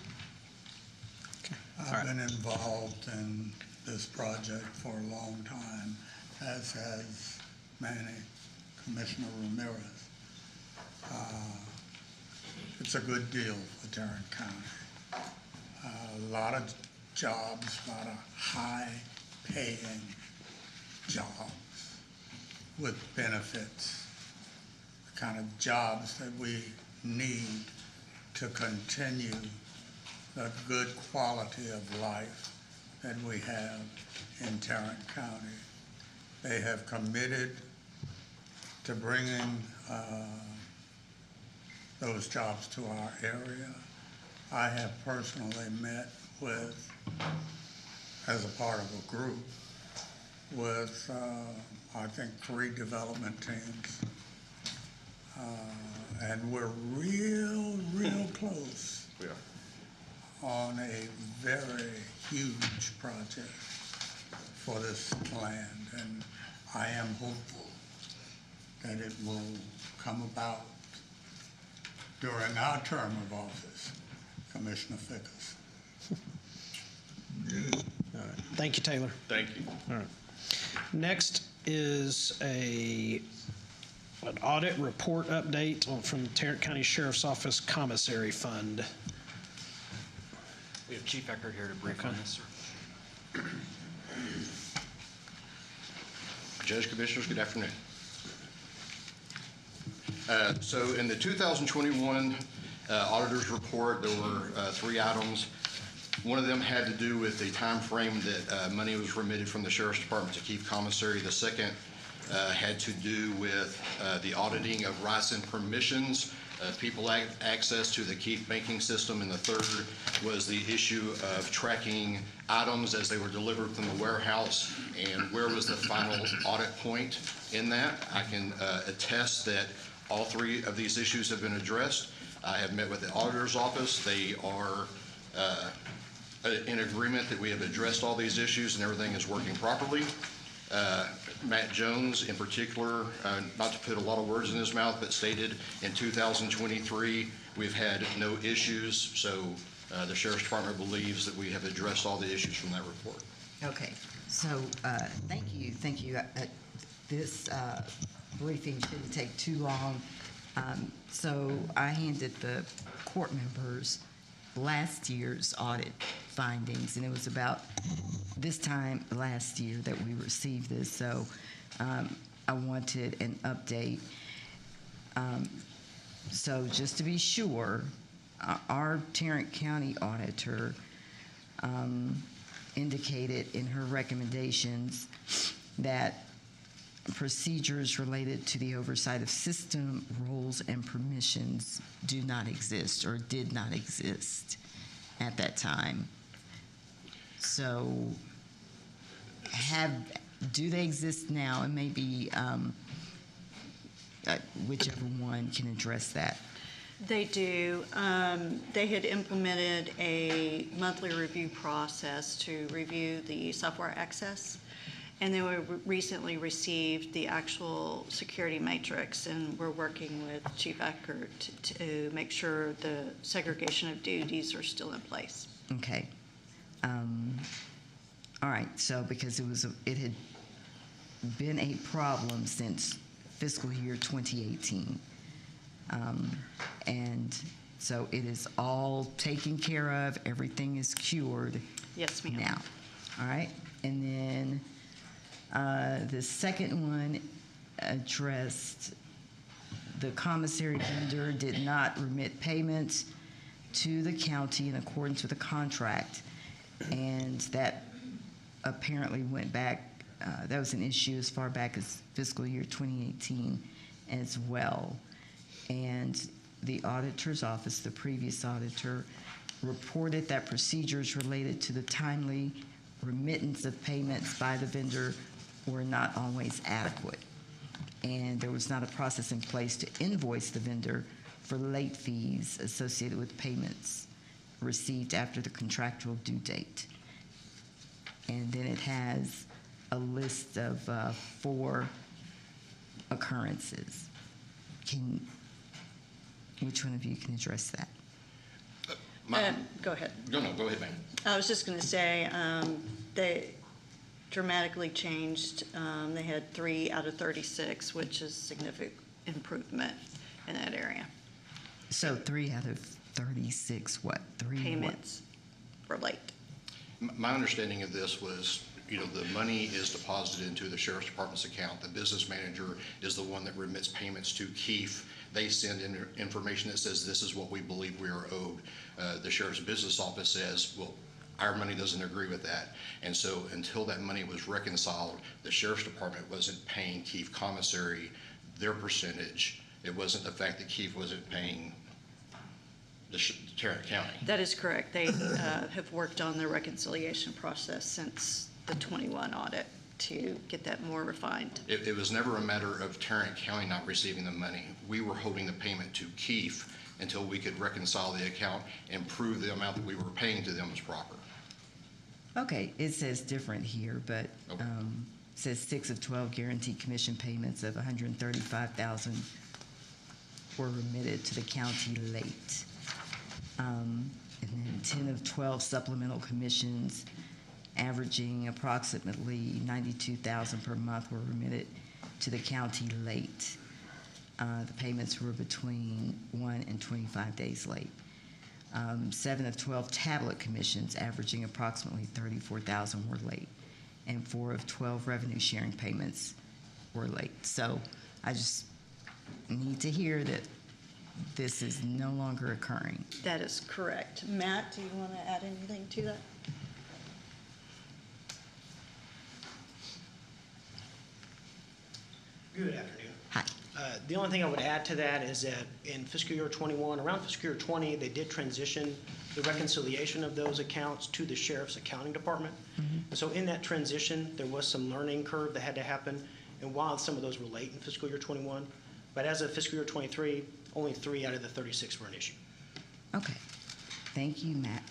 Okay. I've been involved in this project for a long time, as has Commissioner Ramirez. It's a good deal for Tarrant County. A lot of jobs, a lot of high-paying jobs with benefits. Kind of jobs that we need to continue the good quality of life that we have in Tarrant County. They have committed to bringing those jobs to our area, I have personally met with, as a part of a group, with, I think, 3 development teams. And we're real close We are. on a very huge project for this land. And I am hopeful that it will come about during our term of office, Commissioner Fickers. All right. Thank you, Taylor. Thank you. All right. Next is an audit report update from the Tarrant County Sheriff's Office Commissary Fund. We have Chief Eckert here to brief on this, sir. Judge, Commissioners, good afternoon. So in the 2021 auditor's report, there were 3 items. One of them had to do with the time frame that money was remitted from the Sheriff's Department to Keefe Commissary. The second had to do with the auditing of rights and permissions, people access to the Keefe banking system. And the third was the issue of tracking items as they were delivered from the warehouse and where was the final audit point in that. I can attest that all 3 of these issues have been addressed. I have met with the auditor's office. They are in agreement that we have addressed all these issues and everything is working properly. Matt Jones in particular, not to put a lot of words in his mouth, but stated in 2023 we've had no issues. So the Sheriff's Department believes that we have addressed all the issues from that report. Okay, so thank you. This briefing shouldn't take too long. So I handed the court members last year's audit findings, and it was about this time last year that we received this. So I wanted an update. So just to be sure, our Tarrant County auditor indicated in her recommendations that procedures related to the oversight of system roles and permissions do not exist or did not exist at that time. So do they exist now? And maybe whichever one can address that. They do. They had implemented a monthly review process to review the software access, and then we recently received the actual security matrix, and we're working with Chief Eckert to make sure the segregation of duties are still in place. Okay. All right. So because it had been a problem since fiscal year 2018. And so it is all taken care of. Everything is cured. Yes, ma'am. Now. All right. And then the second one addressed the commissary vendor did not remit payments to the county in accordance with the contract. And that apparently went back, that was an issue as far back as fiscal year 2018 as well. And the auditor's office, the previous auditor, reported that procedures related to the timely remittance of payments by the vendor were not always adequate. And there was not a process in place to invoice the vendor for late fees associated with payments received after the contractual due date. And then it has a list of 4 occurrences. Which one of you can address that? Go ahead. No, go ahead, ma'am. I was just going to say they dramatically changed. They had 3 out of 36, which is significant improvement in that area. So 3 out of 36, what? 3 payments were late. My understanding of this was, the money is deposited into the Sheriff's Department's account. The business manager is the one that remits payments to Keefe. They send in information that says this is what we believe we are owed. The Sheriff's business office says, well, our money doesn't agree with that. And so until that money was reconciled, the Sheriff's Department wasn't paying Keefe Commissary their percentage. It wasn't the fact that Keefe wasn't paying Tarrant County. That is correct. They have worked on the reconciliation process since the 21 audit to get that more refined. It was never a matter of Tarrant County not receiving the money. We were holding the payment to Keefe until we could reconcile the account and prove the amount that we were paying to them was proper. Okay, it says different here, but Okay. it says 6 of 12 guaranteed commission payments of $135,000 were remitted to the county late. And then 10 of 12 supplemental commissions averaging approximately $92,000 per month were remitted to the county late. The payments were between 1 and 25 days late. 7 of 12 tablet commissions averaging approximately $34,000 were late, and 4 of 12 revenue sharing payments were late. So I just need to hear that this is no longer occurring. That is correct. Matt, do you want to add anything to that? Good afternoon. Hi. The only thing I would add to that is that in fiscal year 21, around fiscal year 20, they did transition the reconciliation of those accounts to the sheriff's accounting department. And so in that transition, there was some learning curve that had to happen, and while some of those were late in fiscal year 21, but as of fiscal year 23, only 3 out of the 36 were an issue. Okay. Thank you, Matt.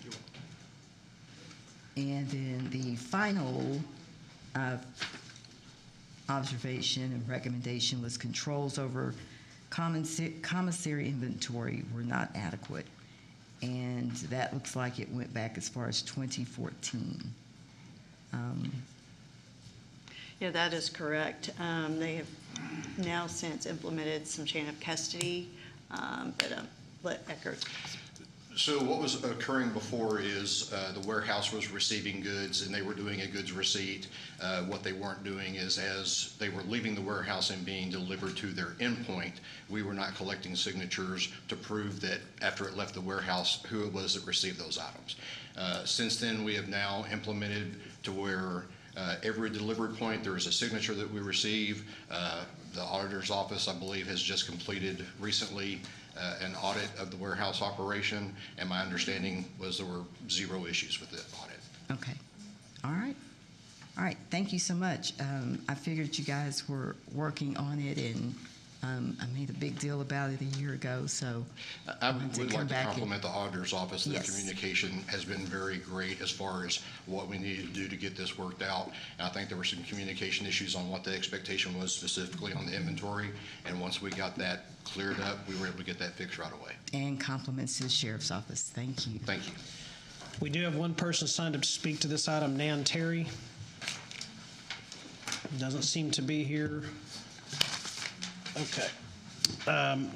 And then the final observation and recommendation was controls over commissary inventory were not adequate. And that looks like it went back as far as 2014. Yeah, that is correct. They have now since implemented some chain of custody, but let Eckert. So what was occurring before is the warehouse was receiving goods and they were doing a goods receipt. What they weren't doing is as they were leaving the warehouse and being delivered to their endpoint, we were not collecting signatures to prove that after it left the warehouse, who it was that received those items. Since then, we have now implemented to where every delivery point, there is a signature that we receive. The auditor's office, I believe, has just completed recently an audit of the warehouse operation, and my understanding was there were 0 issues with the audit. Okay. All right. All right. Thank you so much. I figured you guys were working on it, and I made a big deal about it a year ago, so I would like to compliment the auditor's office. Their Yes. communication has been very great as far as what we needed to do to get this worked out. And I think there were some communication issues on what the expectation was specifically on the inventory. And once we got that cleared up, we were able to get that fixed right away. And compliments to the sheriff's office. Thank you. Thank you. We do have one person signed up to speak to this item, Nan Terry. Doesn't seem to be here. Okay.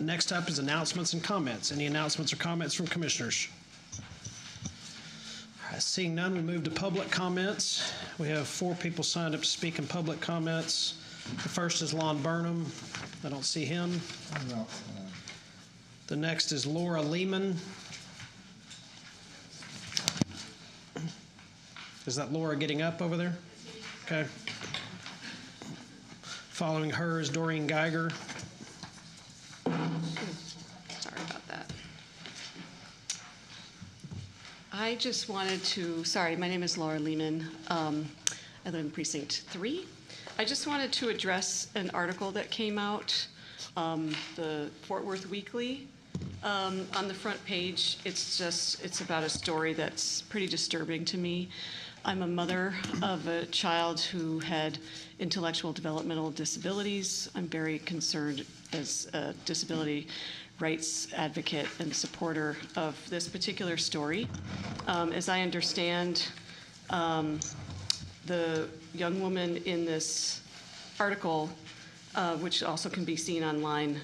Next up is announcements and comments. Any announcements or comments from commissioners? All right, seeing none, we move to public comments. We have 4 people signed up to speak in public comments. The first is Lon Burnham. I don't see him. The next is Laura Lehman. Is that Laura getting up over there? Okay. Following her is Doreen Geiger. Sorry about that. I just wanted to, sorry, my name is Laura Lehman. I live in Precinct 3. I just wanted to address an article that came out, the Fort Worth Weekly. On the front page, it's about a story that's pretty disturbing to me. I'm a mother of a child who had intellectual developmental disabilities. I'm very concerned as a disability rights advocate and supporter of this particular story. As I understand, the young woman in this article, which also can be seen online,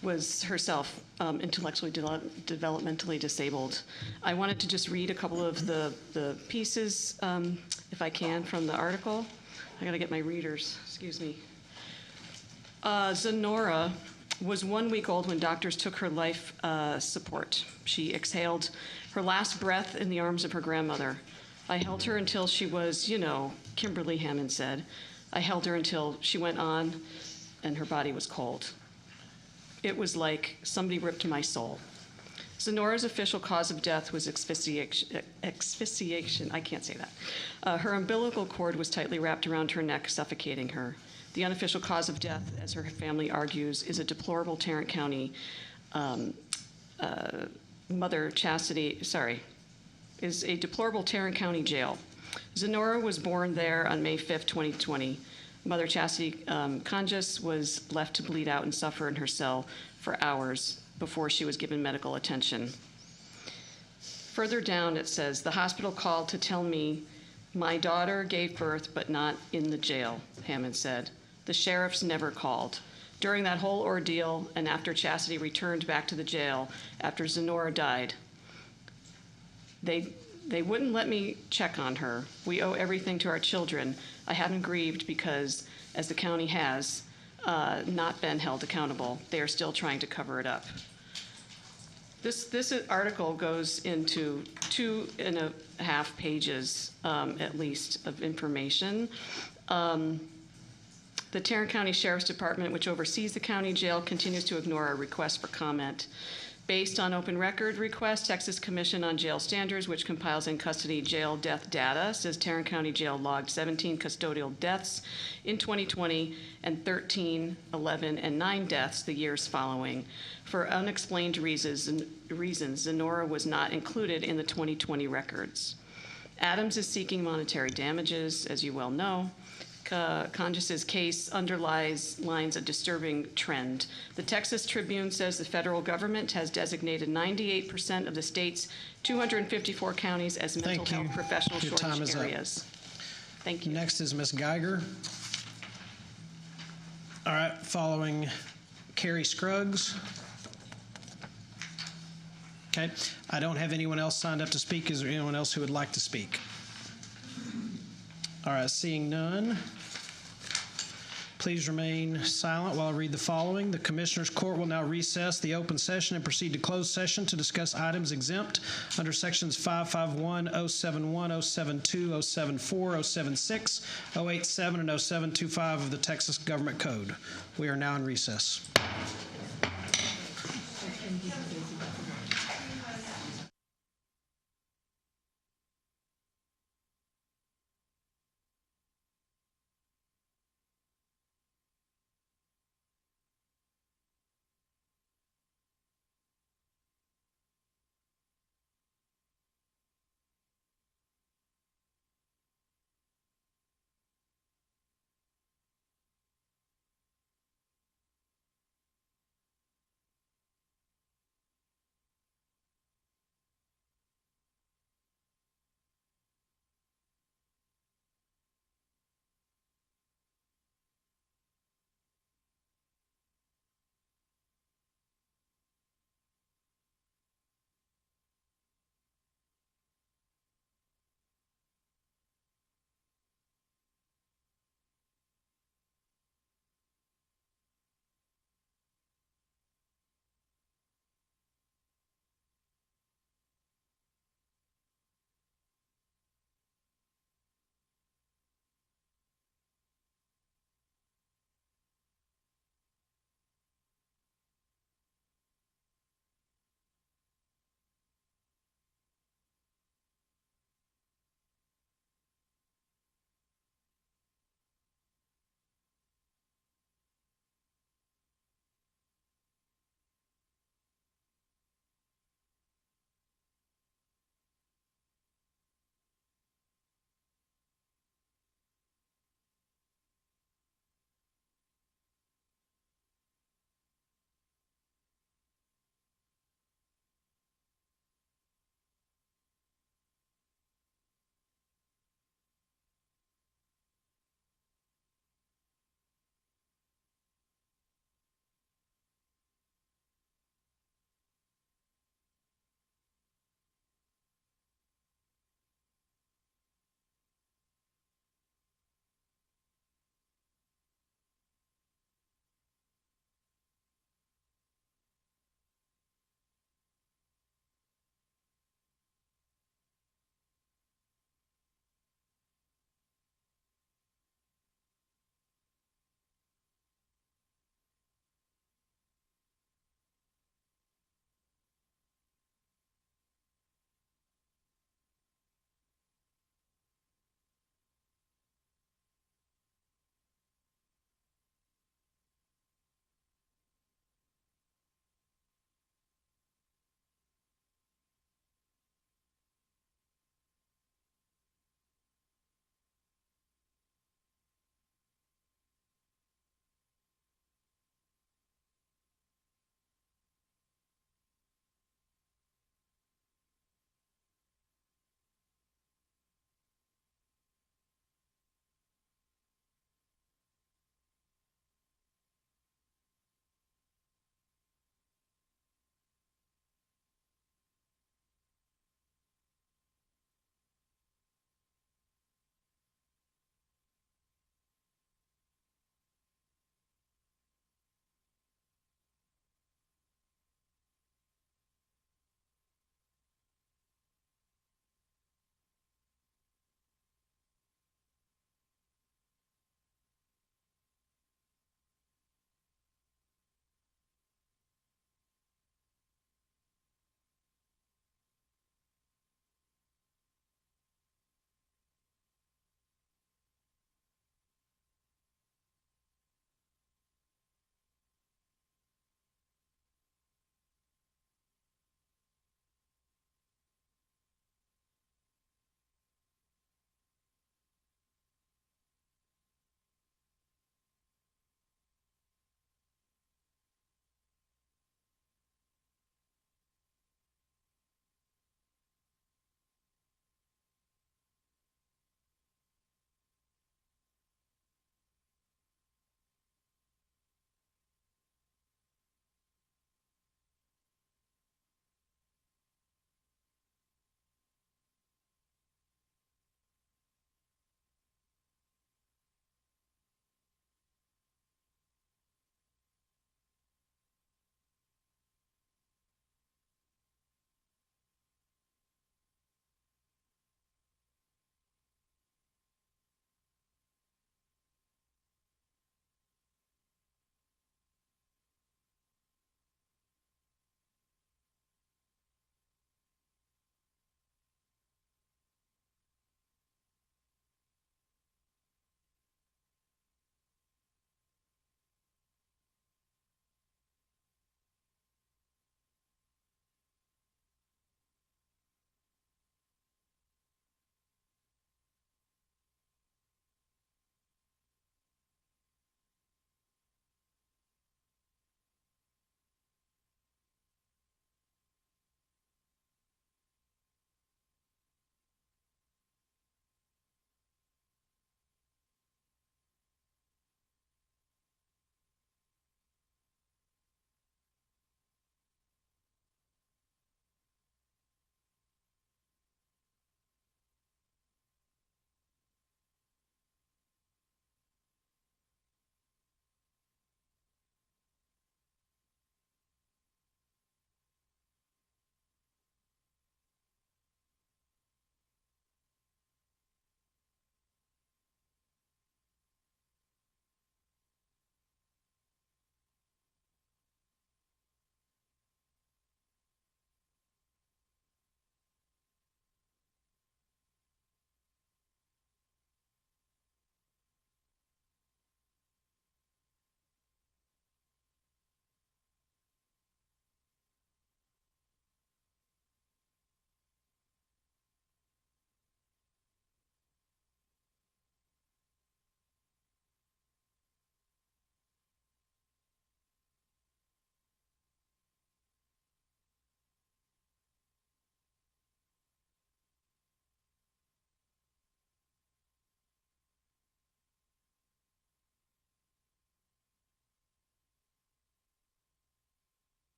was herself intellectually developmentally disabled. I wanted to just read a couple of the pieces, if I can, from the article. I gotta get my readers, excuse me. Zenora was 1 week old when doctors took her life support. She exhaled her last breath in the arms of her grandmother. I held her until she was, Kimberly Hammond said. I held her until she went on and her body was cold. It was like somebody ripped my soul. Zenora's official cause of death was asphyxiation. I can't say that. Her umbilical cord was tightly wrapped around her neck, suffocating her. The unofficial cause of death, as her family argues, is a deplorable Tarrant County is a deplorable Tarrant County jail. Zenora was born there on May 5th, 2020. Mother Chastity Conjus was left to bleed out and suffer in her cell for hours before she was given medical attention. Further down it says, the hospital called to tell me my daughter gave birth but not in the jail, Hammond said. The sheriffs never called. During that whole ordeal and after Chastity returned back to the jail after Zenora died, they wouldn't let me check on her. We owe everything to our children. I haven't grieved because, as the county has, not been held accountable. They are still trying to cover it up. This article goes into 2.5 pages, at least, of information. The Tarrant County Sheriff's Department, which oversees the county jail, continues to ignore our request for comment. Based on open record request, Texas Commission on Jail Standards, which compiles in custody jail death data, says Tarrant County Jail logged 17 custodial deaths in 2020 and 13, 11, and 9 deaths the years following. For unexplained reasons, Zenora was not included in the 2020 records. Adams is seeking monetary damages, as you well know. Conjus's case underlies lines a disturbing trend. The Texas Tribune says the federal government has designated 98% of the state's 254 counties as mental health professional shortage areas. Thank you. Next is Ms. Geiger. All right, following Carrie Scruggs. Okay, I don't have anyone else signed up to speak. Is there anyone else who would like to speak? All right, seeing none, please remain silent while I read the following. The Commissioners Court will now recess the open session and proceed to closed session to discuss items exempt under sections 551, 071, 072, 074, 076, 087, and 0725 of the Texas Government Code. We are now in recess.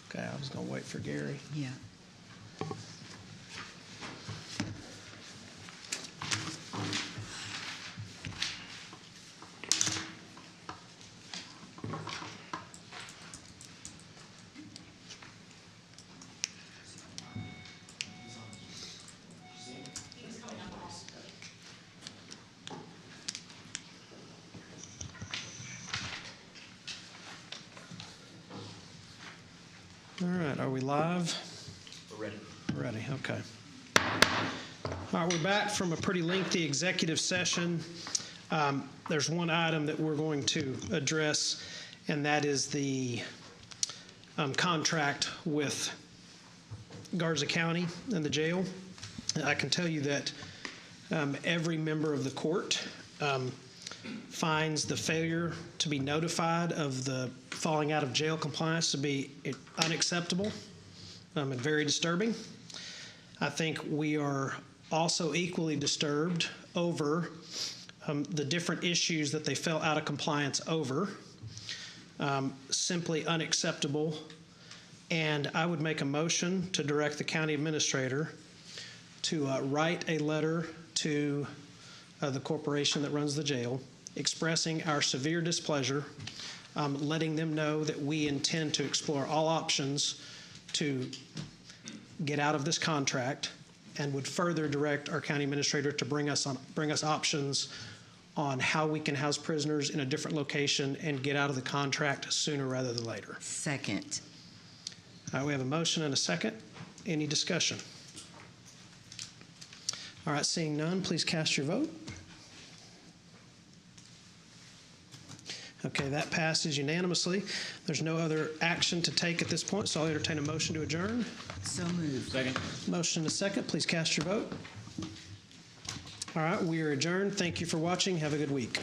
Okay, I was going to wait for Gary. Yeah. All right, are we live? We're ready. Ready, okay. All right, we're back from a pretty lengthy executive session. There's one item that we're going to address, and that is the contract with Garza County and the jail. I can tell you that every member of the court finds the failure to be notified of the falling out of jail compliance to be unacceptable and very disturbing. I think we are also equally disturbed over the different issues that they fell out of compliance over. Simply unacceptable. And I would make a motion to direct the county administrator to write a letter to the corporation that runs the jail, expressing our severe displeasure, letting them know that we intend to explore all options to get out of this contract, and would further direct our county administrator to bring us options on how we can house prisoners in a different location and get out of the contract sooner rather than later. Second. We have a motion and a second. Any discussion? All right, seeing none, please cast your vote. Okay, that passes unanimously. There's no other action to take at this point, so I'll entertain a motion to adjourn. So moved. Second. Motion and a second. Please cast your vote. All right, we are adjourned. Thank you for watching. Have a good week.